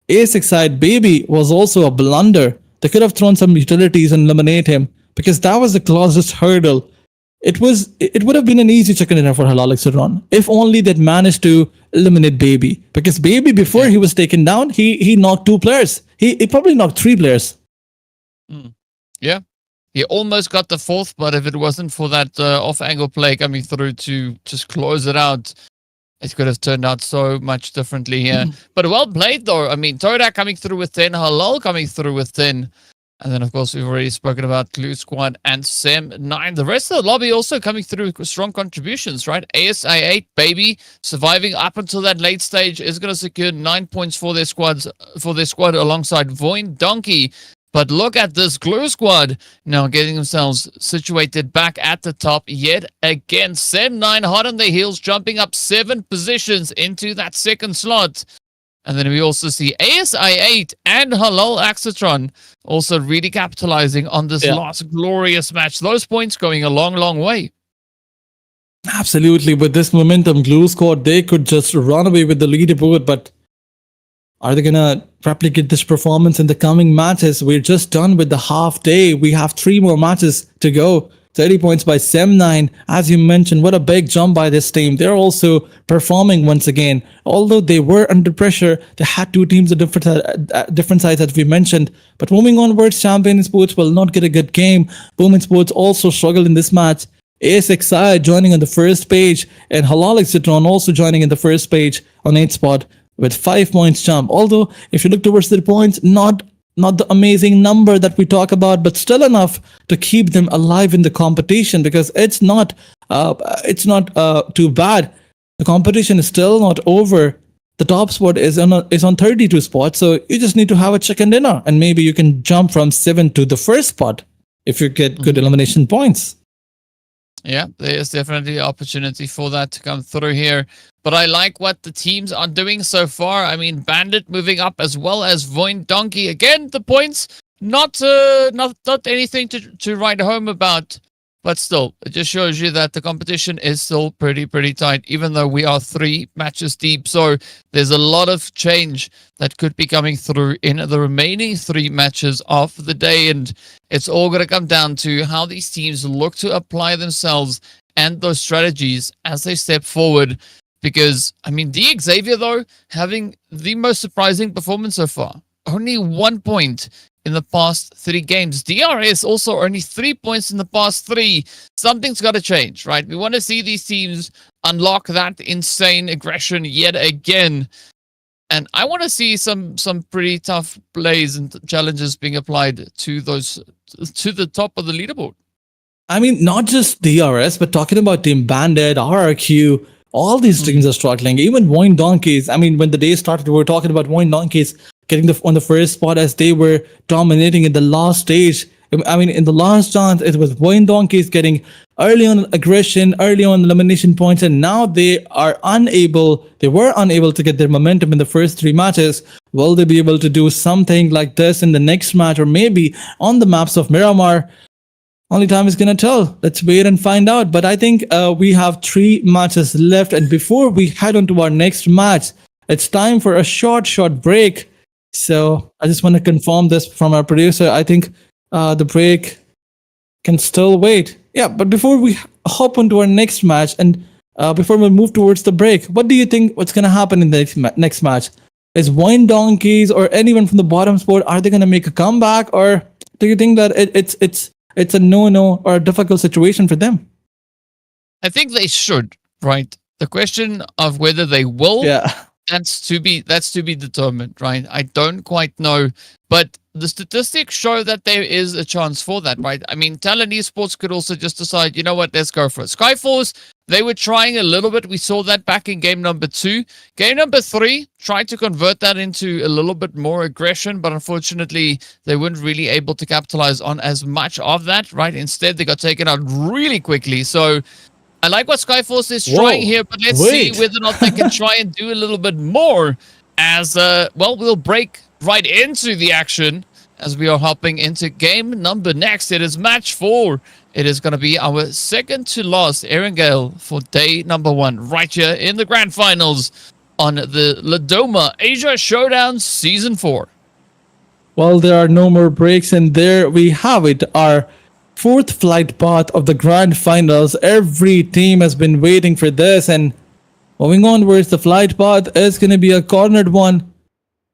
ASX side, Baby, was also a blunder. They could have thrown some utilities and eliminate him, because that was the closest hurdle. It would have been an easy chicken dinner for HALAL XAVIER if only they'd managed to eliminate Baby, because Baby, before he was taken down, he knocked 2 players. He probably knocked 3 players. Yeah. He almost got the 4th, but if it wasn't for that off-angle play coming through to just close it out, it could have turned out so much differently here. But well played, though. I mean, TODAK coming through with 10, HALAL coming through with 10. And then, of course, we've already spoken about Glue Squad and Sem9. The rest of the lobby also coming through with strong contributions, right? ASI8, Baby, surviving up until that late stage, is going to secure 9 points for their squad alongside VOIN, Donkey. But look at this Glue Squad now getting themselves situated back at the top yet again. Sem9 hot on their heels, jumping up 7 positions into that 2nd slot. And then we also see ASI8 and HALAL XAVIER also really capitalizing on this last glorious match. Those points going a long, long way. Absolutely. With this momentum, Glue Squad, they could just run away with the leaderboard, but are they going to replicate this performance in the coming matches? We're just done with the half day. We have 3 more matches to go. 30 points by Sem9. As you mentioned, what a big jump by this team. They're also performing once again. Although they were under pressure, they had 2 teams at different sides, as we mentioned. But moving onwards, Champion Sports will not get a good game. Boom Sports also struggled in this match. ASXI joining on the first page, and HALAL XAVIER also joining in the first page on 8th spot with 5 points jump. Although, if you look towards the points, not not the amazing number that we talk about, but still enough to keep them alive in the competition, because it's not too bad. The competition is still not over. The top spot is on 32 spots, so you just need to have a chicken dinner, and maybe you can jump from 7 to the first spot if you get good elimination points. Yeah, there is definitely opportunity for that to come through here. But I like what the teams are doing so far. I mean, Bandit moving up as well as VOIN Donkey. Again, the points not anything to write home about. But still, it just shows you that the competition is still pretty tight, even though we are 3 matches deep. So there's a lot of change that could be coming through in the remaining 3 matches of the day. And it's all going to come down to how these teams look to apply themselves and those strategies as they step forward. Because, I mean, the XAVIER, though, having the most surprising performance so far. Only 1 point in the past 3 games. DRS also only 3 points in the past 3. Something's got to change, right? We want to see these teams unlock that insane aggression yet again. And I want to see some pretty tough plays and challenges being applied to the top of the leaderboard. I mean, not just DRS, but talking about Team Bandit, RRQ, all these teams are struggling. Even VOIN Donkeys. I mean, when the day started, we were talking about VOIN Donkeys getting on the first spot as they were dominating in the last stage. I mean, in the last chance, it was VOIN Donkeys getting early on aggression, early on elimination points, and now they were unable to get their momentum in the first 3 matches. Will they be able to do something like this in the next match, or maybe on the maps of Miramar? Only time is going to tell. Let's wait and find out. But I think we have 3 matches left, and before we head on to our next match, it's time for a short break. So I just want to confirm this from our producer. I think the break can still wait. Yeah, but before we hop onto our next match, and before we move towards the break, what do you think what's going to happen in the next match? Is VOIN Donkeys or anyone from the bottom spot, are they going to make a comeback, or do you think that it's a no or a difficult situation for them? I think they should, right? The question of whether they will, that's to be determined, right? I don't quite know, but the statistics show that there is a chance for that, right? I mean, TALON Esports could also just decide, you know what, let's go for it. Skyforce, they were trying a little bit. We saw that back in game number 2. Game number 3 tried to convert that into a little bit more aggression, but unfortunately, they weren't really able to capitalize on as much of that, right? Instead, they got taken out really quickly. So I like what Skyforce is trying here, but let's see whether or not they can try and do a little bit more as, we'll break right into the action as we are hopping into game number next. It is match 4. It is going to be our second to last Erangel for day number 1 right here in the grand finals on the Leoma Asia Showdown Season 4. Well, there are no more breaks, and there we have it, our 4th flight path of the grand finals. Every team has been waiting for this, and moving on towards the flight path is going to be a cornered one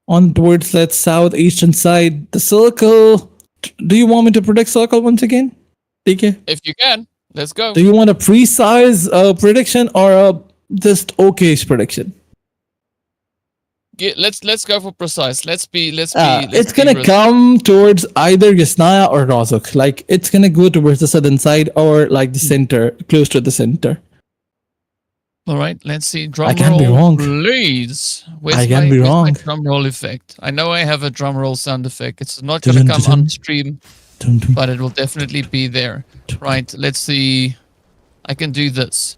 on towards that southeastern side. The circle. Do you want me to predict circle once again, DK? If you can, let's go. Do you want a precise prediction or a just okayish prediction? Yeah, let's go for precise. It's gonna come towards either Yasnaya or Rozok. Like, it's gonna go towards the southern side or like the center, close to the center. All right, let's see. Drum I can roll, be wrong. Please. I can be wrong. Where's my drum roll effect? I know I have a drum roll sound effect. It's not going to come on stream, but it will definitely be there. Right, let's see. I can do this.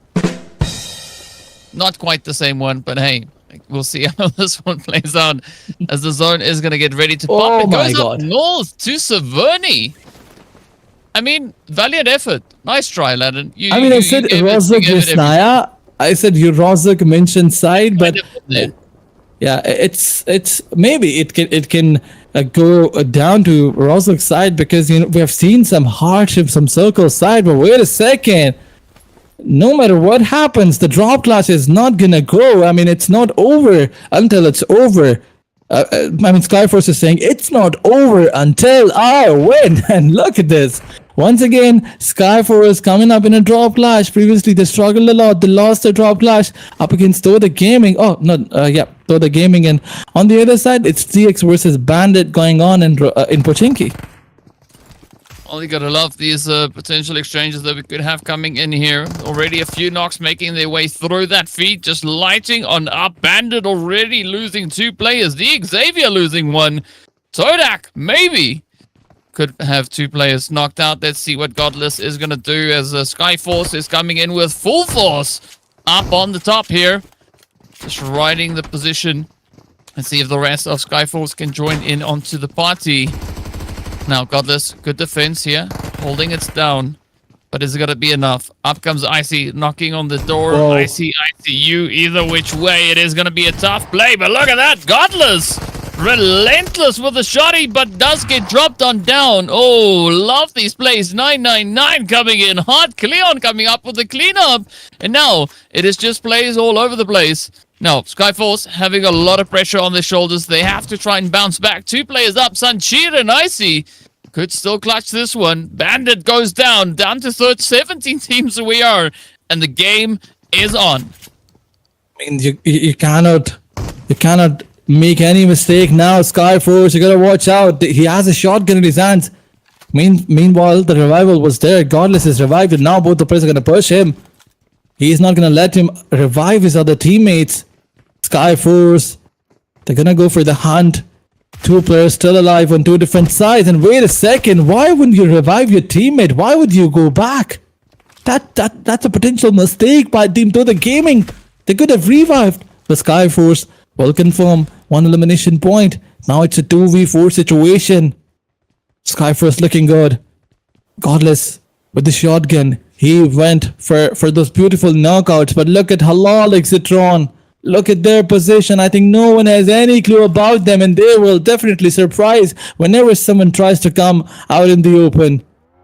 Not quite the same one, but hey, we'll see how this one plays out as the zone is going to get ready to pop. It goes up north to Saverni. I mean, valiant effort. Nice try, Laden. I said Rozok Yasnaya. I said you Rozok mentioned side, but yeah, it's maybe it can go down to Rozok's side, because we have seen some hardship, some circle side. But wait a second, no matter what happens, the drop clash is not gonna go. I mean, it's not over until it's over. Skyforce is saying it's not over until I win, and look at this. Once again, Skyforce coming up in a drop clash. Previously, they struggled a lot. They lost the drop clash up against TODAK Gaming. Oh, no, TODAK Gaming. And on the other side, it's DX versus Bandit going on in Pochinki. Well, you gotta love these potential exchanges that we could have coming in here. Already a few knocks making their way through that feed, just lighting on up. Bandit already losing 2 players. The XAVIER losing 1. TODAK, maybe, could have 2 players knocked out. Let's see what Godless is gonna do as Skyforce is coming in with full force up on the top here. Just riding the position. Let's see if the rest of Skyforce can join in onto the party. Now, Godless, good defense here, holding it down. But is it going to be enough? Up comes Icy, knocking on the door. Whoa. ICU, either which way, it is going to be a tough play. But look at that, Godless, relentless with the shotty, but does get dropped on down. Oh, love these plays. 999 coming in hot. Cleon coming up with the cleanup. And now, it is just plays all over the place. Now, Skyforce having a lot of pressure on their shoulders. They have to try and bounce back. 2 players up. Sanchir and Icy could still clutch this one. Bandit goes down to third. 17 teams we are. And the game is on. I mean, you cannot make any mistake now, Skyforce. You gotta watch out. He has a shotgun in his hands. Meanwhile, the revival was there. Godless is revived, and now both the players are gonna push him. He's not gonna let him revive his other teammates. Skyforce, they're gonna go for the hunt. 2 players still alive on 2 different sides. And wait a second, why wouldn't you revive your teammate? Why would you go back? That's a potential mistake by Team TODAK Gaming. They could have revived. The Skyforce will confirm 1 elimination point. Now it's a 2v4 situation. Skyforce looking good. Godless with the shotgun. He went for those beautiful knockouts. But look at HALAL XAVIER. Look at their position. I think no one has any clue about them, and they will definitely surprise whenever someone tries to come out in the open.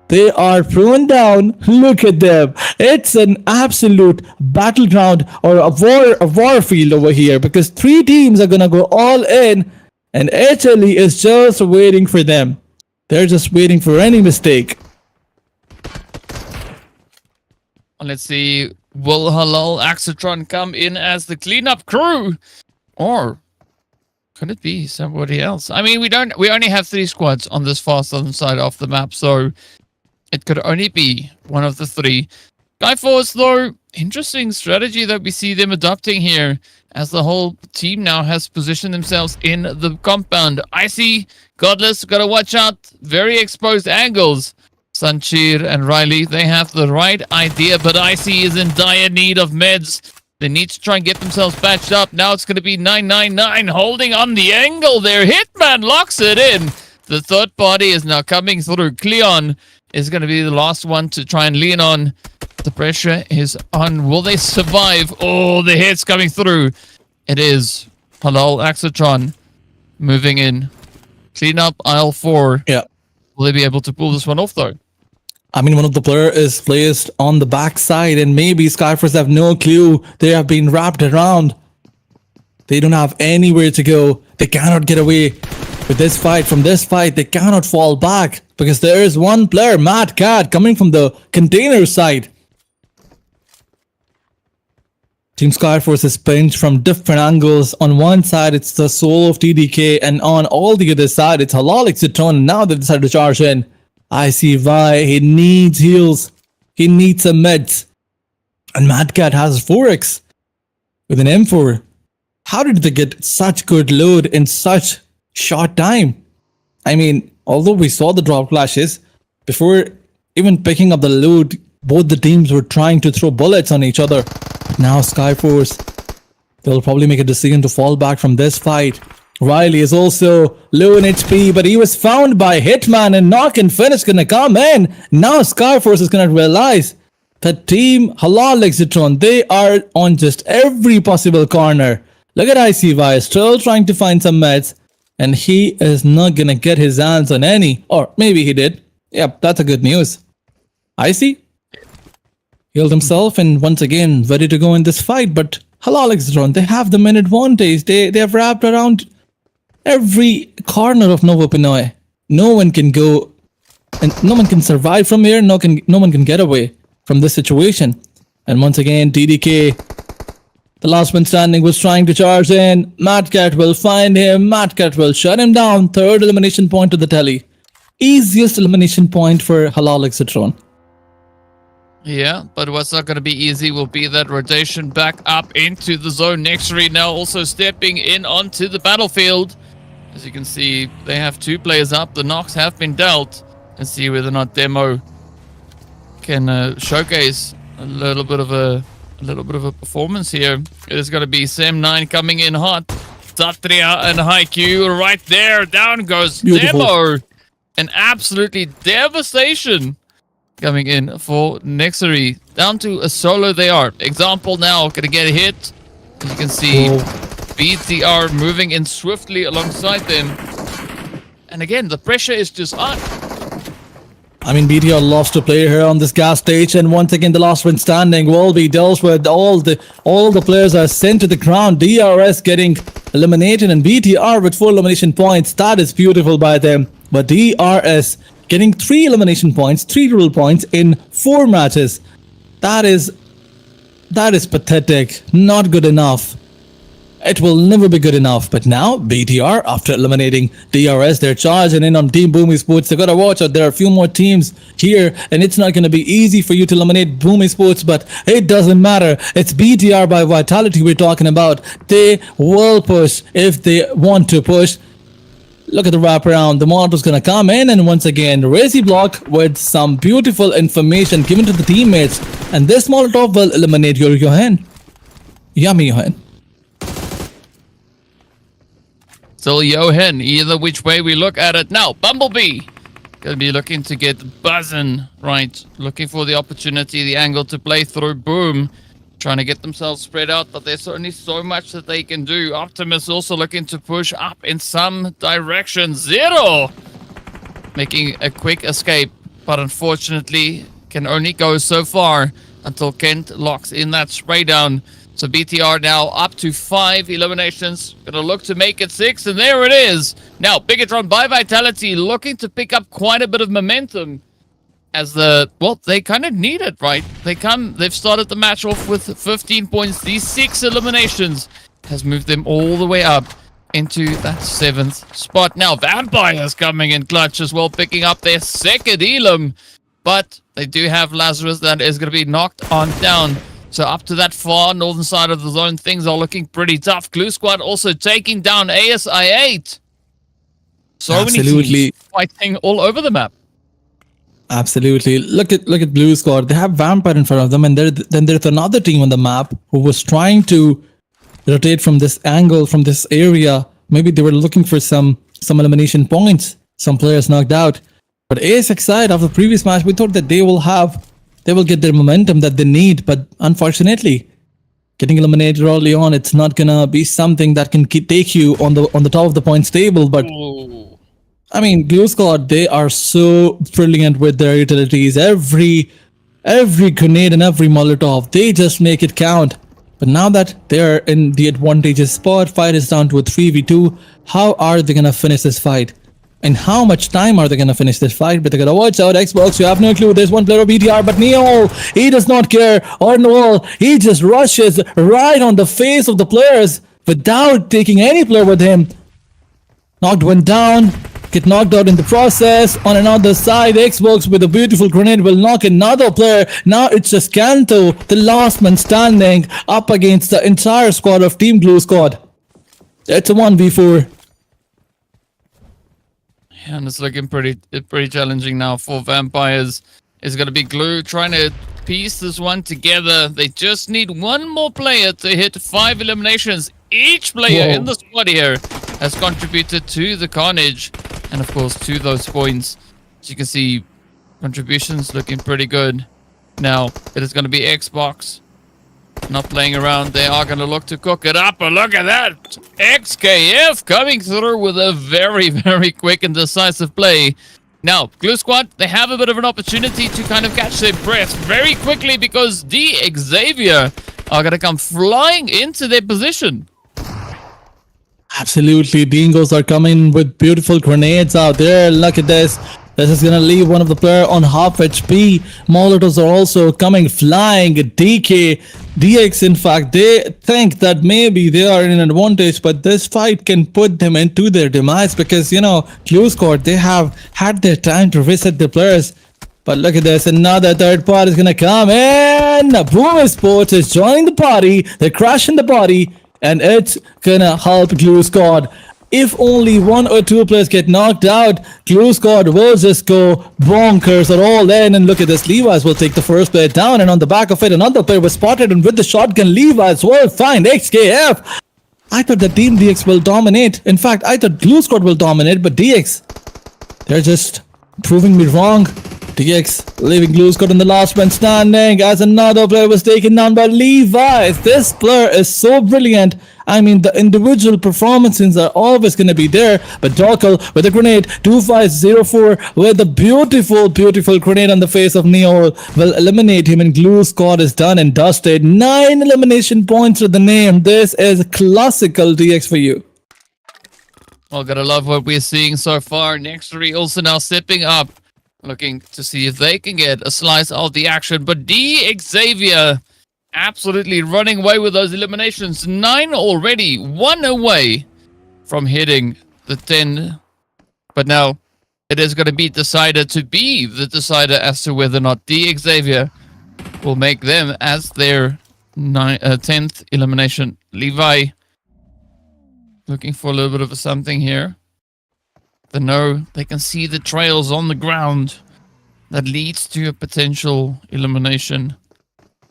They are thrown down. Look at them. It's an absolute battleground or a war field over here, because 3 teams are gonna go all in, and Italy is just waiting for them. They're just waiting for any mistake. Let's see, will HALAL AXETRON come in as the cleanup crew? Or could it be somebody else? I mean, we only have 3 squads on this far southern side of the map, so it could only be one of the 3. Skyforce, though, interesting strategy that we see them adopting here, as the whole team now has positioned themselves in the compound. Icy, Godless, gotta watch out, very exposed angles. Sanchir and Riley, they have the right idea, but Icy is in dire need of meds. They need to try and get themselves patched up. Now it's going to be 999 holding on the angle there. Hitman locks it in. The third party is now coming through. Cleon is going to be the last one to try and lean on. The pressure is on. Will they survive? Oh, the hits coming through. It is HALAL AXETRON moving in. Clean up aisle 4. Yeah. Will they be able to pull this one off, though? I mean, one of the players is placed on the backside, and maybe Skyforce have no clue. They have been wrapped around. They don't have anywhere to go. They cannot get away with this fight. From this fight, they cannot fall back, because there is one player, Mad Cat, coming from the container side. Team Skyforce is pinched from different angles. On one side, it's the soul of TDK, and on all the other side, it's HALAL XAVIER. Now they decided to charge in. I see why. He needs heals. He needs some meds. And Mad Cat has 4x with an M4. How did they get such good load in such short time? I mean, although we saw the drop clashes, before even picking up the loot, both the teams were trying to throw bullets on each other. Now Skyforce, they'll probably make a decision to fall back from this fight. Riley is also low in HP, but he was found by Hitman, and knock and finish gonna come in. Now Skyforce is gonna realize that Team HALAL XAVIER, they are on just every possible corner. Look at ICY, still trying to find some meds, and he is not gonna get his hands on any. Or maybe he did. Yep, that's a good news. Icy healed himself, and once again ready to go in this fight. But HALAL XAVIER, they have the minute advantage. They have wrapped around every corner of Nova Pinoy. No one can go And no one can survive from here. No one can get away from this situation. And once again, TDK, the last one standing, was trying to charge in. Madcat will find him. Madcat will shut him down. Third elimination point to the tally. Easiest elimination point for HALAL XAVIER. Yeah, but what's not going to be easy will be that rotation back up into the zone. NEXORY now also stepping in onto the battlefield. As you can see, they have 2 players up. The knocks have been dealt. And see whether or not Demo can showcase a little bit of a performance here. It is going to be Sam9 coming in hot. Satria and Haikyuu right there. Down goes Beautiful. Demo. An absolutely devastation coming in for NEXORY. Down to a solo they are. Example now going to get a hit. As you can see, BTR moving in swiftly alongside them. And again, the pressure is just on. I mean, BTR loves to play here on this gas stage, and once again, the last one standing will be dealt with. All the players are sent to the ground. DRS getting eliminated, and BTR with 4 elimination points. That is beautiful by them. But DRS getting 3 elimination points, 3 total points in 4 matches. That is pathetic. Not good enough. It will never be good enough. But now, BTR, after eliminating DRS, they're charging in on Team Boom Esports. They gotta watch out. There are a few more teams here, and it's not gonna be easy for you to eliminate Boom Esports, but it doesn't matter. It's BTR by Vitality we're talking about. They will push if they want to push. Look at the wraparound. The Molotov gonna come in, and once again, Razy block with some beautiful information given to the teammates. And this Molotov will eliminate your Johan. Yummy Johan. Still Johan, either which way we look at it. Now, Bumblebee gonna be looking to get buzzing, right? Looking for the opportunity, the angle to play through Boom. Trying to get themselves spread out, but there's only so much that they can do. Optimus also looking to push up in some direction. Zero making a quick escape, but unfortunately can only go so far until Kent locks in that spray down. So BTR now up to 5 eliminations. Gonna look to make it 6, and there it is. Now, BIGETRON by Vitality looking to pick up quite a bit of momentum as they kind of need it, right? They've started the match off with 15 points. These 6 eliminations has moved them all the way up into that 7th spot. Now, Vampires coming in clutch as well, picking up their 2nd elim. But they do have Lazarus that is going to be knocked on down. So up to that far northern side of the zone, things are looking pretty tough. Glue Squad also taking down ASI8. So Absolutely. many teams fighting all over the map. Absolutely. Look at Blue Squad. They have Vampire in front of them, and then there's another team on the map who was trying to rotate from this angle, from this area. Maybe they were looking for some elimination points. Some players knocked out. But ASX side, after the previous match, we thought that they will get their momentum that they need. But unfortunately, getting eliminated early on, it's not gonna be something that can take you on the top of the points table. But I mean, Blue Squad, they are so brilliant with their utilities. Every grenade and every Molotov, they just make it count. But now that they're in the advantageous spot, fight is down to a 3v2. How are they gonna finish this fight? And how much time are they gonna finish this fight? But they gotta watch out, Xbox, you have no clue. There's one player of BTR, but Neo, he does not care. Or Noel, he just rushes right on the face of the players without taking any player with him. Knocked one down, get knocked out in the process. On another side, Xbox with a beautiful grenade will knock another player. Now it's just Kanto, the last man standing, up against the entire squad of Team Blue Squad. It's a 1v4. Yeah, and it's looking pretty challenging now for Vampires. It's going to be Glue trying to piece this one together. They just need one more player to hit 5 eliminations. Each player in the squad here has contributed to the carnage and, of course, to those points. As you can see, contributions looking pretty good. Now, it is going to be Xbox. Not playing around. They are going to look to cook it up. But look at that. XKF coming through with a very, very quick and decisive play. Now, Glue Squad, they have a bit of an opportunity to kind of catch their breath very quickly because the XAVIER are going to come flying into their position. Absolutely, Dingos are coming with beautiful grenades out there. Look at this. This is gonna leave one of the player on half HP. Molotovs are also coming flying. DK, DX, in fact, they think that maybe they are in an advantage, but this fight can put them into their demise because, you know, Clue Squad, they have had their time to reset their players. But look at this, another third party is gonna come in. Boom Sports is joining the party. They're crashing the party, and it's gonna help Clue Squad. If only one or two players get knocked out, Clue Squad will just go bonkers are all in. And look at this, Levi's will take the first player down, and on the back of it, another player was spotted, and with the shotgun, Levi's will find XKF. I thought that Team DX will dominate. In fact, I thought Clue Squad will dominate, but DX, they're just proving me wrong. DX leaving Clue Squad in the last man standing as another player was taken down by Levi's. This player is so brilliant. I mean, the individual performances are always going to be there. But Dokal with a grenade, 2504 with a beautiful grenade on the face of Neo will eliminate him, and Clue Squad is done and dusted. 9 elimination points with the name. This is classical DX for you. Well, gotta love what we're seeing so far. NEXORY also now stepping up, looking to see if they can get a slice of the action. But XAVIER absolutely running away with those eliminations. 9 already, 1 away from hitting the 10. But now it is going to be decided to be the decider as to whether or not XAVIER will make them as their 10th elimination. Levi looking for a little bit of something here. They know they can see the trails on the ground that leads to a potential elimination.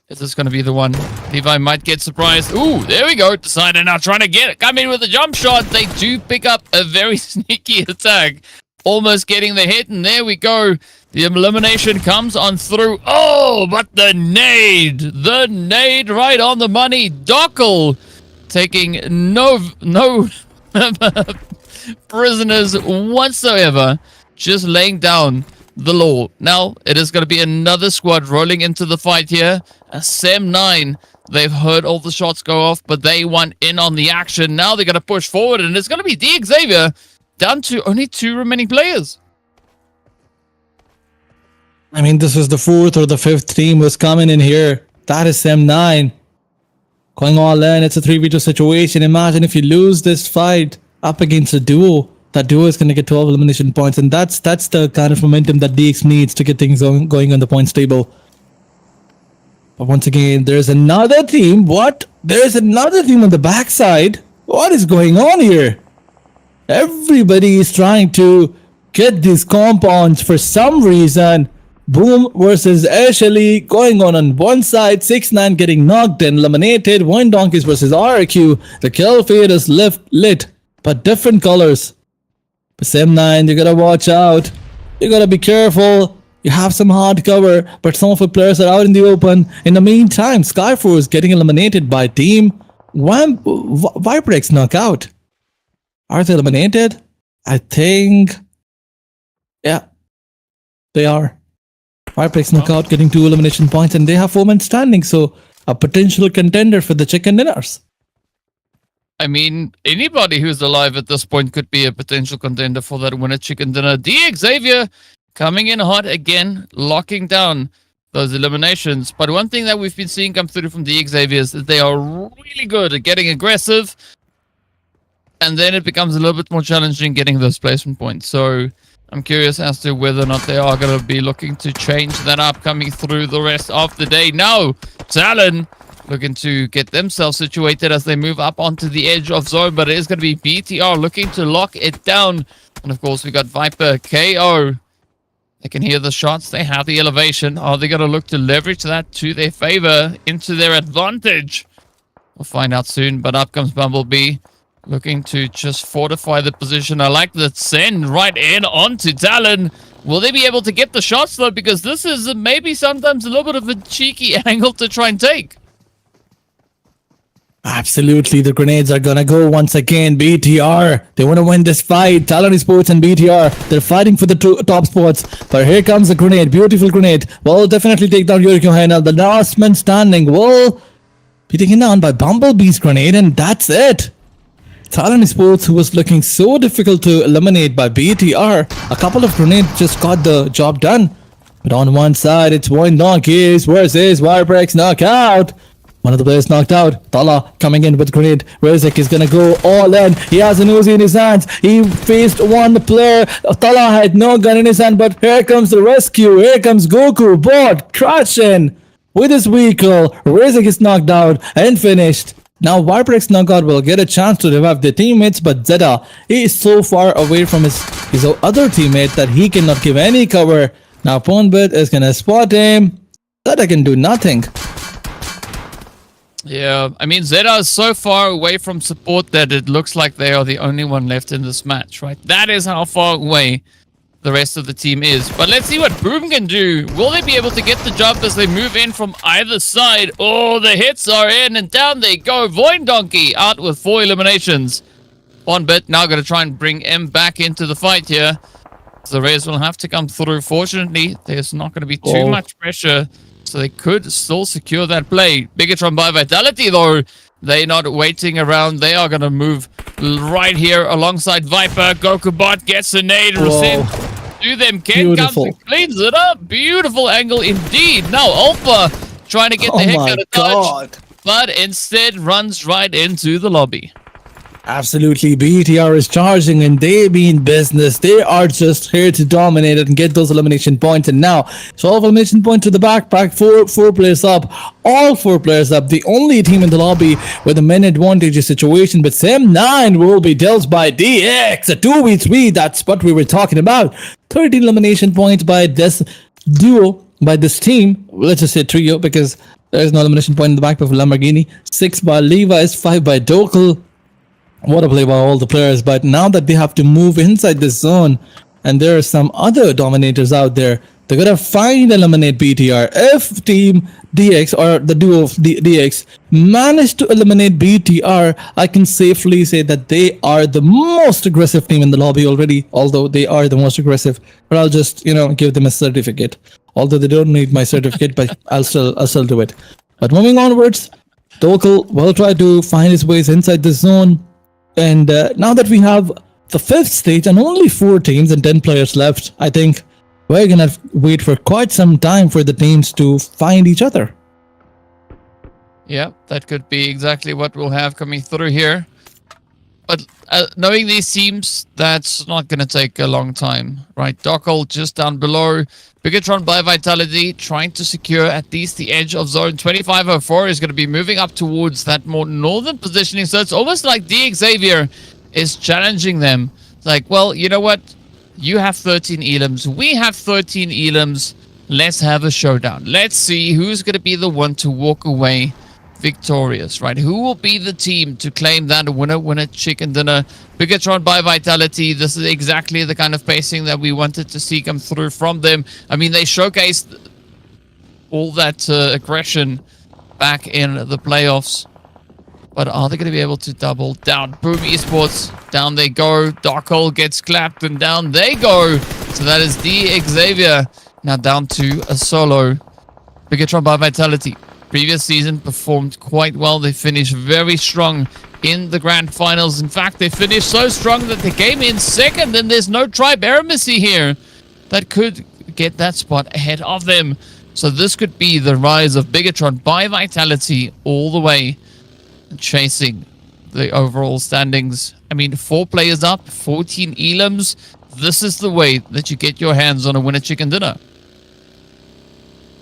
Is this going to be the one? Levi might get surprised. Ooh, there we go. Decider now trying to come in with a jump shot. They do pick up a very sneaky attack. Almost getting the hit, and there we go. The elimination comes on through. Oh, but the nade. The nade right on the money. Dokal taking no prisoners whatsoever. Just laying down the law. Now, it is going to be another squad rolling into the fight here. A Sem9. They've heard all the shots go off, but they want in on the action. Now they're going to push forward, and it's going to be XAVIER down to only 2 remaining players. I mean, this was the 4th or the 5th team was coming in here. That is Sem9. Going all in. It's a 3v2 situation. Imagine if you lose this fight up against a duo. That duo is going to get 12 elimination points, and that's the kind of momentum that DX needs to get things going on the points table. But once again, there's another team. What? There's another team on the backside. What is going on here? Everybody is trying to get these compounds for some reason. Boom versus Ashley going on one side. 6ix9ine getting knocked and eliminated. VOIN Donkeys versus RQ. The kill feed is lit, but different colors. But Sem9, you gotta watch out. You gotta be careful. You have some hard cover, but some of the players are out in the open. In the meantime, Skyfo is getting eliminated by Team VIPERxKO knockout. Are they eliminated? I think. Yeah, they are. VIPERxKO knockout getting 2 elimination points, and they have 4 men standing. So a potential contender for the chicken dinners. I mean, anybody who's alive at this point could be a potential contender for that winner chicken dinner. XAVIER coming in hot again, locking down those eliminations. But one thing that we've been seeing come through from XAVIER is that they are really good at getting aggressive. And then it becomes a little bit more challenging getting those placement points. So I'm curious as to whether or not they are going to be looking to change that up coming through the rest of the day. Now, TALON looking to get themselves situated as they move up onto the edge of zone, but it is going to be BTR looking to lock it down. And of course, we got VIPERxKO. They can hear the shots. They have the elevation. Are they going to look to leverage that to their favor, into their advantage? We'll find out soon, but up comes Bumblebee, looking to just fortify the position. I like the send right in onto TALON. Will they be able to get the shots, though? Because this is maybe sometimes a little bit of a cheeky angle to try and take. Absolutely, the grenades are gonna go once again. BTR, they want to win this fight. TALON Esports and BTR, they're fighting for the top spots. But here comes a grenade, beautiful grenade. Will definitely take down Yuriko Hainal. The last man standing will be taken down by Bumblebee's grenade, and that's it. Talon Sports, who was looking so difficult to eliminate by BTR, a couple of grenades just got the job done. But on one side, it's VOIN Donkeys versus VIPERxKO knockout. One of the players knocked out. Tala coming in with grenade. Rezek is gonna go all in. He has an Uzi in his hands. He faced one player. Tala had no gun in his hand, but here comes the rescue. Here comes Goku. Bot crashing with his vehicle. Rezek is knocked out and finished. Now VIPERxKO knockout will get a chance to revive their teammates, but Zeta, he is so far away from his other teammate that he cannot give any cover. Now Ponbit is gonna spot him. Zeta can do nothing. Yeah, I mean, Zeta is so far away from support that it looks like they are the only one left in this match, right? That is how far away the rest of the team is. But let's see what Boom can do. Will they be able to get the job as they move in from either side? Oh, the hits are in and down they go. VOIN Donkey out with 4 eliminations. Bonbit now going to try and bring M back into the fight here. The Reds will have to come through. Fortunately, there's not going to be too much pressure, so they could still secure that play. BIGETRON by Vitality, though, they're not waiting around. They are going to move right here alongside Viper. GokuBot gets a nade. Resent to them. Ken comes and cleans it up. Beautiful angle indeed. Now Alpha trying to get the heck out of dodge, but instead runs right into the lobby. Absolutely, BTR is charging and they mean business. They are just here to dominate it and get those elimination points. And now, 12 elimination points to the backpack, four players up, all 4 players up. The only team in the lobby with a man advantage situation, but Sam9 will be dealt by DX, a 2v3. That's what we were talking about. 13 elimination points by this duo, by this team. Let's just say trio because there's no elimination point in the backpack for Lamborghini. 6 by Levi's, 5 by Dokal. What a play by all the players, but now that they have to move inside this zone and there are some other dominators out there, they're gonna find eliminate BTR. If Team DX or the duo of DX manage to eliminate BTR, I can safely say that they are the most aggressive team in the lobby already, although they are the most aggressive. But I'll just, give them a certificate. Although they don't need my certificate, but I'll still do it. But moving onwards, Dokal will try to find his ways inside the zone. And now that we have the 5th stage and only 4 teams and 10 players left, I think we're gonna wait for quite some time for the teams to find each other. Yeah, that could be exactly what we'll have coming through here. But knowing these teams, that's not going to take a long time, right? Dokal just down below. BIGETRON by Vitality trying to secure at least the edge of zone. 2504 is going to be moving up towards that more northern positioning. So it's almost like XAVIER is challenging them. It's like, well, you know what? You have 13 elims. We have 13 elims. Let's have a showdown. Let's see who's going to be the one to walk away victorious, right? Who will be the team to claim that winner chicken dinner? BIGETRON by Vitality. This is exactly the kind of pacing that we wanted to see come through from them. I mean, they showcased all that aggression back in the playoffs, but are they going to be able to double down? Boom Esports, down they go. Dokal gets clapped and down they go. So that is XAVIER now down to a solo. BIGETRON by Vitality. Previous season performed quite well. They finished very strong in the grand finals. In fact, they finished so strong that they came in second, and there's no supremacy here that could get that spot ahead of them. So this could be the rise of BIGETRON by Vitality all the way, chasing the overall standings. I mean, 4 players up, 14 elims. This is the way that you get your hands on a winner chicken dinner.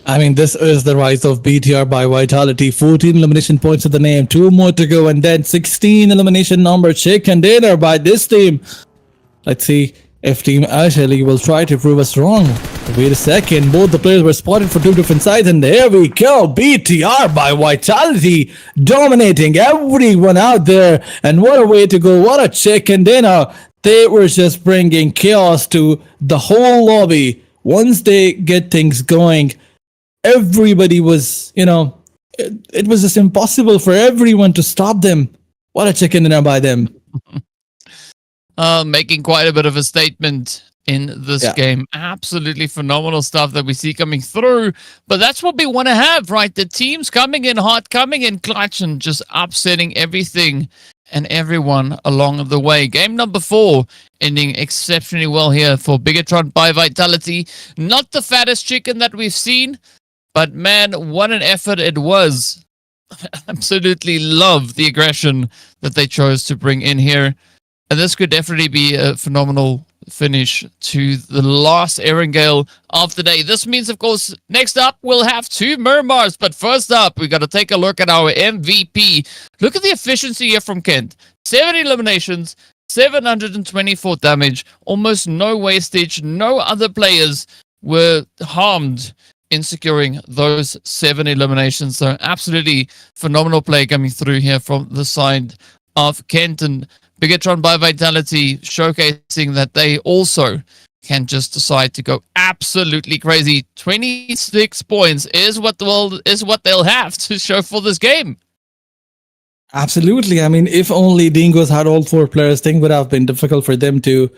I mean, this is the rise of BTR by Vitality. 14 elimination points to the name, 2 more to go, and then 16 elimination number chicken dinner by this team. Let's see if Team Ashley will try to prove us wrong. Wait a second, both the players were spotted for 2 different sides, and there we go. BTR by Vitality dominating everyone out there. And what a way to go, what a chicken dinner. They were just bringing chaos to the whole lobby. Once they get things going, everybody was, it was just impossible for everyone to stop them. What a chicken dinner by them. Making quite a bit of a statement in this game. Absolutely phenomenal stuff that we see coming through. But that's what we want to have, right? The teams coming in hot, coming in clutch, and just upsetting everything and everyone along the way. Game number 4 ending exceptionally well here for BIGETRON by Vitality. Not the fattest chicken that we've seen, but man, what an effort it was. Absolutely love the aggression that they chose to bring in here. And this could definitely be a phenomenal finish to the last Erangel of the day. This means, of course, next up we'll have 2 Miramars. But first up, we got to take a look at our MVP. Look at the efficiency here from Kent. 7 eliminations, 724 damage, almost no wastage. No other players were harmed in securing those 7 eliminations. So absolutely phenomenal play coming through here from the side of Kent, and BIGETRON by Vitality showcasing that they also can just decide to go absolutely crazy. 26 points is what they'll have to show for this game. Absolutely. I mean, if only Dingoes had all 4 players, things would have been difficult for them to,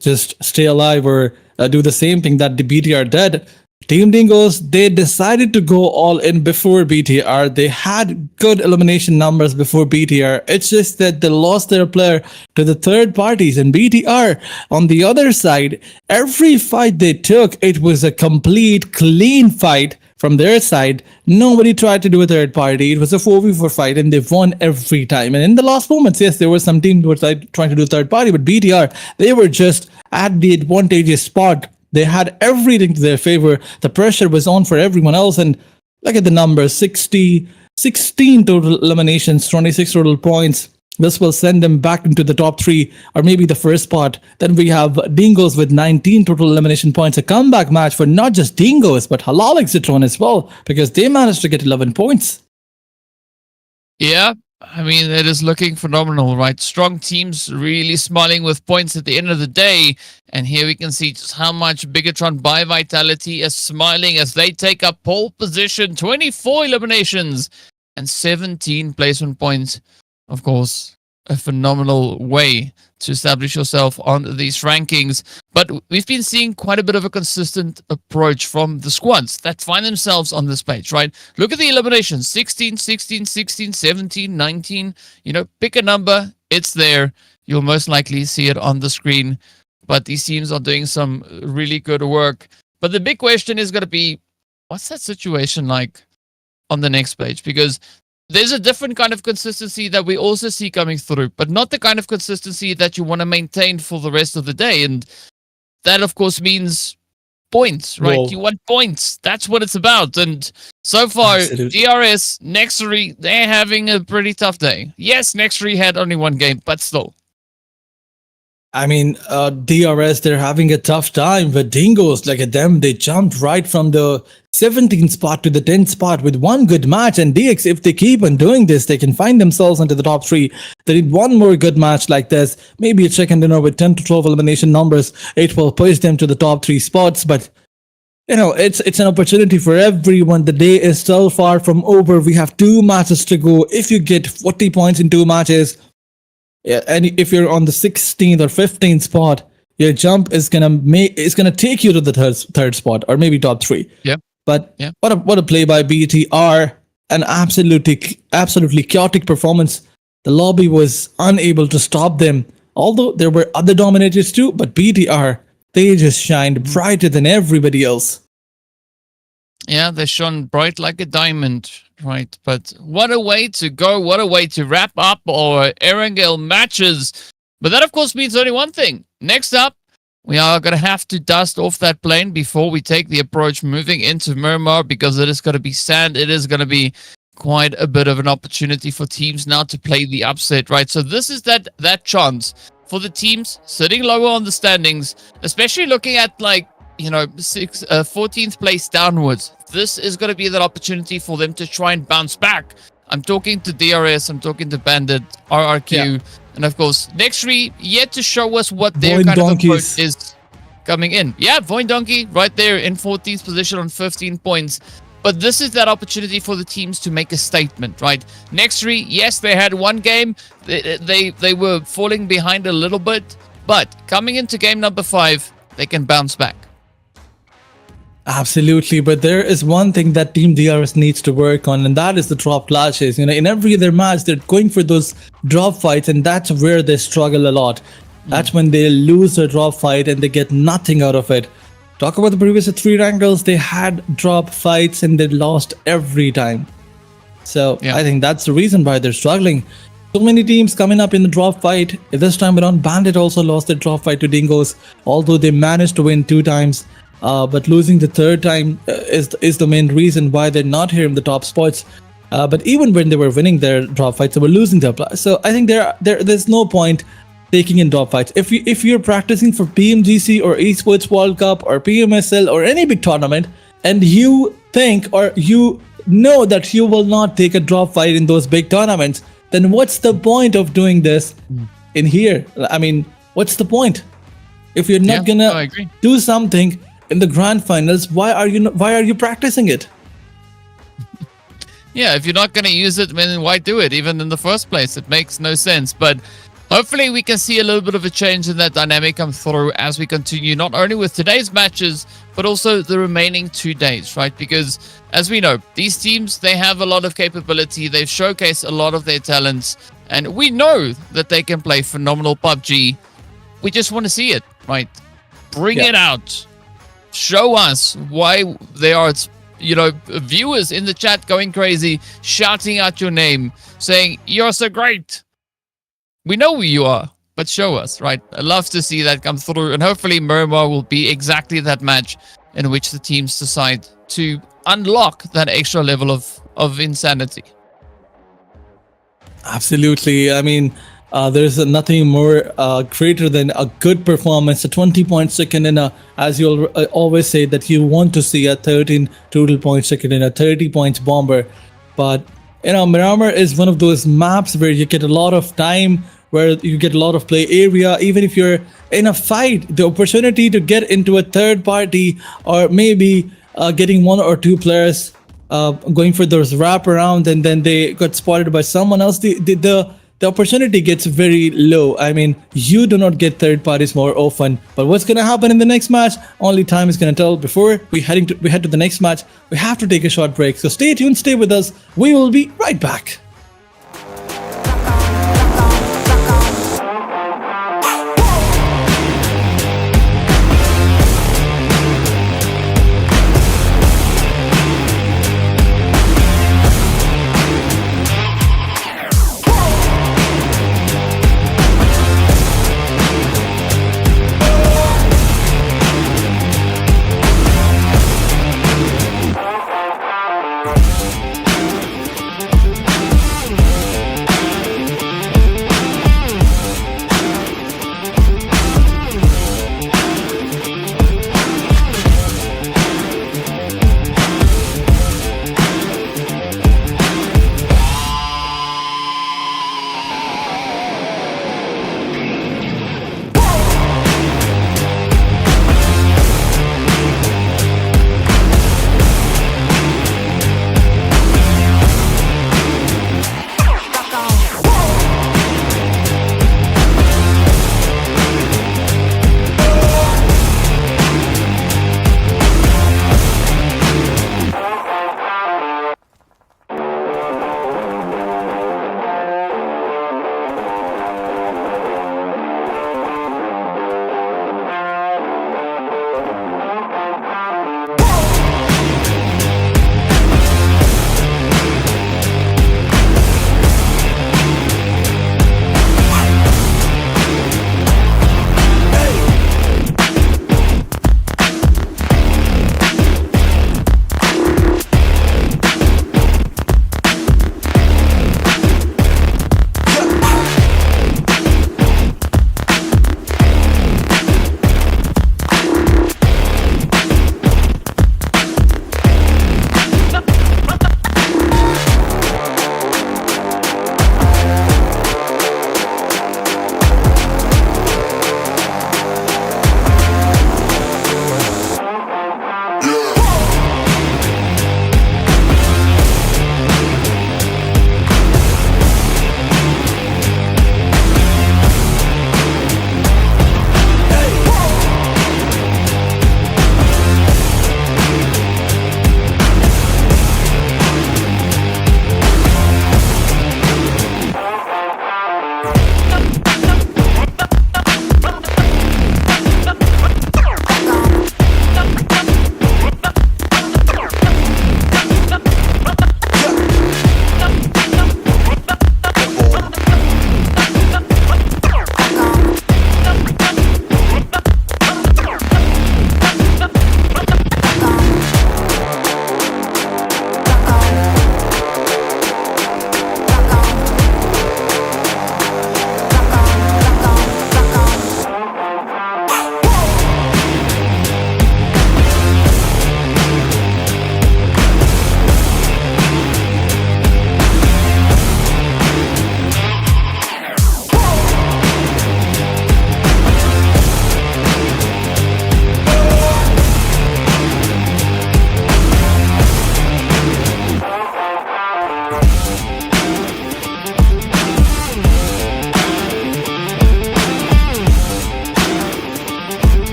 just stay alive or do the same thing that the BTR did. Team Dingoes, they decided to go all in before BTR. They had good elimination numbers before BTR. It's just that they lost their player to the third parties. And BTR, on the other side, every fight they took, it was a complete clean fight from their side. Nobody tried to do a third party. It was a 4v4 fight and they won every time. And in the last moments, yes, there were some teams who were trying to do third party, but BTR, they were just at the advantageous spot. They had everything to their favor. The pressure was on for everyone else. And look at the numbers, 16 total eliminations, 26 total points. This will send them back into the top 3 or maybe the first spot. Then we have Dingoes with 19 total elimination points. A comeback match for not just Dingoes, but HALAL AXETRON as well, because they managed to get 11 points. Yeah, I mean, it is looking phenomenal, right? Strong teams really smiling with points at the end of the day. And here we can see just how much BIGETRON by Vitality is smiling as they take up pole position. 24 eliminations and 17 placement points. Of course, a phenomenal way to establish yourself on these rankings. But we've been seeing quite a bit of a consistent approach from the squads that find themselves on this page, right? Look at the eliminations, 16, 16, 16, 17, 19. Pick a number, it's there. You'll most likely see it on the screen. But these teams are doing some really good work. But the big question is going to be, what's that situation like on the next page? Because there's a different kind of consistency that we also see coming through, but not the kind of consistency that you want to maintain for the rest of the day. And that, of course, means points, right? Whoa. You want points. That's what it's about. And so far, Absolutely. DRS, NEXORY, they're having a pretty tough day. Yes, NEXORY had only 1 game, but still. I mean, DRS, they're having a tough time, but Dingoes, look at them, they jumped right from the 17th spot to the 10th spot with 1 good match. And DX, if they keep on doing this, they can find themselves into the top 3. They need 1 more good match like this, maybe a chicken dinner with 10 to 12 elimination numbers. It will push them to the top 3 spots. But it's an opportunity for everyone. The day is still far from over. We have 2 matches to go. If you get 40 points in 2 matches, yeah, and if you're on the 16th or 15th spot, your jump is gonna take you to the third spot or maybe top 3. Yeah. But what a play by BTR! An absolutely chaotic performance. The lobby was unable to stop them. Although there were other dominators too, but BTR, they just shined brighter than everybody else. Yeah, they shone bright like a diamond, right? But what a way to go. What a way to wrap up our Erangel matches. But that, of course, means only one thing. Next up, we are going to have to dust off that plane before we take the approach moving into Miramar, because it is going to be sand. It is going to be quite a bit of an opportunity for teams now to play the upset, right? So this is that chance for the teams sitting lower on the standings, especially looking at 14th place downwards. This is going to be that opportunity for them to try and bounce back. I'm talking to DRS, I'm talking to Bandit, RRQ, and of course, NEXORY yet to show us what their VOIN kind donkeys. of approach is coming in. Yeah, VOIN Donkey right there in 14th position on 15 points. But this is that opportunity for the teams to make a statement, right? NEXORY, yes, they had 1 game. They were falling behind a little bit, but coming into game number 5, they can bounce back. Absolutely, but there is one thing that Team DRS needs to work on, and that is the drop clashes. You know, in every other match, they're going for those drop fights, and that's where they struggle a lot. That's when they lose a drop fight and they get nothing out of it. Talk about the previous three Erangels, they had drop fights and they lost every time. So Yeah. I think that's the reason why they're struggling. So many teams coming up in the drop fight. This time around, Bandit also lost their drop fight to Dingoes, although they managed to win 2 times. But losing the third time is the main reason why they're not here in the top spots. But even when they were winning their drop fights, they were losing their. So I think there's no point taking in drop fights. If you're practicing for PMGC or Esports World Cup or PMSL or any big tournament, and you think or you know that you will not take a drop fight in those big tournaments, then what's the point of doing this in here? I mean, what's the point? If you're not I gonna agree. do something in the grand finals, why are you practicing it? Yeah, if you're not going to use it, then why do it even in the first place? It makes no sense. But hopefully we can see a little bit of a change in that dynamic come through as we continue, not only with today's matches, but also the remaining 2 days, right? Because as we know, these teams, they have a lot of capability. They've showcased a lot of their talents, and we know that they can play phenomenal PUBG. We just want to see it, right? Bring it out. Show us why they are, you know, viewers in the chat going crazy, shouting out your name, saying, "You're so great." We know who you are, but show us, right? I love to see that come through, and hopefully Miramar will be exactly that match in which the teams decide to unlock that extra level of insanity. Absolutely. I mean, there's nothing more greater than a good performance, a 20 point second in a, as you'll always say that you want to see a 13 total point second in a 30 points bomber. But, you know, Miramar is one of those maps where you get a lot of time, where you get a lot of play area. Even if you're in a fight, the opportunity to get into a third party or maybe getting 1 or 2 players going for those wrap around and then they got spotted by someone else, the opportunity gets very low. I mean, you do not get third parties more often. But what's going to happen in the next match? Only time is going to tell. Before we head to the next match, we have to take a short break. So stay tuned, stay with us. We will be right back.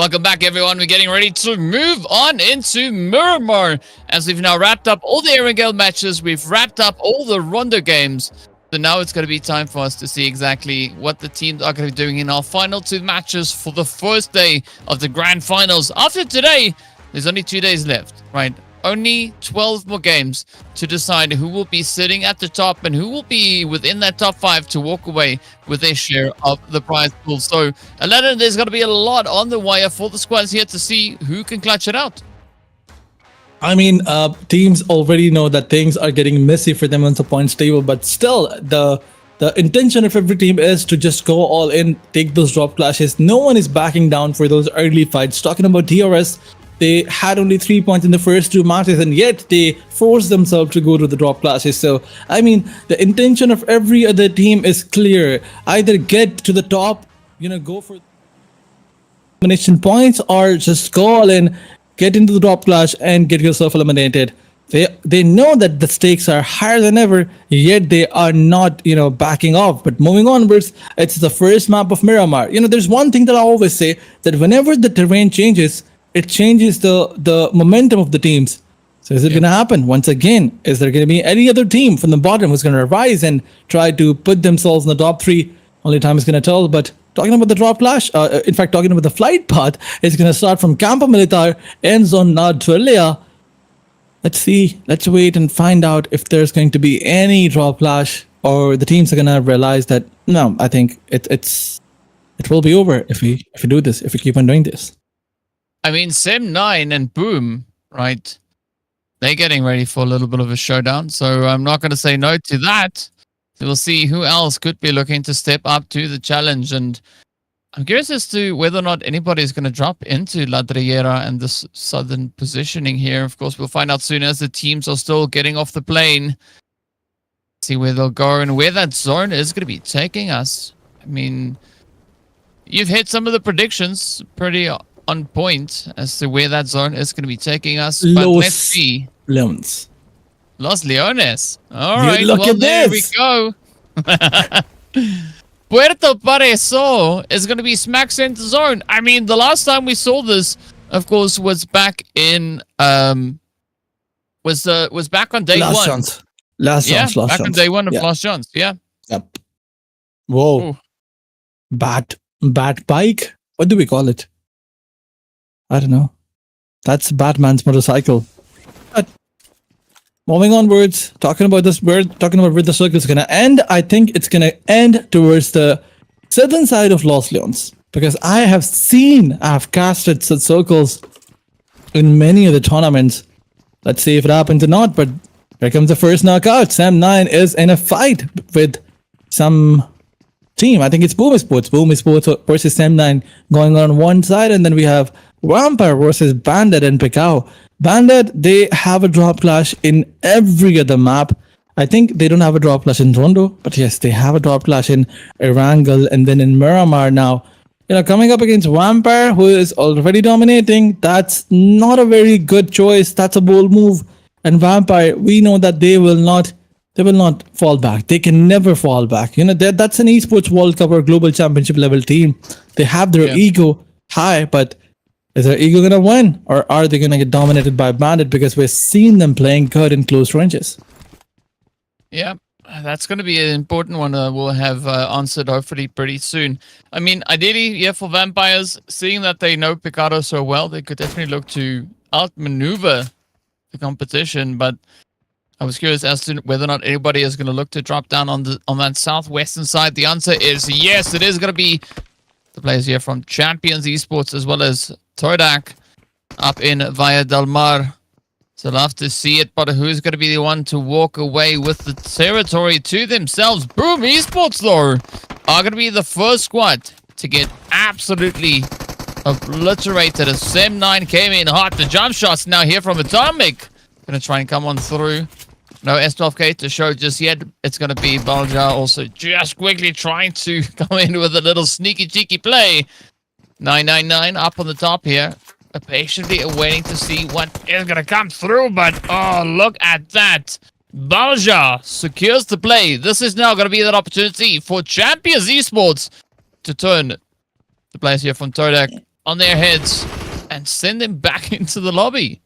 Welcome back, everyone. We're getting ready to move on into Miramar, as we've now wrapped up all the Erangel matches. We've wrapped up all the Rondo games. So now it's going to be time for us to see exactly what the teams are going to be doing in our final 2 matches for the first day of the grand finals. After today, there's only 2 days left, right? Only 12 more games to decide who will be sitting at the top and who will be within that top 5 to walk away with their share of the prize pool. So, Aladdin, there's going to be a lot on the wire for the squads here to see who can clutch it out. I mean, teams already know that things are getting messy for them on the points table, but still, the intention of every team is to just go all in, take those drop clashes. No one is backing down for those early fights. Talking about DRS, they had only 3 points in the first 2 matches, and yet they forced themselves to go to the drop clashes. So, I mean, the intention of every other team is clear. Either get to the top, go for elimination points, or just go all in, get into the drop clash, and get yourself eliminated. They know that the stakes are higher than ever, yet they are not, backing off. But moving onwards, it's the first map of Miramar. There's one thing that I always say, that whenever the terrain changes, it changes the momentum of the teams. So is it going to happen once again? Is there going to be any other team from the bottom who's going to rise and try to put themselves in the top 3? Only time is going to tell. But talking about the drop clash, in fact, talking about the flight path, it's going to start from Campo Militar, ends on Tuelia. Let's see. Let's wait and find out if there's going to be any drop clash, or the teams are going to realize that, no, I think it will be over if we do this, if we keep on doing this. I mean, Sem9 and Boom, right? They're getting ready for a little bit of a showdown, so I'm not going to say no to that. So we'll see who else could be looking to step up to the challenge, and I'm curious as to whether or not anybody is going to drop into La Driera and this southern positioning here. Of course, we'll find out soon as the teams are still getting off the plane. See where they'll go and where that zone is going to be taking us. I mean, you've hit some of the predictions pretty on point as to where that zone is going to be taking us. But let's see. Leones. Los Leones. All right. Look well, at there this. we go. Puerto Pareso is going to be smack center zone. I mean, the last time we saw this, of course, was back in was back on day Last 1. chance. Last chance. On day 1 of Last Chance. Yeah. Yep. Whoa. Ooh. Bat bike? What do we call it? I don't know. That's Batman's motorcycle. But moving onwards, talking about where the circle is going to end. I think it's going to end towards the southern side of Los Leones, because I have casted such circles in many of the tournaments. Let's see if it happens or not. But here comes the first knockout. Sem9 is in a fight with some team. I think it's Boom Esports. Boom Esports versus Sem9 going on one side, and then we have Vampire versus Bandit and PUBG. Bandit, they have a drop clash in every other map. I think they don't have a drop clash in Rondo, but yes, they have a drop clash in Erangel and then in Miramar now. Coming up against Vampire, who is already dominating, that's not a very good choice. That's a bold move. And Vampire, we know that they will not fall back. They can never fall back. That's an esports World Cup or global championship level team. They have their ego high, but is their ego going to win, or are they going to get dominated by Bandit, because we've seen them playing good in close ranges? Yeah, that's going to be an important one. We'll have answered hopefully pretty soon. I mean, ideally, for Vampires, seeing that they know Picado so well, they could definitely look to outmaneuver the competition. But I was curious as to whether or not anybody is going to look to drop down on that southwestern side. The answer is yes. It is going to be the players here from Champions Esports as well as TODAK up in Villa del Mar. So love to see it, but who's going to be the one to walk away with the territory to themselves? Boom Esports, though, are going to be the first squad to get absolutely obliterated as Sem9 came in hot. The jump shots now here from Atomic. Going to try and come on through. No S12K to show just yet. It's going to be Balja also just quickly trying to come in with a little sneaky cheeky play. 999 up on the top here. Patiently awaiting to see what is going to come through. But, oh, look at that. Balja secures the play. This is now going to be that opportunity for Champions Esports to turn the players here from TODAK on their heads and send them back into the lobby.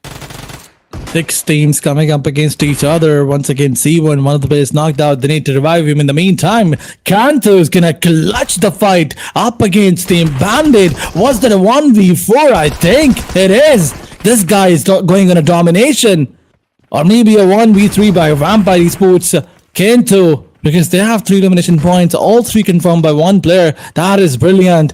6 teams coming up against each other. Once again, C1, one of the players knocked out. They need to revive him. In the meantime, Kanto is gonna clutch the fight up against Team Bandit. Was that a 1v4? I think it is. This guy is going on a domination. Or maybe a 1v3 by Vampire Esports. Kanto, because they have 3 elimination points. All 3 confirmed by 1 player. That is brilliant.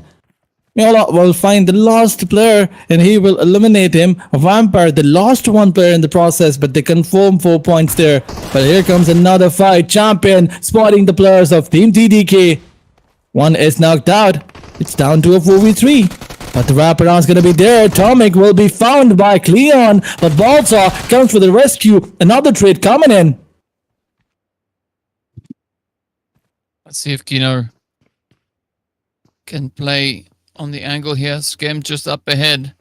Leoma will find the last player and he will eliminate him. Vampire, they lost 1 player in the process, but they confirm 4 points there. But here comes another fight. Champion spotting the players of Team TDK. 1 is knocked out. It's down to a 4v3. But the wraparound's gonna be there. Atomic will be found by Cleon. But Balsa comes for the rescue. Another trade coming in. Let's see if Kino can play on the angle here. Skem just up ahead.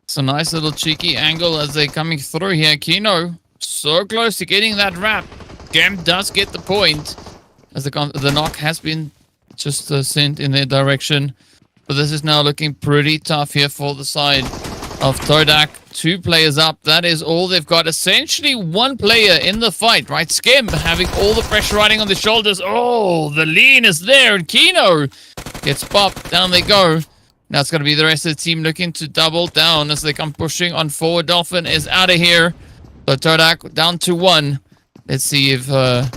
It's a nice little cheeky angle as they're coming through here. Kino so close to getting that wrap. Skem does get the point as the knock has been just sent in their direction. But this is now looking pretty tough here for the side of TODAK. 2 players up. That is all they've got. Essentially 1 player in the fight, right? Skem having all the pressure riding on the shoulders. Oh, the lean is there. And Kino gets popped. Down they go. Now it's going to be the rest of the team looking to double down as they come pushing on forward. Dolphin is out of here. So TODAK down to 1. Let's see if Erk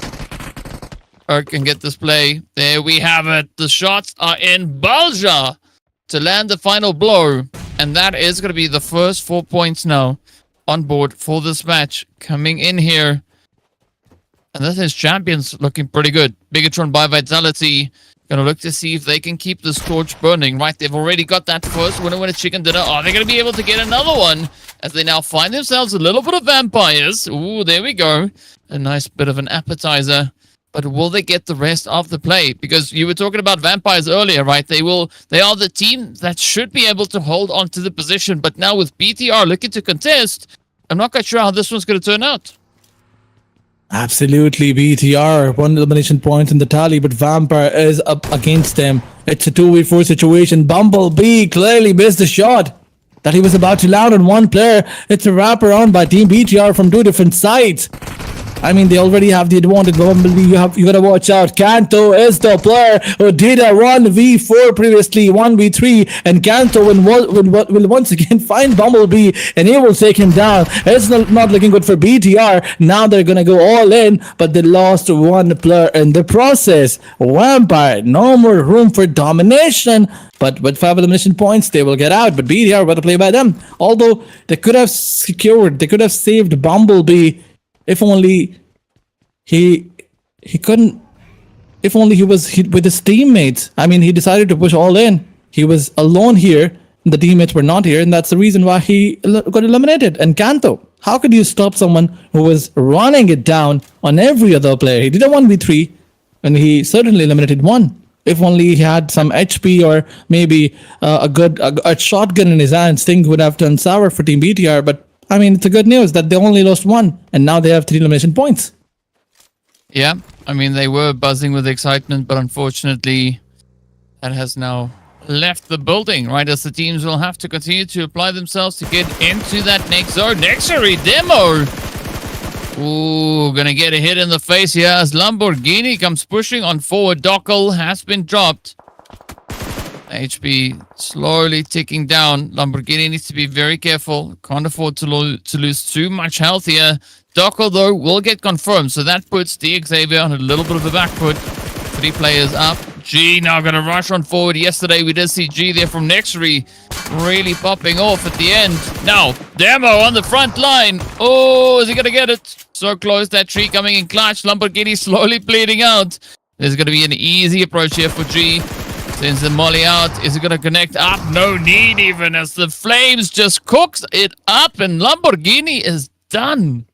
can get this play. There we have it. The shots are in. Balja to land the final blow. And that is going to be the first 4 points now on board for this match. Coming in here. And this is Champions looking pretty good. BIGETRON by Vitality. Gonna look to see if they can keep this torch burning, right? They've already got that first winner chicken dinner. Are they gonna be able to get another one as they now find themselves a little bit of vampires? Ooh, there we go. A nice bit of an appetizer. But will they get the rest of the play? Because you were talking about vampires earlier, right? They are the team that should be able to hold on to the position. But now with BTR looking to contest, I'm not quite sure how this one's gonna turn out. Absolutely, BTR, 1 elimination point in the tally, but Vampire is up against them. It's a 2v4 situation. Bumblebee clearly missed the shot that he was about to land on 1 player. It's a wraparound by Team BTR from 2 different sides. I mean, they already have the advantage. Bumblebee, you gotta watch out. Kanto is the player who did a 1v4 previously, 1v3, and Kanto will once again find Bumblebee, and he will take him down. It's not looking good for BTR. Now they're gonna go all in, but they lost 1 player in the process. Vampire, no more room for domination. But with 5 elimination points, they will get out. But BTR, better play by them. Although they could have saved Bumblebee. If only he couldn't. If only he was with his teammates. I mean, he decided to push all in. He was alone here. The teammates were not here, and that's the reason why he got eliminated. And Kanto, how could you stop someone who was running it down on every other player? He did a 1v3, and he certainly eliminated 1. If only he had some HP or maybe a shotgun in his hands, things would have turned sour for Team BTR. But I mean, it's a good news that they only lost 1, and now they have 3 elimination points. Yeah, I mean, they were buzzing with excitement, but unfortunately, that has now left the building, right? As the teams will have to continue to apply themselves to get into that next zone. NEXORY demo! Ooh, gonna get a hit in the face here as Lamborghini comes pushing on forward. Dockel has been dropped. HP slowly ticking down. Lamborghini needs to be very careful. Can't afford to lose too much health here. Dockel, though, will get confirmed. So that puts the XAVIER on a little bit of a back foot. 3 players up. G now going to rush on forward. Yesterday, we did see G there from NEXORY really popping off at the end. Now, Demo on the front line. Oh, is he going to get it? So close. That tree coming in clutch. Lamborghini slowly bleeding out. There's going to be an easy approach here for G. Sends the molly out. Is it going to connect up? No need even as the flames just cooks it up and Lamborghini is done.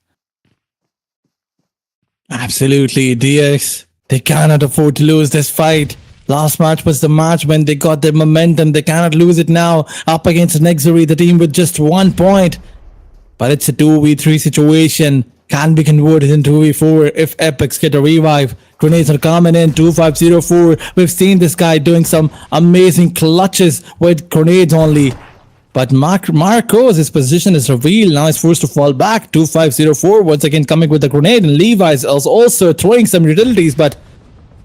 Absolutely, DX. They cannot afford to lose this fight. Last match was the match when they got their momentum. They cannot lose it now. Up against NEXORY, the team with just 1 point. But it's a 2v3 situation. can be converted into 2v4 if Epics get a revive. Grenades are coming in, 2504. We've seen this guy doing some amazing clutches with grenades only. But Marcos, his position is revealed. Now he's forced to fall back. 2504 once again coming with the grenade. And Levi's is also throwing some utilities, but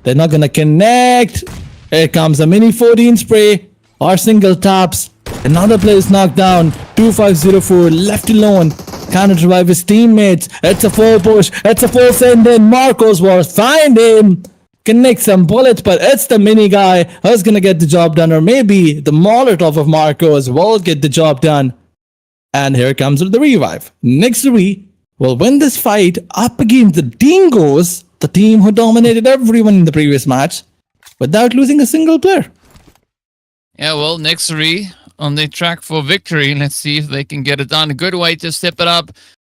they're not going to connect. Here comes a mini 14 spray or single taps. Another player is knocked down. 2504 left alone. Cannot revive his teammates. It's a full push. It's a full send in. Marcos was find him. Connect some bullets, but it's the mini guy who's gonna get the job done, or maybe the Molotov of Marcos will get the job done. And here comes the revive. NEXORY will win this fight up against the Dingoes, the team who dominated everyone in the previous match, without losing a single player. Yeah, well, NEXORY on their track for victory. Let's see if they can get it done. A good way to step it up.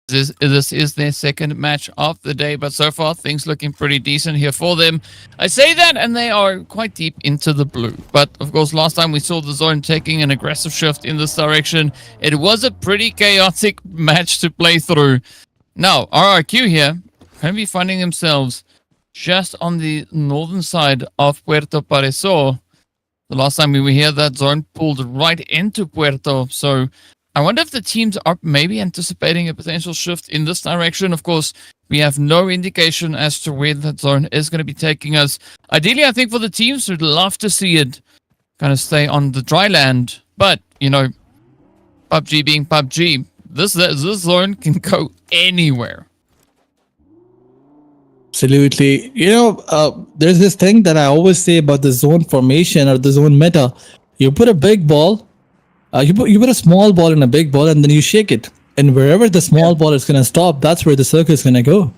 This is their second match of the day, but so far things looking pretty decent here for them. I say that, and they are quite deep into the blue. But of course, last time we saw the zone taking an aggressive shift in this direction. It was a pretty chaotic match to play through. Now, RRQ here can be finding themselves just on the northern side of Puerto Pareso. The last time we were here, that zone pulled right into Puerto, so I wonder if the teams are maybe anticipating a potential shift in this direction. Of course, we have no indication as to where that zone is going to be taking us. Ideally, I think for the teams, we'd love to see it kind of stay on the dry land. But, you know, PUBG being PUBG, this zone can go anywhere. Absolutely. You know, there's this thing that I always say about the zone formation or the zone meta. You put a big ball, you put a small ball in a big ball, and then you shake it. And wherever the small ball is going to stop, that's where the circle is going to go.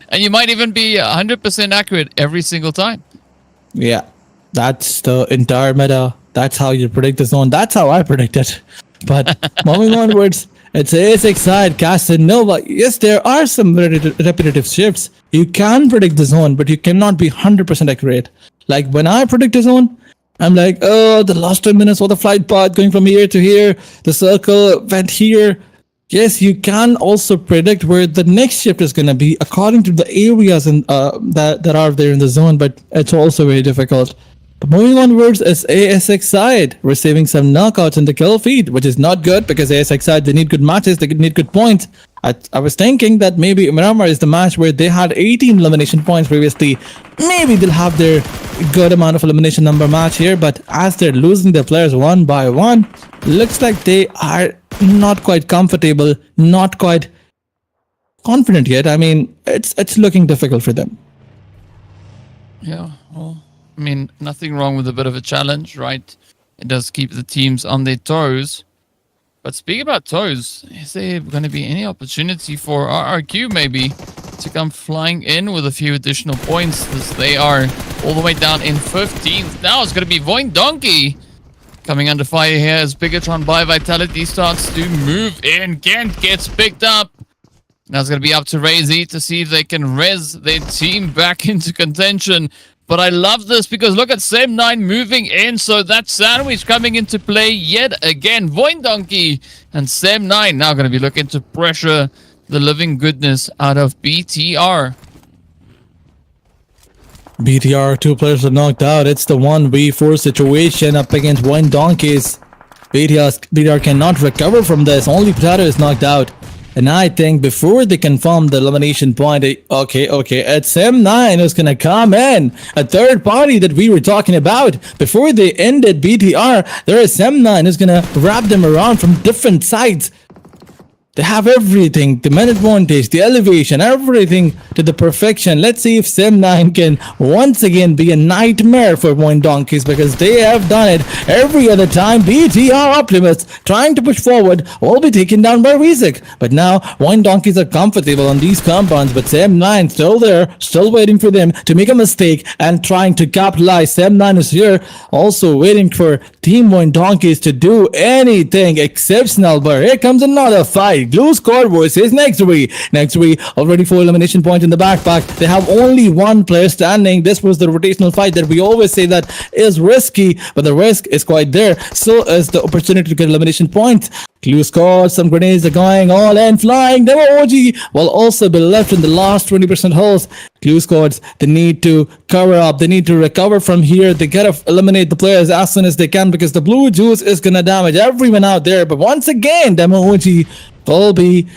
And you might even be 100% accurate every single time. Yeah, that's the entire meta. That's how you predict the zone. That's how I predict it. But moving onwards, it's ASX side, Casanova. Yes, there are some repetitive shifts. You can predict the zone, but you cannot be 100% accurate. Like when I predict a zone, I'm like, oh, the last 10 minutes of the flight path going from here to here. The circle went here. Yes, you can also predict where the next shift is going to be according to the areas that are there in the zone, but it's also very difficult. But moving onwards is ASX side receiving some knockouts in the kill feed, which is not good because ASX side, they need good matches, they need good points. I was thinking that maybe Miramar is the match where they had 18 elimination points previously. Maybe they'll have their good amount of elimination number match here, but as they're losing their players one by one, looks like they are not quite comfortable, not quite confident yet. I mean, it's looking difficult for them. Yeah, well, I mean, nothing wrong with a bit of a challenge, right? It does keep the teams on their toes. But speaking about toes, is there going to be any opportunity for RRQ maybe to come flying in with a few additional points, as they are all the way down in 15th? Now it's going to be VOIN Donkey coming under fire here as BIGETRON by Vitality starts to move in. Gent gets picked up. Now it's going to be up to Razy to see if they can res their team back into contention. But I love this because look at Sem9 moving in. So that sandwich coming into play yet again. VOIN Donkey and Sem9 now going to be looking to pressure the living goodness out of BTR. BTR, two players are knocked out. It's the 1v4 situation up against VOIN Donkeys. BTR cannot recover from this. Only Potato is knocked out. And I think before they confirm the elimination point, okay, it's Sem9 who's gonna come in. A third party that we were talking about. Before they ended BTR, there is Sem9 who's gonna wrap them around from different sides. They have everything, the man advantage, the elevation, everything to the perfection. Let's see if Sem9 can once again be a nightmare for VOIN Donkeys, because they have done it every other time. BTR Optimists trying to push forward will be taken down by Rizik. But now VOIN Donkeys are comfortable on these compounds, but Sem9 still there, still waiting for them to make a mistake and trying to capitalize. Sem9 is here, also waiting for Team VOIN Donkeys to do anything exceptional. But here comes another fight Blue squad versus NEXORY. NEXORY already 4 elimination points in the backpack. They have only one player standing. This was the rotational fight that we always say that is risky, but the risk is quite there. So is the opportunity to get elimination points. Blue squad, some grenades are going all in, flying. They were OG will also be left in the last 20% holes. Blue squads, they need to cover up. They need to recover from here. They gotta eliminate the players as soon as they can because the blue juice is gonna damage everyone out there. But once again, Demo OG will be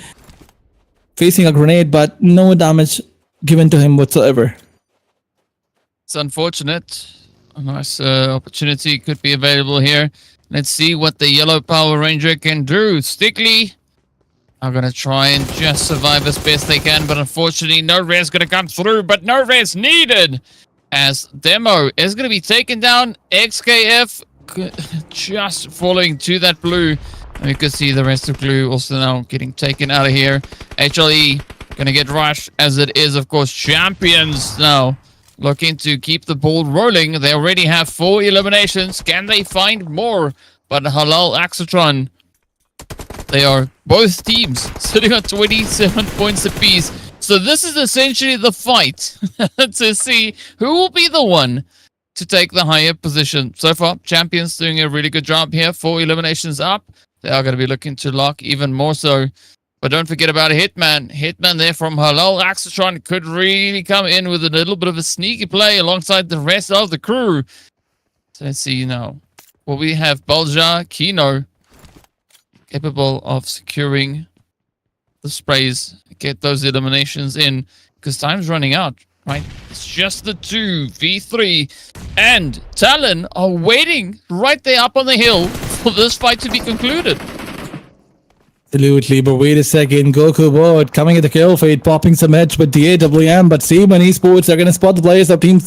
facing a grenade, but no damage given to him whatsoever. It's unfortunate. A nice opportunity could be available here. Let's see what the yellow Power Ranger can do. Stickley are going to try and just survive as best they can, but unfortunately no res going to come through, but no res needed as Demo is going to be taken down. XKF just falling to that blue. And we could see the rest of blue also now getting taken out of here. HLE going to get rushed as it is, of course, champions now. Looking to keep the ball rolling. They already have 4 eliminations. Can they find more? But HALAL, AXETRON, they are both teams sitting on 27 points apiece. So this is essentially the fight to see who will be the one to take the higher position. So far, champions doing a really good job here. 4 eliminations up. They are going to be looking to lock even more so. But don't forget about Hitman. Hitman there from HALAL. AXETRON could really come in with a little bit of a sneaky play alongside the rest of the crew. So let's see now. Well, we have Balja, Kino, capable of securing the sprays. Get those eliminations in because time's running out, right? It's just the 2v3. And TALON are waiting right there up on the hill for this fight to be concluded. Absolutely, but wait a second. Goku Board coming at the kill feed, popping some heads with the AWM, but Seaman Esports are going to spot the players of Team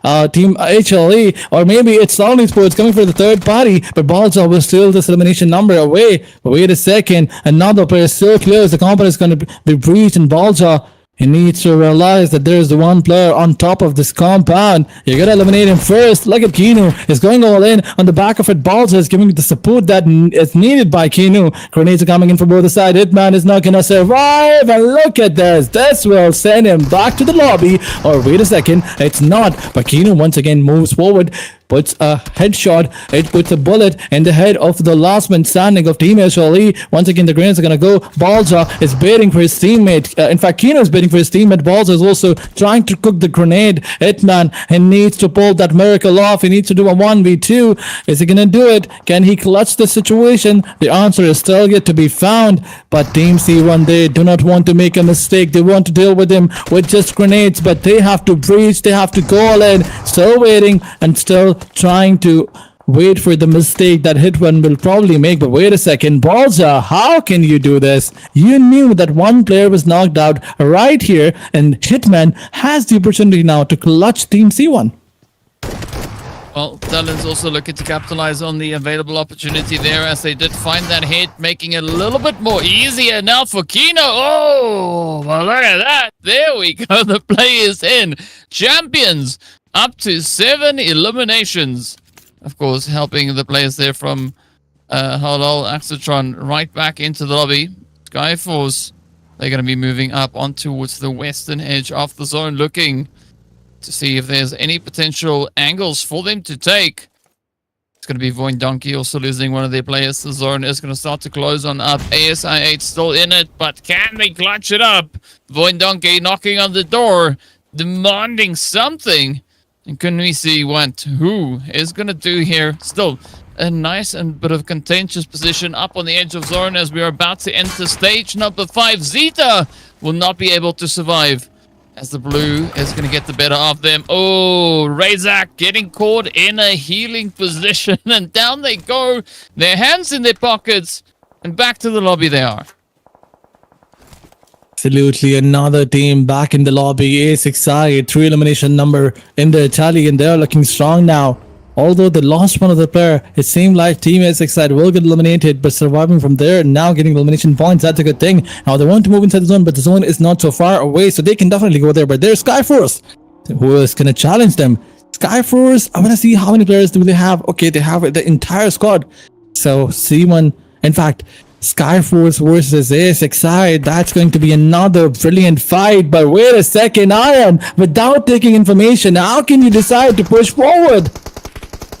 HLE, or maybe it's TALON Esports coming for the third party, but Balja was still this elimination number away. But wait a second, another player so close. The compound is going to be breached, and Balja, he needs to realize that there's the one player on top of this compound. You gotta eliminate him first. Look at Kinu. He's going all in on the back of it. Balja is giving the support that is needed by Kinu. Grenades are coming in from both sides. Hitman is not gonna survive. And look at this. This will send him back to the lobby. Or wait a second. It's not. But Kinu once again moves forward. Puts a headshot. It puts a bullet in the head of the last man standing of Team HLE. Once again, the grenades are going to go. Balja is baiting for his teammate. In fact, Kino is baiting for his teammate. Balja is also trying to cook the grenade. Hitman, he needs to pull that miracle off. He needs to do a 1v2. Is he going to do it? Can he clutch the situation? The answer is still yet to be found. But Team C1, they do not want to make a mistake. They want to deal with him with just grenades. But they have to breach. They have to go all in. Still waiting and still trying to wait for the mistake that Hitman will probably make. But wait a second, Balja, how can you do this? You knew that one player was knocked out right here, and Hitman has the opportunity now to clutch Team C1. Well, TALON's also looking to capitalize on the available opportunity there as they did find that hit, making it a little bit more easier now for Kino. Oh, well, look at that. There we go. The play is in. Champions up to 7 eliminations. Of course, helping the players there from HALAL, AXETRON right back into the lobby. Skyforce, they're going to be moving up on towards the western edge of the zone, looking to see if there's any potential angles for them to take. It's going to be VOIN Donkey also losing one of their players. The zone is going to start to close on up. ASI8 still in it, but can they clutch it up? VOIN Donkey knocking on the door, demanding something. And can we see what who is going to do here? Still a nice and bit of contentious position up on the edge of zone as we are about to enter stage number 5. Zeta will not be able to survive as the blue is going to get the better of them. Oh, Razak getting caught in a healing position, and down they go. Their hands in their pockets, and back to the lobby they are. Absolutely, another team back in the lobby. A6i, 3 elimination number in the tally, and they're looking strong now. Although they lost one of the player, it seemed like Team A6i will get eliminated, but surviving from there and now getting elimination points, that's a good thing. Now they want to move inside the zone, but the zone is not so far away, so they can definitely go there. But there's Skyforce, who is going to challenge them. Skyforce, I want to see how many players do they have. Okay, they have the entire squad. So C1, in fact, Skyforce versus AXETRON. That's going to be another brilliant fight. But wait a second, Iron, without taking information, how can you decide to push forward?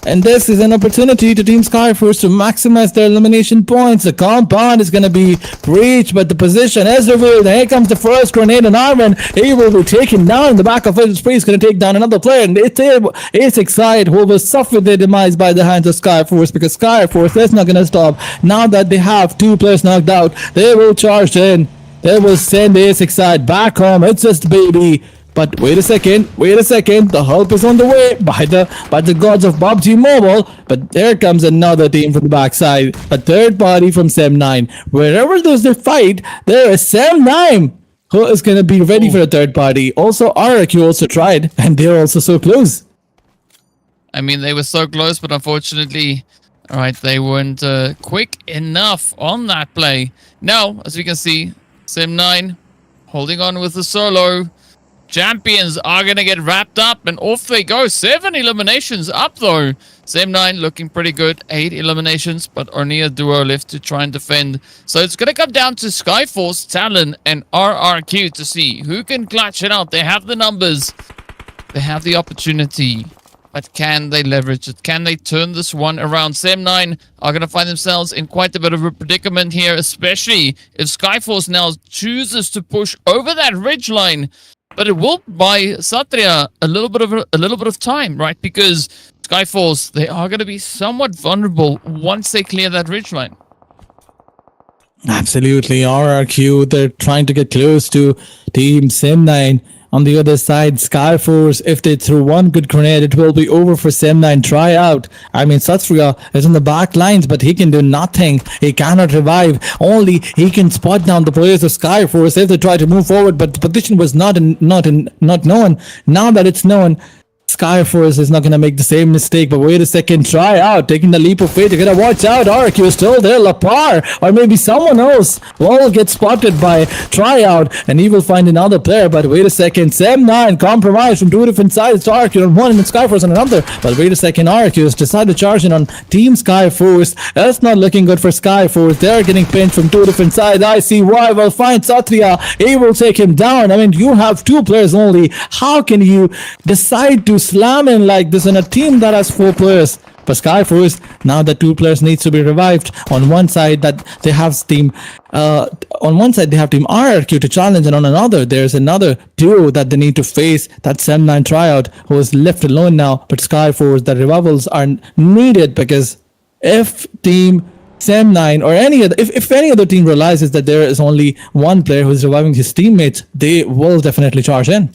And this is an opportunity to Team Skyforce to maximize their elimination points. The compound is going to be breached, but the position is revealed. And here comes the first grenade on Iron. He will be taken down in the back of his spree. He's going to take down another player. And it's AXETRON who will suffer their demise by the hands of Skyforce, because Skyforce is not going to stop. Now that they have 2 players knocked out, they will charge in. They will send AXETRON back home. It's just baby. But wait a second, the help is on the way by the gods of PUBG Mobile. But there comes another team from the backside, a third party from Sem9. Wherever there's their fight, there is Sem9 who is going to be ready for a third party. Also, RRQ also tried, and they're also so close. I mean, they were so close, but unfortunately, all right, they weren't quick enough on that play. Now, as we can see, Sem9 holding on with the solo. Champions are going to get wrapped up, and off they go. 7 eliminations up, though. Sem9 looking pretty good. 8 eliminations, but only a duo left to try and defend. So it's going to come down to Skyforce, Talon, and RRQ to see who can clutch it out. They have the numbers. They have the opportunity. But can they leverage it? Can they turn this one around? Sem9 are going to find themselves in quite a bit of a predicament here, especially if Skyforce now chooses to push over that ridgeline. But it will buy Satria a little bit of time, right? Because Skyforce, they are going to be somewhat vulnerable once they clear that ridgeline. Absolutely, RRQ, they're trying to get close to Team Sem9. On the other side, Skyforce, if they throw one good grenade, it will be over for Sem9. Try out. I mean, Satria is in the back lines, but he can do nothing. He cannot revive. Only he can spot down the players of Skyforce if they try to move forward, but the position was not known. Now that it's known, Skyforce is not going to make the same mistake. But wait a second, try out, taking the leap of faith. You gotta watch out. RQ is still there. Lapar or maybe someone else will get spotted by tryout, and he will find another player. But wait a second, Sem9 compromised from 2 different sides. RQ on one and Skyforce on another. But wait a second, RQ has decided to charge in on Team Skyforce. That's not looking good for Skyforce. They're getting pinched from 2 different sides. ICY will find Satria. He will take him down. I mean, you have 2 players only. How can you decide to slam in like this in a team that has 4 players? But Skyforce, now the 2 players needs to be revived. On one side that they have team RRQ to challenge, and on another there's another duo that they need to face. That's Sem9 tryout, who is left alone now. But Skyforce, the revivals are needed, because if Team Sem9 or if any other team realizes that there is only one player who is reviving his teammates, they will definitely charge in.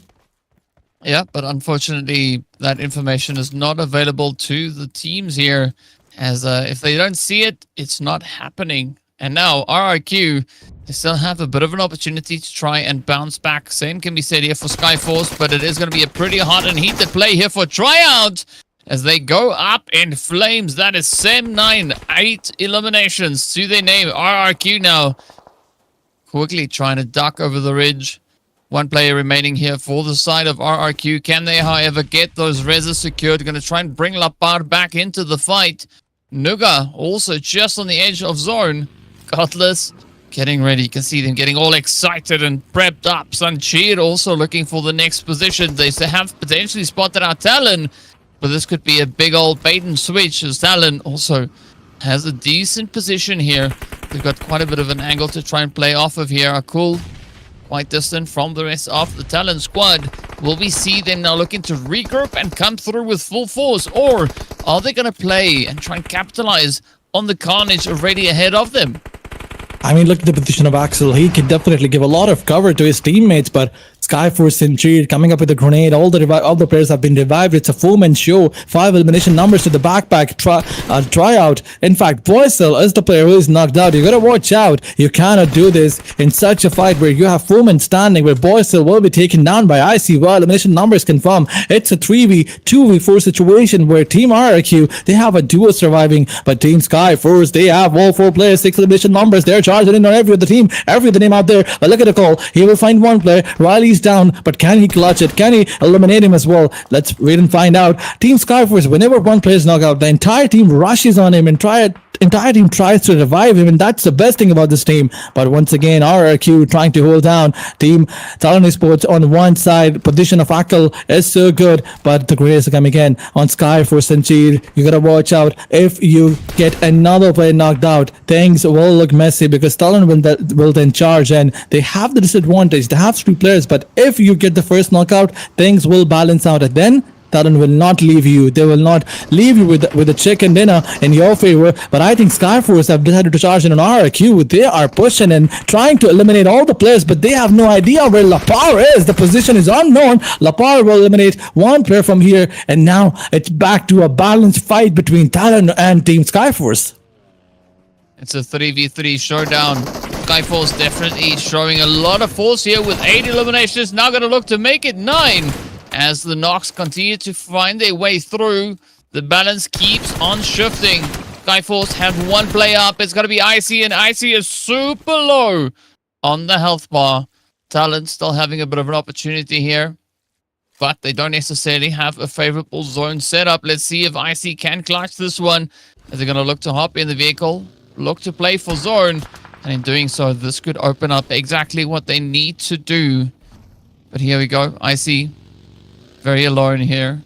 Yeah, but unfortunately, that information is not available to the teams here, as if they don't see it, it's not happening. And now, RRQ, they still have a bit of an opportunity to try and bounce back. Same can be said here for Skyforce, but it is going to be a pretty hot and heated play here for tryout, as they go up in flames. That is Sem9, 8 eliminations to their name. RRQ now quickly trying to duck over the ridge. 1 player remaining here for the side of RRQ. Can they, however, get those reses secured? Going to try and bring Lapar back into the fight. Nuga also just on the edge of zone. Cutlass getting ready. You can see them getting all excited and prepped up. Suncheer also looking for the next position. They have potentially spotted our Talon, but this could be a big old bait and switch, as Talon also has a decent position here. They've got quite a bit of an angle to try and play off of here. Akul quite distant from the rest of the Talon squad. Will we see them now looking to regroup and come through with full force? Or are they going to play and try and capitalize on the carnage already ahead of them? I mean, look at the position of Axel. He can definitely give a lot of cover to his teammates, but Skyforce Century coming up with a grenade. All the players have been revived. It's a 4-man show. 5 elimination numbers to the backpack tryout. In fact, Boycel is the player who is knocked out. You gotta watch out. You cannot do this in such a fight where you have 4 men standing, where Boycel will be taken down by IC. Well, elimination numbers confirm. It's a 3v4 situation where Team RRQ, they have a duo surviving, but Team Skyforce, they have all 4 players, 6 elimination numbers. They're charging in on every other team out there. But look at the call. He will find 1 player. Riley's down, but can he clutch it? Can he eliminate him as well? Let's wait and find out. Team Skyforce, whenever 1 player is knocked out, the entire team rushes on him and try entire team tries to revive him, and that's the best thing about this team. But once again, RRQ trying to hold down Team Talon Esports on one side. Position of Akal is so good, but the grenades are coming in on Sky for Sanjeev. You gotta watch out. If you get another player knocked out, things will look messy because Talon will then charge, and they have the disadvantage. They have 3 players, but if you get the first knockout, things will balance out, and then Talon will not leave you. They will not leave you with a chicken dinner in your favor. But I think Skyforce have decided to charge in on RRQ. They are pushing and trying to eliminate all the players, but they have no idea where Lapar is. The position is unknown. Lapar will eliminate one player from here, and now it's back to a balanced fight between Talon and Team Skyforce. It's a 3v3 showdown. Skyforce definitely showing a lot of force here with 8 eliminations. Now going to look to make it 9. As the Nox continue to find their way through, the balance keeps on shifting. Skyforce have 1 player up. It's going to be Icy, and Icy is super low on the health bar. Talon still having a bit of an opportunity here, but they don't necessarily have a favorable zone setup. Let's see if Icy can clutch this one. As they're going to look to hop in the vehicle, look to play for zone, and in doing so, this could open up exactly what they need to do. But here we go. Icy very alone here.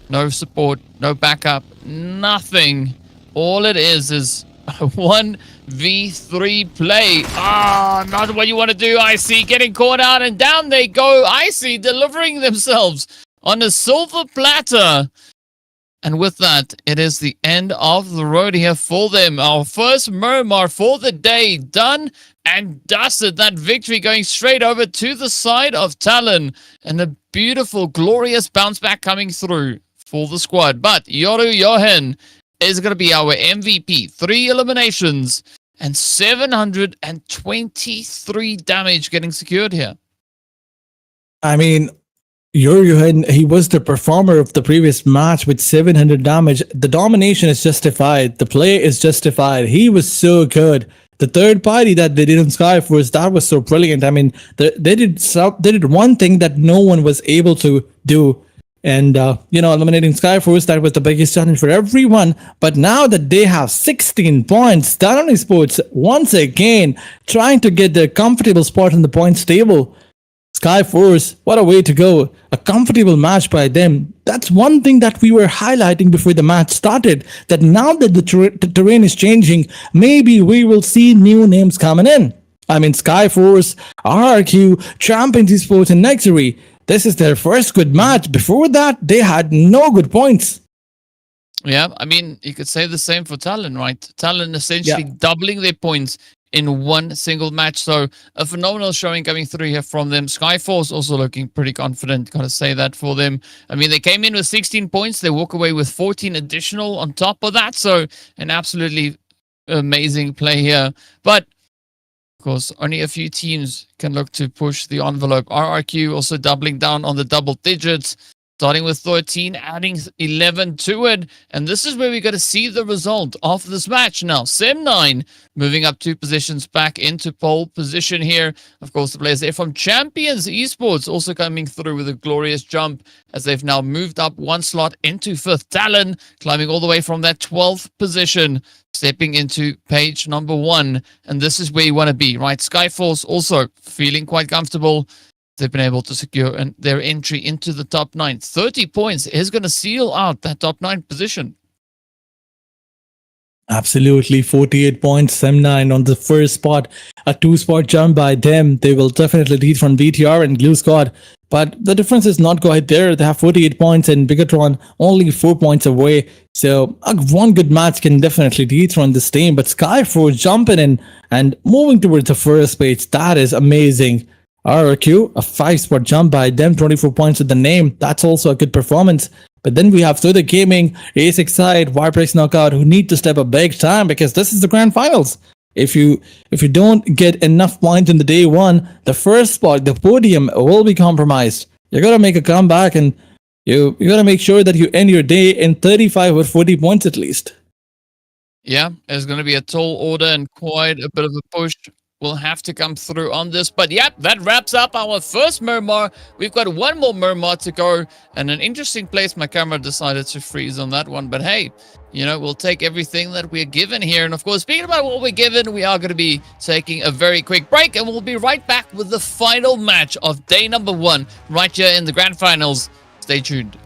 No support, no backup, nothing. All it is a 1v3 play. Ah, not what you want to do, Icy. Getting caught out, and down they go. Icy delivering themselves on a silver platter. And with that, it is the end of the road here for them. Our first Miramar for the day done and dusted. That victory going straight over to the side of Talon. And a beautiful, glorious bounce back coming through for the squad. But Yoru Johan is going to be our MVP. 3 eliminations and 723 damage getting secured here. I mean, Yoru, he was the performer of the previous match with 700 damage. The domination is justified. The play is justified. He was so good. The third party that they did on Skyforce, that was so brilliant. I mean, they did one thing that no one was able to do. And, eliminating Skyforce, that was the biggest challenge for everyone. But now that they have 16 points, Talon Esports, once again, trying to get their comfortable spot in the points table. Skyforce, what a way to go. A comfortable match by them. That's one thing that we were highlighting before the match started, that now that the terrain is changing, maybe we will see new names coming in. I mean, Skyforce, RRQ, Champions Esports, and NEXORY. This is their first good match. Before that, they had no good points. Yeah, I mean, you could say the same for Talon, right? Talon essentially doubling their points in one single match. So a phenomenal showing coming through here from them. Skyforce also looking pretty confident. Gotta say that for them. I mean, they came in with 16 points. They walk away with 14 additional on top of that. So an absolutely amazing play here. But of course, only a few teams can look to push the envelope. RRQ also doubling down on the double digits. Starting with 13, adding 11 to it. And this is where we got to see the result of this match now. Sem9 moving up 2 positions back into pole position here. Of course, the players there from Champions Esports also coming through with a glorious jump as they've now moved up 1 slot into 5th. Talon climbing all the way from that 12th position, stepping into page number 1. And this is where you want to be, right? Skyforce also feeling quite comfortable. They've been able to secure their entry into the top 9. 30 points is going to seal out that top 9 position. Absolutely, 48 points, Sem9 on the first spot. A 2-spot jump by them. They will definitely lead from BTR and Glue Squad. But the difference is not quite there. They have 48 points and BIGETRON only 4 points away. So one good match can definitely dethrone this team. But Skyforce jumping in and moving towards the first page. That is amazing. RRQ, a 5-spot jump by them, 24 points with the name. That's also a good performance. But then we have TODAK Gaming, Ace Excite, VIPERxKO who need to step up big time because this is the grand finals. If you don't get enough points in the day 1, the first spot, the podium will be compromised. You gotta make a comeback and you gotta make sure that you end your day in 35 or 40 points at least. Yeah, there's going to be a tall order and quite a bit of a push will have to come through on this. But yep, that wraps up our first Miramar. We've got one more Miramar to go, and an interesting place. My camera decided to freeze on that one, but hey, you know, we'll take everything that we're given here. And of course, speaking about what we're given, we are going to be taking a very quick break, and we'll be right back with the final match of day number 1 right here in the grand finals. Stay tuned.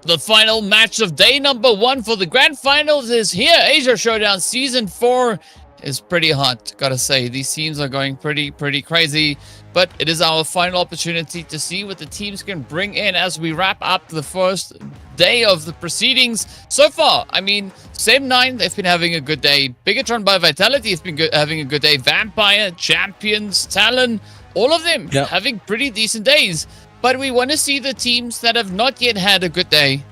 The final match of day number 1 for the grand finals is here. Asia Showdown Season 4 is pretty hot, gotta say. These teams are going pretty crazy. But it is our final opportunity to see what the teams can bring in as we wrap up the first day of the proceedings. So far, I mean, Sem9, they've been having a good day. BIGETRON by Vitality has been having a good day. Vampire, Champions, Talon, all of them having pretty decent days. But we want to see the teams that have not yet had a good day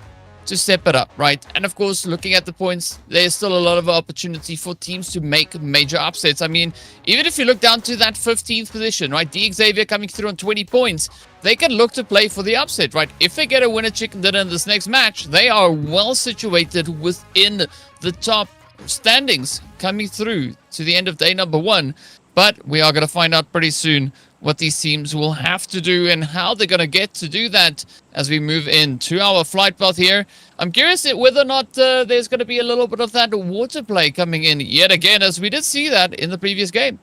to step it up, right? And of course, looking at the points, there's still a lot of opportunity for teams to make major upsets. I mean, even if you look down to that 15th position, right? XAVIER coming through on 20 points, they can look to play for the upset, right? If they get a winner chicken dinner in this next match, they are well situated within the top standings coming through to the end of day number 1. But we are going to find out pretty soon what these teams will have to do and how they're going to get to do that as we move into our flight path here. I'm curious whether or not there's going to be a little bit of that water play coming in yet again, as we did see that in the previous game.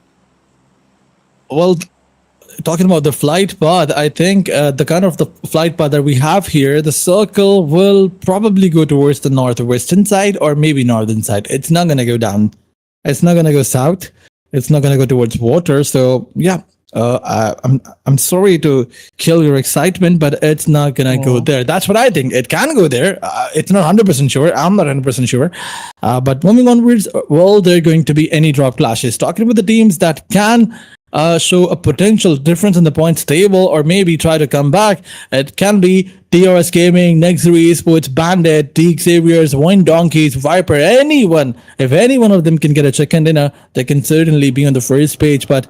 Well, talking about the flight path, I think the kind of the flight path that we have here, the circle will probably go towards the northwestern side or maybe northern side. It's not going to go down. It's not going to go south. It's not going to go towards water. So, yeah. I'm sorry to kill your excitement, but it's not gonna go there. That's what I think. It can go there. It's not 100% sure. I'm not 100% sure. But moving onwards, will there going to be any drop clashes? Talking about the teams that can show a potential difference in the points table or maybe try to come back, it can be DRS Gaming, NEXORY, ESPORTS, Bandit, XAVIERs, VOIN Donkeys, Viper, anyone. If any one of them can get a chicken dinner, they can certainly be on the first page. But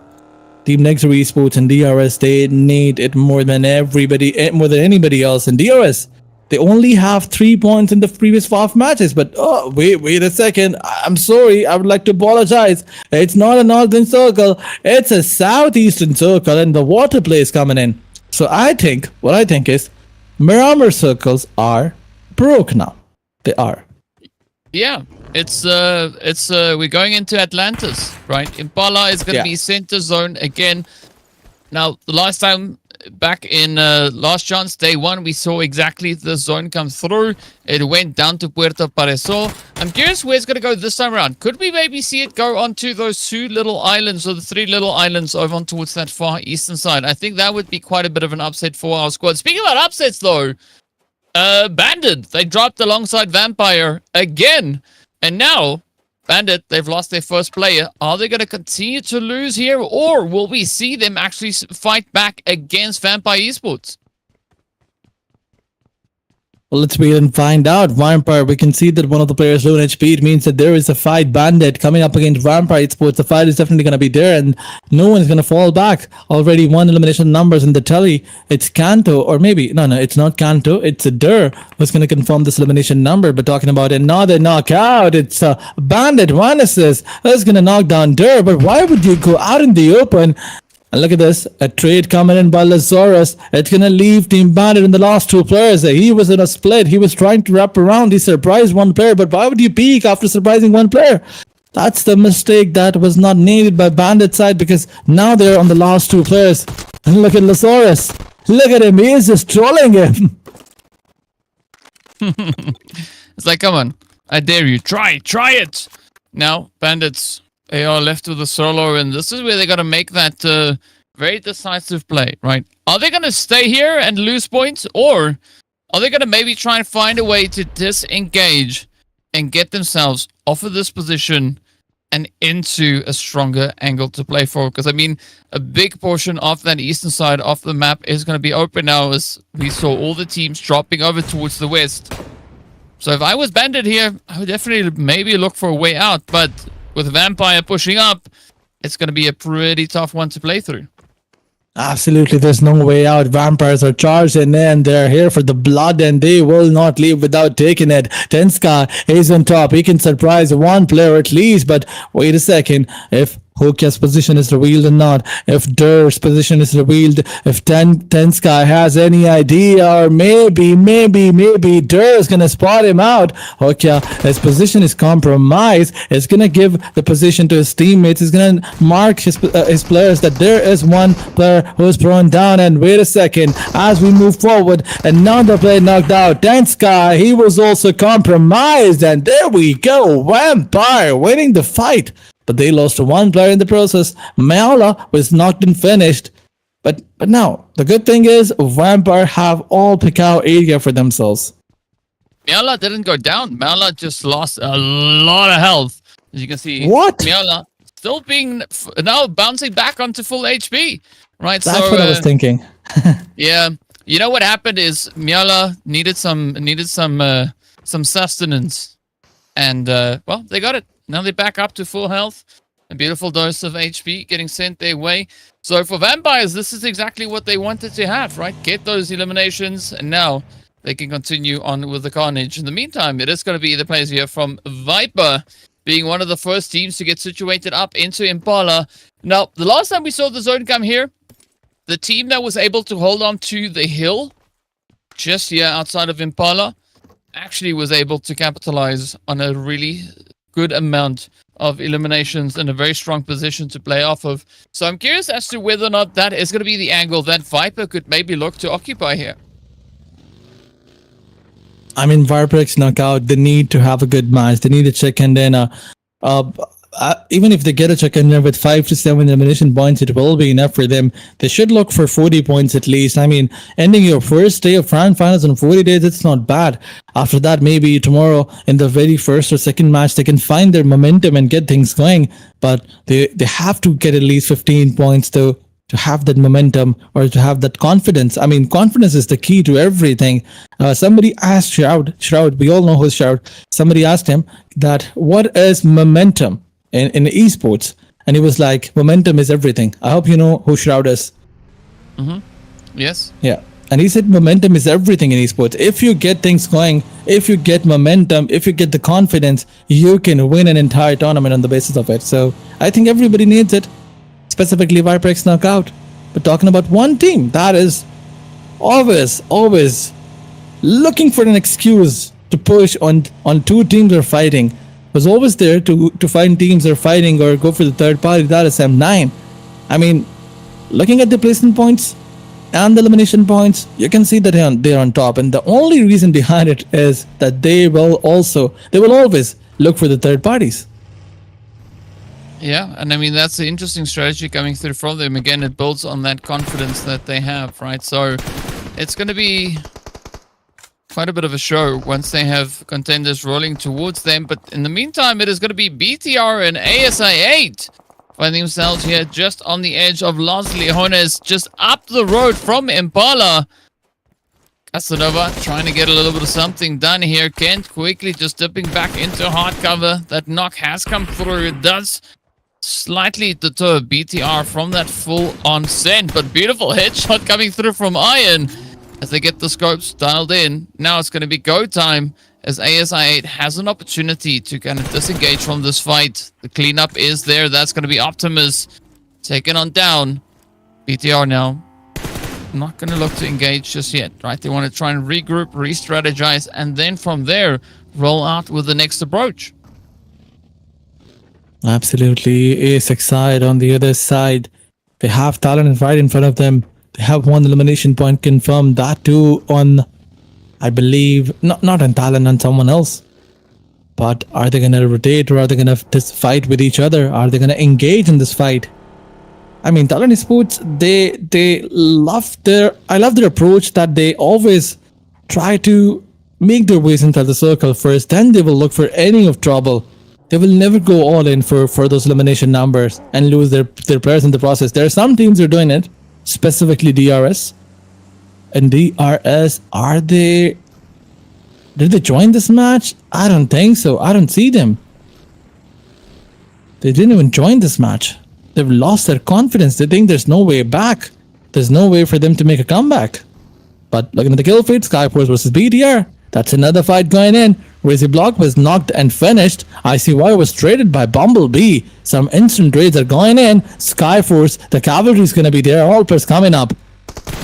Team NEXORY, ESPORTS, and DRS, they need it more than anybody else. In DRS, they only have 3 points in the previous 5 matches. But wait a second. I'm sorry. I would like to apologize. It's not a northern circle. It's a southeastern circle, and the water play is coming in. So what I think is, Miramar circles are broke now. They are. Yeah, we're going into Atlantis, right? Impala is going to be center zone again. Now, the last time back in last chance day 1, we saw exactly the zone come through. It went down to Puerto Pareso. I'm curious where it's going to go this time around. Could we maybe see it go onto those 2 little islands or the 3 little islands over on towards that far eastern side? I think that would be quite a bit of an upset for our squad. Speaking about upsets, though, Bandit, they dropped alongside Vampire again. And now, Bandit, they've lost their first player. Are they going to continue to lose here? Or will we see them actually fight back against Vampire Esports? Well, let's wait and find out. Vampire, we can see that one of the players low in HP. It means that there is a fight. Bandit coming up against Vampire Esports. The fight is definitely going to be there, and no one is going to fall back. Already 1 elimination numbers in the tally. It's Kanto, or maybe, no, it's not Kanto. It's a Dur who's going to confirm this elimination number. But talking about another knockout, it's Bandit, 1 assist. That's going to knock down Dur. But why would you go out in the open? And look at this, a trade coming in by Lazarus. It's going to leave Team Bandit in the last 2 players. He was in a split. He was trying to wrap around. He surprised 1 player. But why would you peek after surprising 1 player? That's the mistake that was not needed by Bandit side, because now they're on the last 2 players. And look at Lazarus. Look at him. He is just trolling him. It's like, come on. I dare you. Try it. Now, Bandits, they are left with a solo, and this is where they got to make that very decisive play, right? Are they going to stay here and lose points, or are they going to maybe try and find a way to disengage and get themselves off of this position and into a stronger angle to play for? Because, I mean, a big portion of that eastern side of the map is going to be open now, as we saw all the teams dropping over towards the west. So if I was Bandit here, I would definitely maybe look for a way out, but with Vampire pushing up, it's going to be a pretty tough one to play through. Absolutely, there's no way out. Vampires are charged in and they're here for the blood, and they will not leave without taking it. Tenska is on top. He can surprise 1 player at least, but wait a second. If Hokia's position is revealed or not, if Dur's position is revealed, if Ten Sky has any idea, or maybe Dur is gonna spot him out. Hokia, his position is compromised. It's gonna give the position to his teammates. He's gonna mark his players that there is one player who's thrown down. And wait a second, as we move forward, another player knocked out. Ten Sky, he was also compromised, and there we go. Vampire winning the fight. But they lost to one player in the process. Mayala was knocked and finished. But now, the good thing is, Vampire have all Picao area for themselves. Miala didn't go down. Miala just lost a lot of health. As you can see, What? Miala still being now bouncing back onto full HP. Right, That's what I was thinking. Yeah, you know what happened is Miala needed some sustenance, and well, they got it. Now they're back up to full health. A beautiful dose of HP getting sent their way. So for Vampires, this is exactly what they wanted to have, right? Get those eliminations, and now they can continue on with the carnage. In the meantime, it is going to be the players here from Viper being one of the first teams to get situated up into Impala. Now, the last time we saw the zone come here, the team that was able to hold on to the hill just here outside of Impala actually was able to capitalize on a really good amount of eliminations and a very strong position to play off of. So I'm curious as to whether or not that is going to be the angle that Viper could maybe look to occupy here. I mean, VIPERxKO knockout, they need to have a good match. They need to check in then. Even if they get a check in there with 5 to 7 elimination points, it will be enough for them. They should look for 40 points at least. I mean, ending your first day of Grand Finals in 40 days, it's not bad. After that, maybe tomorrow in the very first or second match, they can find their momentum and get things going. But they have to get at least 15 points to have that momentum or to have that confidence. I mean, confidence is the key to everything. Somebody asked Shroud, we all know who's Shroud. Somebody asked him that, what is momentum in esports? And he was like, momentum is everything. I hope you know who Shroud is. Yes. Yeah. And he said momentum is everything in esports. If you get things going, if you get momentum, if you get the confidence, you can win an entire tournament on the basis of it. So I think everybody needs it, specifically VIPERxKO knockout. But talking about one team that is always looking for an excuse to push on two teams are fighting, was always there to find teams are fighting or go for the third party. That is M9. I mean, looking at the placement points and the elimination points, you can see that they're on top. And the only reason behind it is that they will always look for the third parties. Yeah, and I mean, that's the interesting strategy coming through from them. Again, it builds on that confidence that they have, right? So it's going to be quite a bit of a show once they have contenders rolling towards them. But in the meantime, it is going to be BTR and ASI8 finding themselves here just on the edge of Los Leones, just up the road from Impala. Casanova trying to get a little bit of something done here. Kent quickly just dipping back into hard cover. That knock has come through. It does slightly deter BTR from that full-on send, but beautiful headshot coming through from Iron as they get the scopes dialed in. Now it's going to be go time as ASI8 has an opportunity to kind of disengage from this fight. The cleanup is there. That's going to be Optimus taken on down. BTR now not going to look to engage just yet, right? They want to try and regroup, re-strategize, and then from there roll out with the next approach. Absolutely. ASXide on the other side, they have TALON right in front of them. They have one elimination point confirmed. That too on, I believe, not on TALON, on someone else. But are they going to rotate, or are they going to fight with each other? Are they going to engage in this fight? I mean, TALON Esports, I love their approach that they always try to make their ways inside the circle first, then they will look for any of trouble. They will never go all in for those elimination numbers and lose their players in the process. There are some teams who are doing it, specifically DRS. And DRS, did they join this match? I don't think so. I don't see them. They didn't even join this match. They've lost their confidence. They think there's no way back. There's no way for them to make a comeback. But looking at the kill feed, Skyforce versus BTR. That's another fight going in. Crazy Block was knocked and finished. ICY was traded by Bumblebee. Some instant trades are going in. Skyforce, the cavalry is going to be there. All players coming up.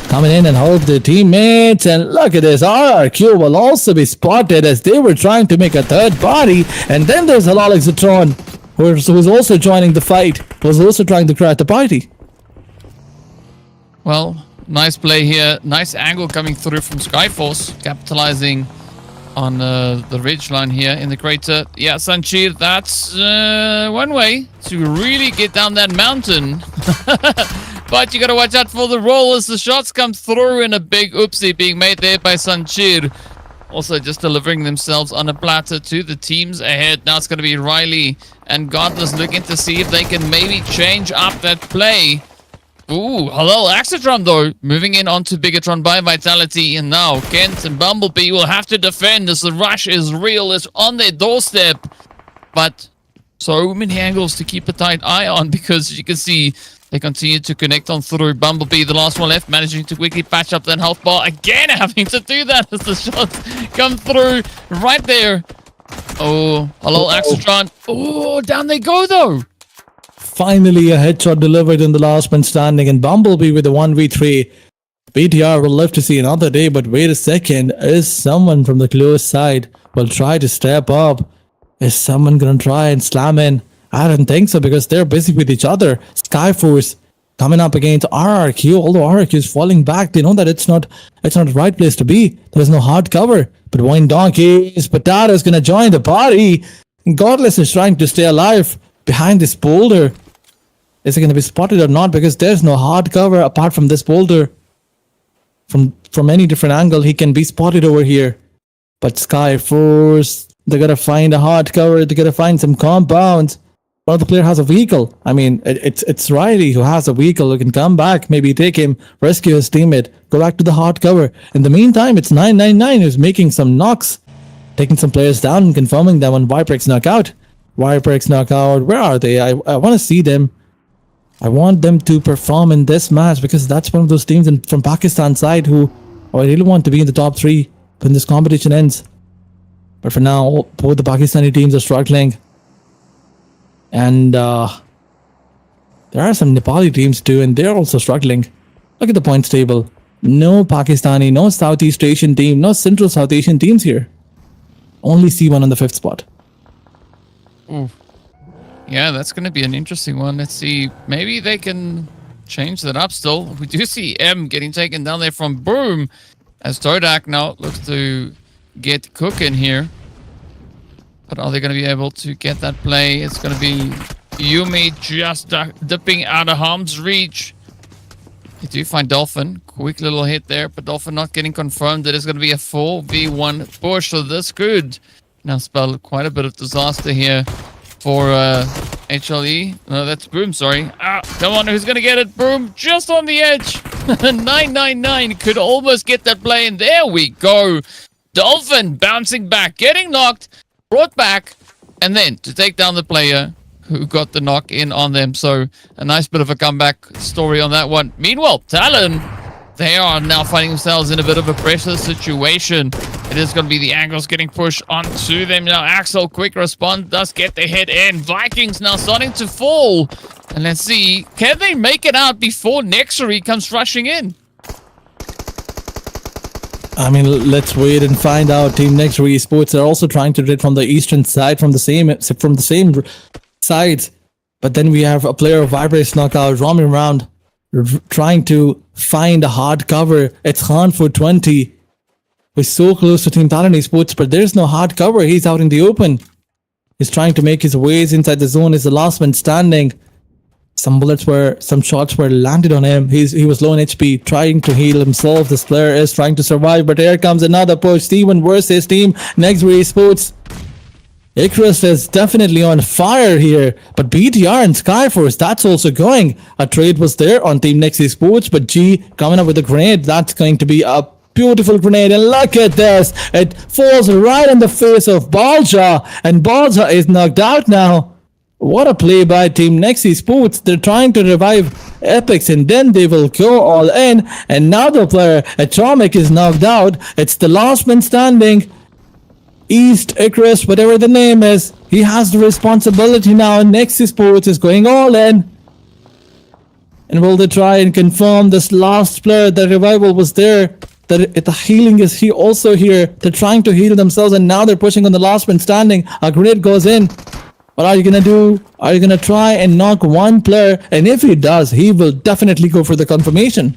Coming in and help their teammates. And look at this. RRQ will also be spotted as they were trying to make a third party. And then there's HALAL AXETRON, who's also joining the fight. Who's also trying to crash the party. Well, nice play here. Nice angle coming through from Skyforce, capitalizing on the ridge line here in the crater. Yeah, Sanchir, that's one way to really get down that mountain. But you gotta watch out for the roll as the shots come through, and a big oopsie being made there by Sanchir. Also just delivering themselves on a platter to the teams ahead. Now it's gonna be Riley and Godless looking to see if they can maybe change up that play. Ooh, HALAL AXETRON though, moving in onto BIGETRON by Vitality, and now Kent and Bumblebee will have to defend as the rush is real, it's on their doorstep. But so many angles to keep a tight eye on, because you can see they continue to connect on through. Bumblebee, the last one left, managing to quickly patch up that health bar, again having to do that as the shots come through right there. Oh, HALAL AXETRON, oh, down they go though. Finally, a headshot delivered in the last man standing, and Bumblebee with a 1v3. BTR will live to see another day, but wait a second. Is someone from the close side will try to step up? Is someone gonna try and slam in? I don't think so, because they're busy with each other. Skyforce coming up against RRQ, although RRQ is falling back. They know that it's not the right place to be. There's no hard cover. But VOIN Donkeys, Potato is gonna join the party. Godless is trying to stay alive behind this boulder. Is it going to be spotted or not? Because there's no hard cover apart from this boulder. From any different angle, he can be spotted over here. But Skyforce, they got to find a hard cover. They got to find some compounds. One of the player has a vehicle. I mean, it's Riley who has a vehicle who can come back, maybe take him, rescue his teammate, go back to the hard cover. In the meantime, it's 999 who's making some knocks, taking some players down and confirming them on VIPERxKO knockout. VIPERxKO knockout, where are they? I want to see them. I want them to perform in this match, because that's one of those teams from Pakistan side who I really want to be in the top 3 when this competition ends. But for now, both the Pakistani teams are struggling. And there are some Nepali teams too, and they're also struggling. Look at the points table. No Pakistani, no Southeast Asian team, no Central South Asian teams here. Only C1 on the 5th spot. Ooh. Yeah, that's going to be an interesting one. Let's see. Maybe they can change that up still. We do see M getting taken down there from Boom, as TODAK now looks to get cooking here. But are they going to be able to get that play? It's going to be Yumi just dipping out of harm's reach. You do find Dolphin. Quick little hit there, but Dolphin not getting confirmed. It is going to be a 4v1 push, so this could now spell quite a bit of disaster here for HLE. No, that's Boom, sorry. Come on, who's going to get it? Boom, just on the edge. 999 could almost get that play, and there we go. Dolphin bouncing back, getting knocked, brought back, and then to take down the player who got the knock in on them. So a nice bit of a comeback story on that one. Meanwhile, Talon, they are now finding themselves in a bit of a pressure situation. It is going to be the angles getting pushed onto them now. Axel, quick response, does get the hit in. Vikings now starting to fall. And let's see, can they make it out before NEXORY comes rushing in? I mean, let's wait and find out. Team NEXORY Esports are also trying to hit from the eastern side, from the same sides. But then we have a player of VIPERxKO knockout roaming around, trying to find a hard cover. It's Khan for 20. We're so close to Team TALON Esports, but there's no hard cover. He's out in the open. He's trying to make his ways inside the zone. He's the last man standing. Some shots were landed on him. He was low on HP, trying to heal himself. This player is trying to survive, but here comes another push. Steven versus Team NEXORY Esports. Icarus is definitely on fire here, but BTR and Skyforce, that's also going. A trade was there on Team NEXORY Esports, but G coming up with a grenade. That's going to be a beautiful grenade, and look at this. It falls right in the face of Balja, and Balja is knocked out now. What a play by Team NEXORY Esports. They're trying to revive Epics, and then they will go all in. And now the player, Atomic, is knocked out. It's the last man standing. East, Icarus, whatever the name is, he has the responsibility now, and NEXORY is going all in. And will they try and confirm this last player, the revival was there, that the healing is also here. They're trying to heal themselves, and now they're pushing on the last man standing. A grenade goes in. What are you gonna do? Are you gonna try and knock one player? And if he does, he will definitely go for the confirmation.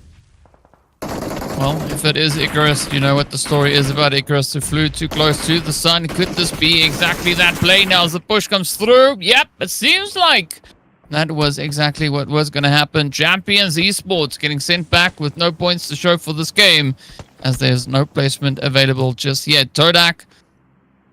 Well, if it is Icarus, you know what the story is about Icarus, who flew too close to the sun. Could this be exactly that play now as the push comes through? Yep, it seems like that was exactly what was going to happen. Champions Esports getting sent back with no points to show for this game, as there's no placement available just yet. TODAK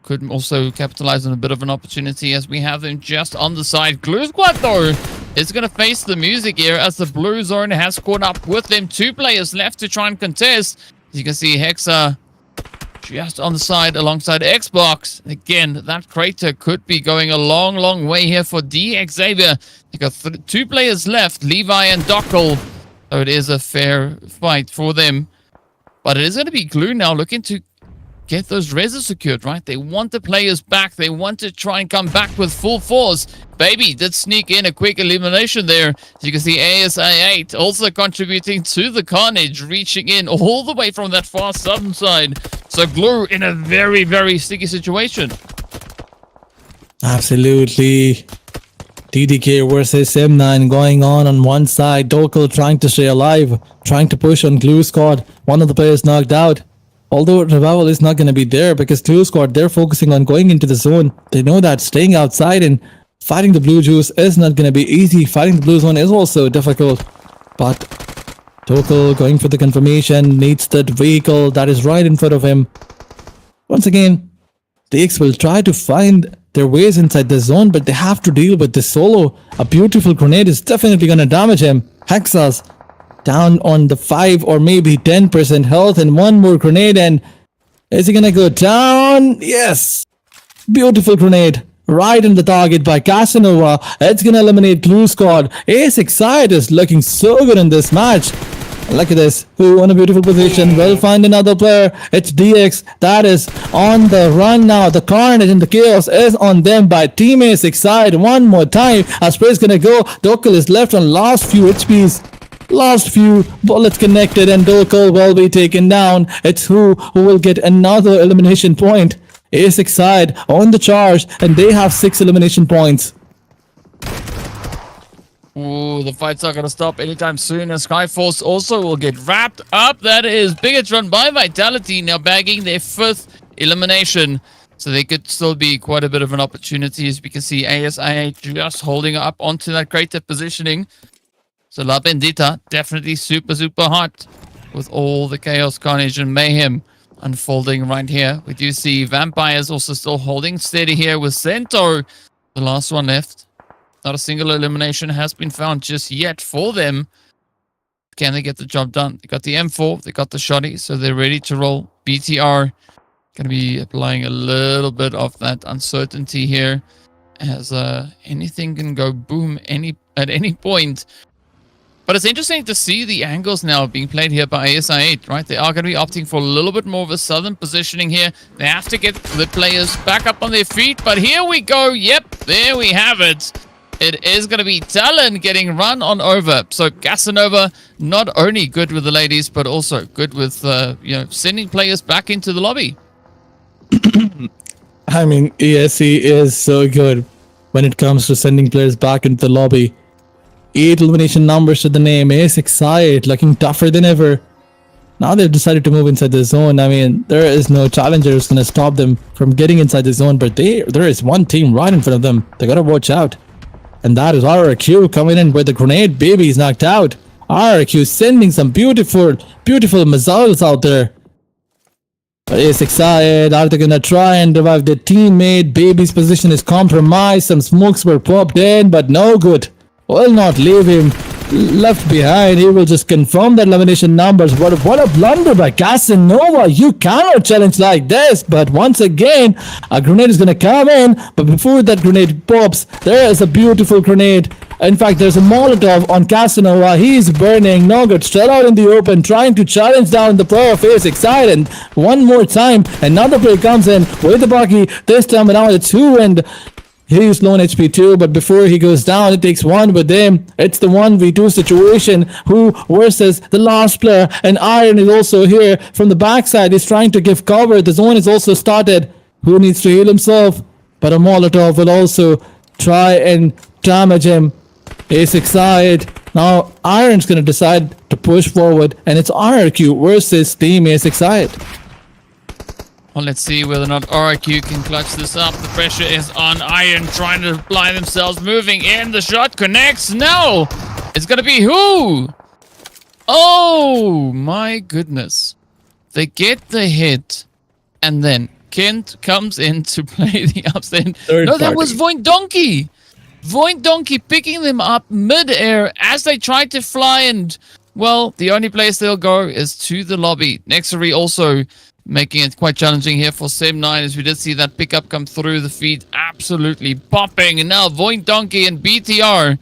could also capitalize on a bit of an opportunity, as we have them just on the side. Glue Squad, though, is going to face the music here, as the blue zone has caught up with them. 2 players left to try and contest. As you can see, Hexa just on the side alongside Xbox. Again, that crater could be going a long, long way here for XAVIER. They got 2 players left, Levi and Dockel. So it is a fair fight for them. But it is going to be Glue now looking to get those reses secured, right? They want the players back. They want to try and come back with full force. Baby did sneak in a quick elimination there. As you can see, ASI8 also contributing to the carnage, reaching in all the way from that far southern side. So Glue in a very, very sticky situation. Absolutely. TDK versus M9 going on one side. Dokal trying to stay alive, trying to push on Glue Squad. One of the players knocked out. Although revival is not going to be there, because Glue Squad, they're focusing on going into the zone. They know that staying outside and fighting the blue juice is not going to be easy. Fighting the blue zone is also difficult. But Dokal going for the confirmation, needs that vehicle that is right in front of him. Once again, the X will try to find their ways inside the zone, but they have to deal with this solo. A beautiful grenade is definitely going to damage him. Hexas down on the 5 or maybe 10% health, and one more grenade, and is he gonna go down? Yes! Beautiful grenade right in the target by Casanova. It's gonna eliminate Glue Squad. AXETRON is looking so good in this match. Look at this. Who on a beautiful position will find another player. It's DX that is on the run now. The carnage and the chaos is on them by Team AXETRON. One more time. As spray is gonna go. Dokal is left on last few HPs. Last few bullets connected, and Dokal will be taken down. It's who will get another elimination point. AXETRON on the charge, and they have 6 elimination points. Ooh, the fight's not going to stop anytime soon, and Skyforce also will get wrapped up. That is BIGETRON by Vitality now bagging their 5th elimination. So they could still be quite a bit of an opportunity, as we can see ASI just holding up onto that crater positioning. So La Bendita definitely super, super hot with all the chaos, carnage, and mayhem unfolding right here. We do see Vampires also still holding steady here with Centaur, the last one left. Not a single elimination has been found just yet for them. Can they get the job done? They got the M4, they got the Shoddy, so they're ready to roll. BTR going to be applying a little bit of that uncertainty here, as anything can go boom at any point. But it's interesting to see the angles now being played here by ASI8, right? They are going to be opting for a little bit more of a southern positioning here. They have to get the players back up on their feet, but here we go. Yep, there we have it. It is going to be TALON getting run on over. So Casanova, not only good with the ladies, but also good with, sending players back into the lobby. I mean, ESC is so good when it comes to sending players back into the lobby. 8 elimination numbers to the name. AXETRON looking tougher than ever. Now they've decided to move inside the zone. I mean, there is no challenger who's going to stop them from getting inside the zone, but there is one team right in front of them. They got to watch out. And that is RRQ coming in with the grenade. Baby is knocked out. RRQ sending some beautiful, beautiful missiles out there. But AXETRON, are they going to try and revive their teammate? Baby's position is compromised. Some smokes were popped in, but no good. Will not leave him left behind. He will just confirm the elimination numbers. What a blunder by Casanova. You cannot challenge like this. But once again, a grenade is going to come in. But before that grenade pops, there is a beautiful grenade. In fact, there's a Molotov on Casanova. He's burning. Nugget still out in the open, trying to challenge down the player of AXETRON. And one more time, another player comes in with the Bucky. This time around, it's who, and he's low on HP too, but before he goes down, it takes one with him. It's the 1v2 situation. Who versus the last player, and Iron is also here from the backside. He's trying to give cover. The zone is also started. Who needs to heal himself? But a Molotov will also try and damage him. AXETRON. Now Iron's gonna decide to push forward, and it's RRQ versus Team AXETRON. Well, let's see whether or not RRQ can clutch this up. The pressure is on Iron, trying to apply themselves, moving in. The shot connects. No! It's gonna be who? Oh, my goodness. They get the hit, and then Kent comes in to play the upstand. No, that was VOIN Donkey. VOIN Donkey picking them up mid-air as they tried to fly, and, well, the only place they'll go is to the lobby. NEXORY also making it quite challenging here for Sem9, as we did see that pickup come through. The feed absolutely popping. And now VOIN Donkey and BTR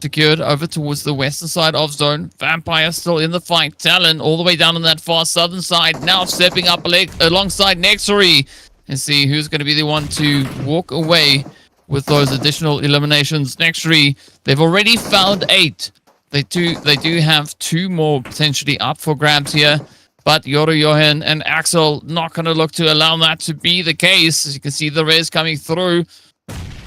secured over towards the western side of zone. Vampire still in the fight. Talon all the way down on that far southern side. Now stepping up alongside NEXORY. And see who's going to be the one to walk away with those additional eliminations. NEXORY, they've already found 8. They do have 2 more potentially up for grabs here. But Yoru, Johan, and Axel not going to look to allow that to be the case. As you can see, the res coming through.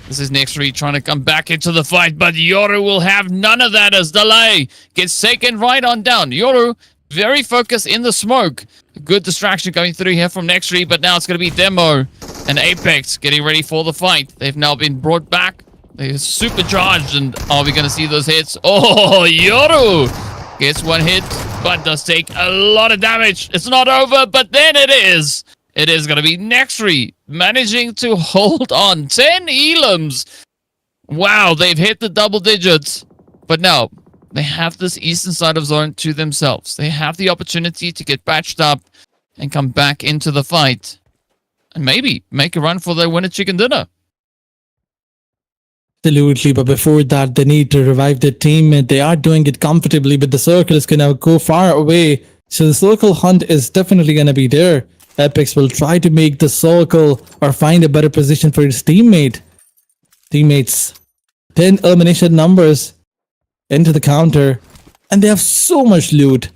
This is NEXORY trying to come back into the fight, but Yoru will have none of that as Delay gets taken right on down. Yoru, very focused in the smoke. A good distraction coming through here from NEXORY, but now it's going to be Demo and Apex getting ready for the fight. They've now been brought back. They're supercharged, and are we going to see those hits? Oh, Yoru gets one hit, but does take a lot of damage. It's not over, but then it is. It is going to be NEXORY managing to hold on. 10 elims. Wow, they've hit the double digits. But now, they have this eastern side of zone to themselves. They have the opportunity to get patched up and come back into the fight. And maybe make a run for their winner chicken dinner. Absolutely, but before that, they need to revive their teammate. They are doing it comfortably, but the circle is going to go far away. So the circle hunt is definitely going to be there. Apex will try to make the circle or find a better position for his teammate. Teammates, 10 elimination numbers into the counter, and they have so much loot.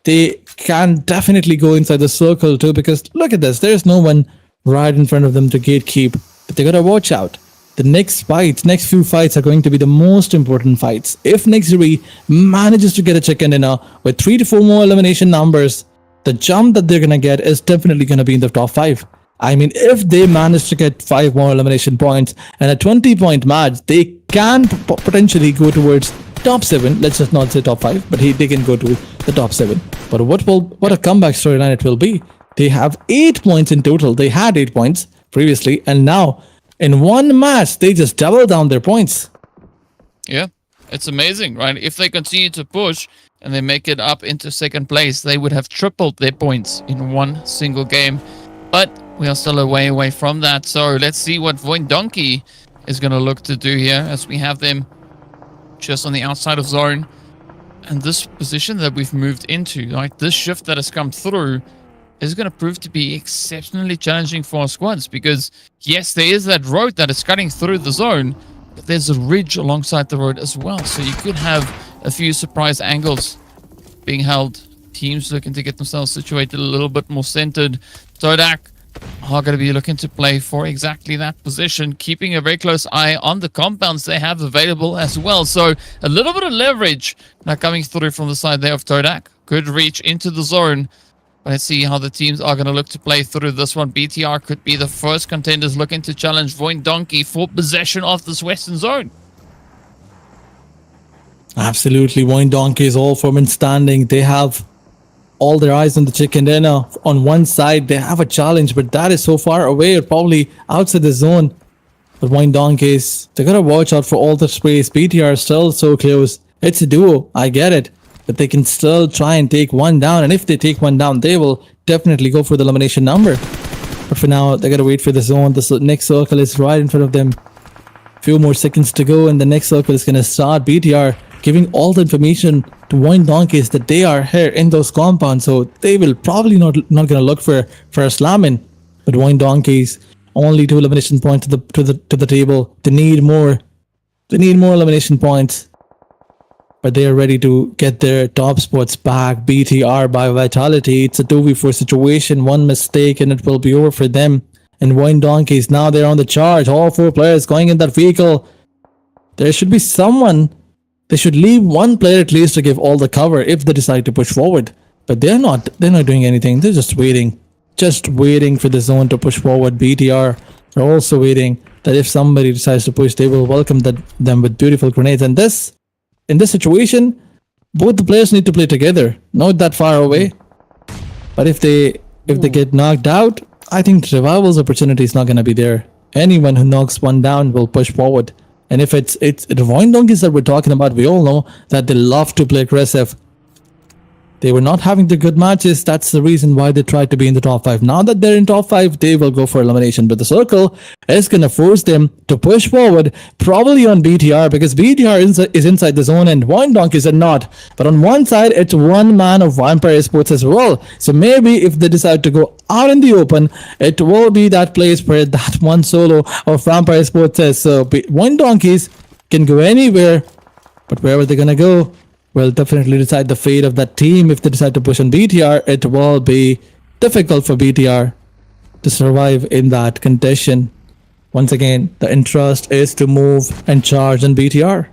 They can definitely go inside the circle too, because look at this. There's no one right in front of them to gatekeep, but they got to watch out. The next few fights are going to be the most important fights. If NEXORY manages to get a chicken dinner with 3 to 4 more elimination numbers, the jump that they're going to get is definitely going to be in the top 5. I mean, if they manage to get 5 more elimination points and a 20-point match, they can potentially go towards top 7. Let's just not say top 5, but they can go to the top 7. But what a comeback storyline it will be. They have 8 points in total. They had 8 points previously, and now in one match, they just double down their points. Yeah, it's amazing, right? If they continue to push and they make it up into second place, they would have tripled their points in one single game. But we are still a way away from that. So let's see what VOIN Donkey is going to look to do here, as we have them just on the outside of zone. And this position that we've moved into, like this shift that has come through, is going to prove to be exceptionally challenging for our squads, because yes, there is that road that is cutting through the zone, but there's a ridge alongside the road as well, so you could have a few surprise angles being held. Teams looking to get themselves situated a little bit more centered. TODAK are going to be looking to play for exactly that position, keeping a very close eye on the compounds they have available as well. So a little bit of leverage now coming through from the side there of TODAK. Good reach into the zone. Let's see how the teams are going to look to play through this one. BTR could be the first contenders looking to challenge VOIN Donkey for possession of this western zone. Absolutely. VOIN Donkey is all firm and standing. They have all their eyes on the chicken dinner. On one side, they have a challenge, but that is so far away, probably outside the zone. But VOIN Donkeys, they got to watch out for all the space. BTR is still so close. It's a duo. I get it. But they can still try and take one down. And if they take one down, they will definitely go for the elimination number. But for now, they got to wait for the zone. The next circle is right in front of them. Few more seconds to go, and the next circle is gonna start. BTR giving all the information to VOIN Donkeys that they are here in those compounds, so they will probably not gonna look for a slamming. But VOIN Donkeys only 2 elimination points to the table. They need more. They need more elimination points. But they are ready to get their top spots back. BTR by Vitality. It's a 2v4 situation. One mistake and it will be over for them. And VOIN Donkeys, now they're on the charge. All 4 players going in that vehicle. There should be someone. They should leave one player at least to give all the cover if they decide to push forward. But they're not doing anything. They're just waiting. Just waiting for the zone to push forward. BTR are also waiting that if somebody decides to push, they will welcome them with beautiful grenades. And in this situation, both the players need to play together, not that far away. But if they get knocked out, I think the revival's opportunity is not going to be there. Anyone who knocks one down will push forward. And if it's the VOIN Donkeys that we're talking about, we all know that they love to play aggressive. They were not having the good matches. That's the reason why they tried to be in the top 5. Now that they're in top 5, they will go for elimination. But the circle is going to force them to push forward, probably on BTR, because BTR is inside the zone and VOIN Donkeys are not. But on one side, it's one man of VIPERxKO as well. So maybe if they decide to go out in the open, it will be that place where that one solo of VIPERxKO is. So VOIN Donkeys can go anywhere, but wherever they're going to go will definitely decide the fate of that team. If they decide to push on BTR, it will be difficult for BTR to survive in that condition. Once again, the interest is to move and charge on BTR.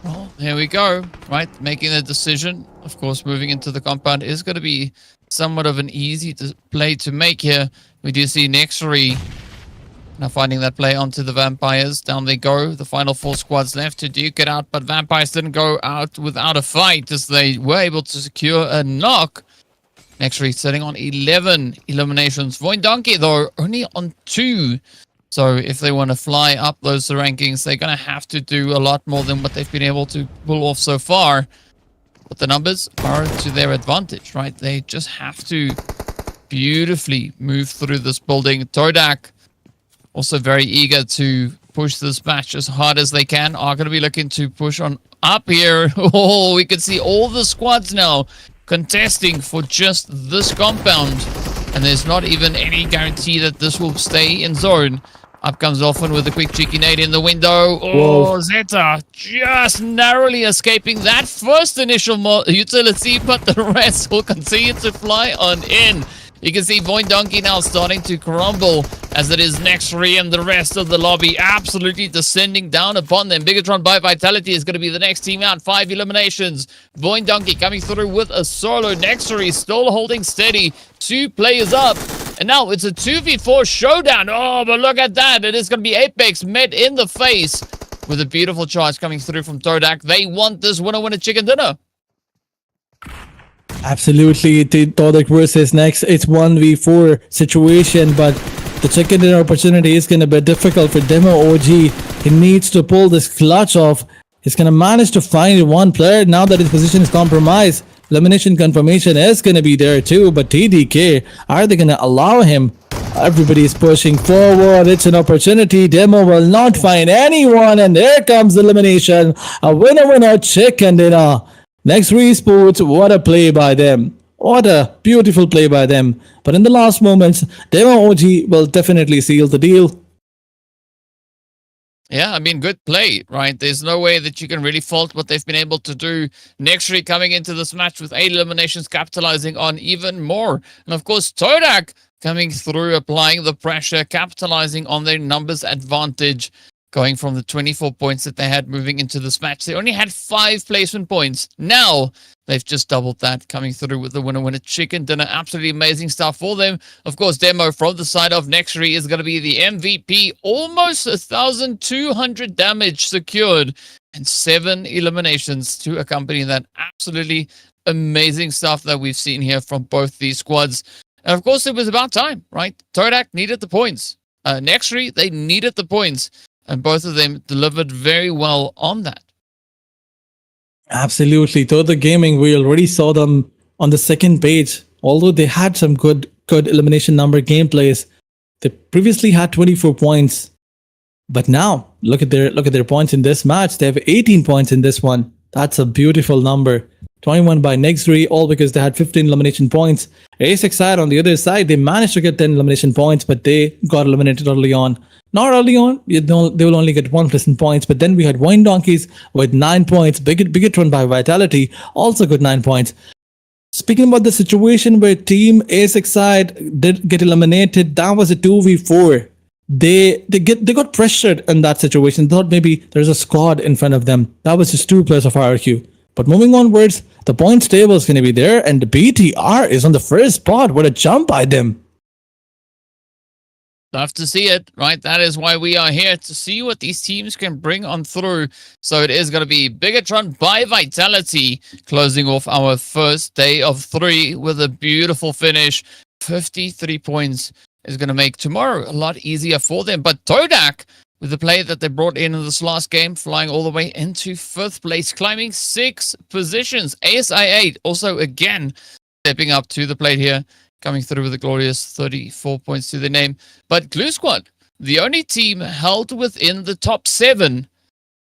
Well, here we go, right? Making the decision. Of course, moving into the compound is going to be somewhat of an easy play to make here. We do see NEXORY now finding that play onto the Vampires. Down they go. The final 4 squads left to duke it out, but Vampires didn't go out without a fight as they were able to secure a knock. NEXORY sitting on 11 eliminations. VOIN Donkey, though, only on 2. So if they want to fly up those rankings, they're going to have to do a lot more than what they've been able to pull off so far. But the numbers are to their advantage, right? They just have to beautifully move through this building. TODAK also very eager to push this match as hard as they can. Are going to be looking to push on up here. Oh, we can see all the squads now contesting for just this compound. And there's not even any guarantee that this will stay in zone. Up comes Orphan with a quick cheeky nade in the window. Oh, Zeta just narrowly escaping that first initial utility, but the rest will continue to fly on in. You can see VOIN Donkey now starting to crumble as it is NEXORY and the rest of the lobby absolutely descending down upon them. BIGETRON by Vitality is going to be the next team out. 5 eliminations. VOIN Donkey coming through with a solo. NEXORY still holding steady. 2 players up. And now it's a 2v4 showdown. Oh, but look at that. It is going to be Apex met in the face with a beautiful charge coming through from TODAK. They want this winner chicken dinner. Absolutely, TODAK versus Next. It's 1v4 situation, but the chicken dinner opportunity is going to be difficult for Demo OG. He needs to pull this clutch off. He's going to manage to find one player now that his position is compromised. Elimination confirmation is going to be there too, but TDK, are they going to allow him? Everybody's pushing forward. It's an opportunity. Demo will not find anyone, and there comes the elimination. A winner chicken dinner. NEXORY Esports, what a play by them. What a beautiful play by them. But in the last moments, Demo OG will definitely seal the deal. Yeah, I mean, good play, right? There's no way that you can really fault what they've been able to do. NEXORY coming into this match with 8 eliminations, capitalizing on even more. And of course, TODAK coming through, applying the pressure, capitalizing on their numbers advantage. Going from the 24 points that they had moving into this match. They only had 5 placement points. Now, they've just doubled that, coming through with the winner chicken dinner. Absolutely amazing stuff for them. Of course, Demo from the side of NEXORY is going to be the MVP. Almost 1,200 damage secured and 7 eliminations to accompany that. Absolutely amazing stuff that we've seen here from both these squads. And of course, it was about time, right? TODAK needed the points. NEXORY, they needed the points. And both of them delivered very well on that. Absolutely. TODAK Gaming, we already saw them on the second page. Although they had some good elimination number gameplays, they previously had 24 points. But now look at their points in this match. They have 18 points in this one. That's a beautiful number. 21 by NEXORY, all because they had 15 elimination points. AXETRON on the other side, they managed to get 10 elimination points, but they got eliminated early on. Not early on, they will only get 1 pleasant points. But then we had VOIN Donkeys with 9 points. BIGETRON by Vitality also got 9 points. Speaking about the situation where Team AXETRON did get eliminated, that was a 2v4. They got pressured in that situation. Thought maybe there's a squad in front of them. That was just 2 players of RRQ. But moving onwards, the points table is going to be there, and the BTR is on the first spot. What a jump by them! Love to see it, right? That is why we are here, to see what these teams can bring on through. So it is going to be BIGETRON by Vitality, closing off our first day of 3 with a beautiful finish. 53 points is going to make tomorrow a lot easier for them. But TODAK, with the play that they brought in this last game, flying all the way into 5th place, climbing 6 positions. ASI8 also again stepping up to the plate here, coming through with a glorious 34 points to their name. But Glue Squad, the only team held within the top 7,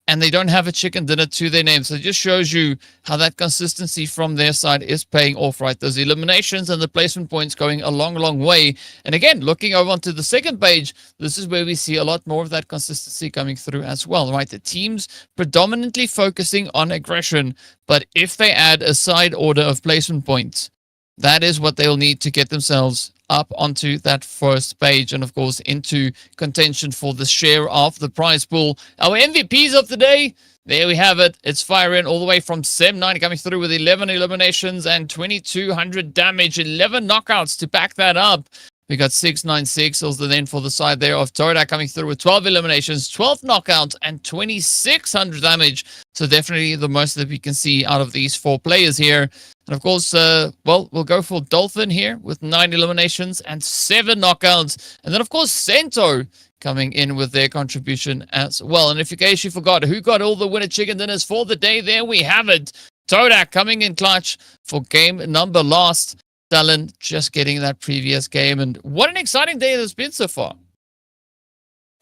and they don't have a chicken dinner to their name. So it just shows you how that consistency from their side is paying off, right? Those eliminations and the placement points going a long, long way. And again, looking over onto the second page, this is where we see a lot more of that consistency coming through as well, right? The teams predominantly focusing on aggression, but if they add a side order of placement points, that is what they'll need to get themselves up onto that first page and, of course, into contention for the share of the prize pool. Our MVPs of the day, there we have it. It's firing all the way from Sem9, coming through with 11 eliminations and 2,200 damage, 11 knockouts to back that up. We got 696 also then for the side there of TODAK, coming through with 12 eliminations, 12 knockouts, and 2,600 damage. So definitely the most that we can see out of these 4 players here. And of course, well, we'll go for Dolphin here with 9 eliminations and 7 knockouts. And then, of course, Cento coming in with their contribution as well. And if in case you forgot who got all the winner chicken dinners for the day, there we have it. TODAK coming in clutch for game number last. TALON just getting that previous game. And what an exciting day it's been so far.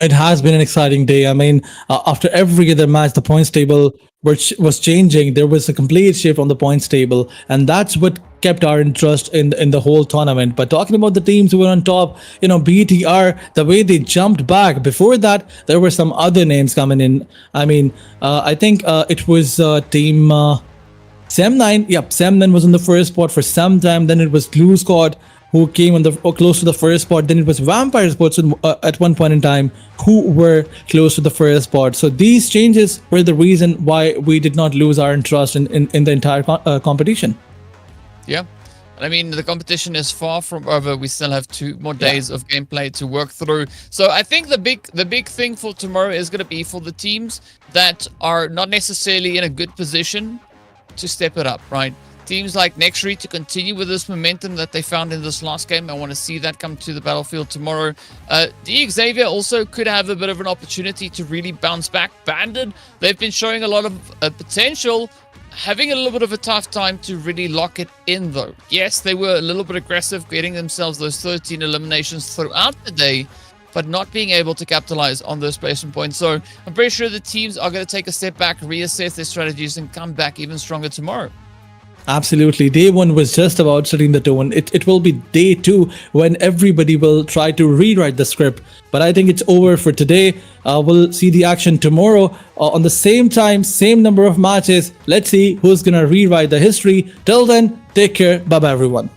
It has been an exciting day. I mean, after every other match, the points table was changing. There was a complete shift on the points table, and that's what kept our interest in the whole tournament. But talking about the teams who were on top, you know, BTR, the way they jumped back. Before that, there were some other names coming in. I mean, I think it was team Sem9. Yep, Sem9 was in the first spot for some time. Then it was Glue Squad who came on the close to the first spot. Then it was VIPERxKO at one point in time who were close to the first spot. So these changes were the reason why we did not lose our interest in the entire competition. Yeah. I mean, the competition is far from over. We still have 2 more days of gameplay to work through. So I think the big thing for tomorrow is going to be for the teams that are not necessarily in a good position to step it up, right? Teams like NEXORY to continue with this momentum that they found in this last game. I want to see that come to the battlefield tomorrow. The XAVIER also could have a bit of an opportunity to really bounce back. Banded, they've been showing a lot of potential, having a little bit of a tough time to really lock it in though. Yes, they were a little bit aggressive, getting themselves those 13 eliminations throughout the day, but not being able to capitalize on those placement points. So I'm pretty sure the teams are going to take a step back, reassess their strategies, and come back even stronger tomorrow. Absolutely. Day 1 was just about setting the tone. It will be day 2 when everybody will try to rewrite the script. But I think it's over for today. We'll see the action tomorrow on the same time, same number of matches. Let's see who's going to rewrite the history. Till then, take care. Bye-bye, everyone.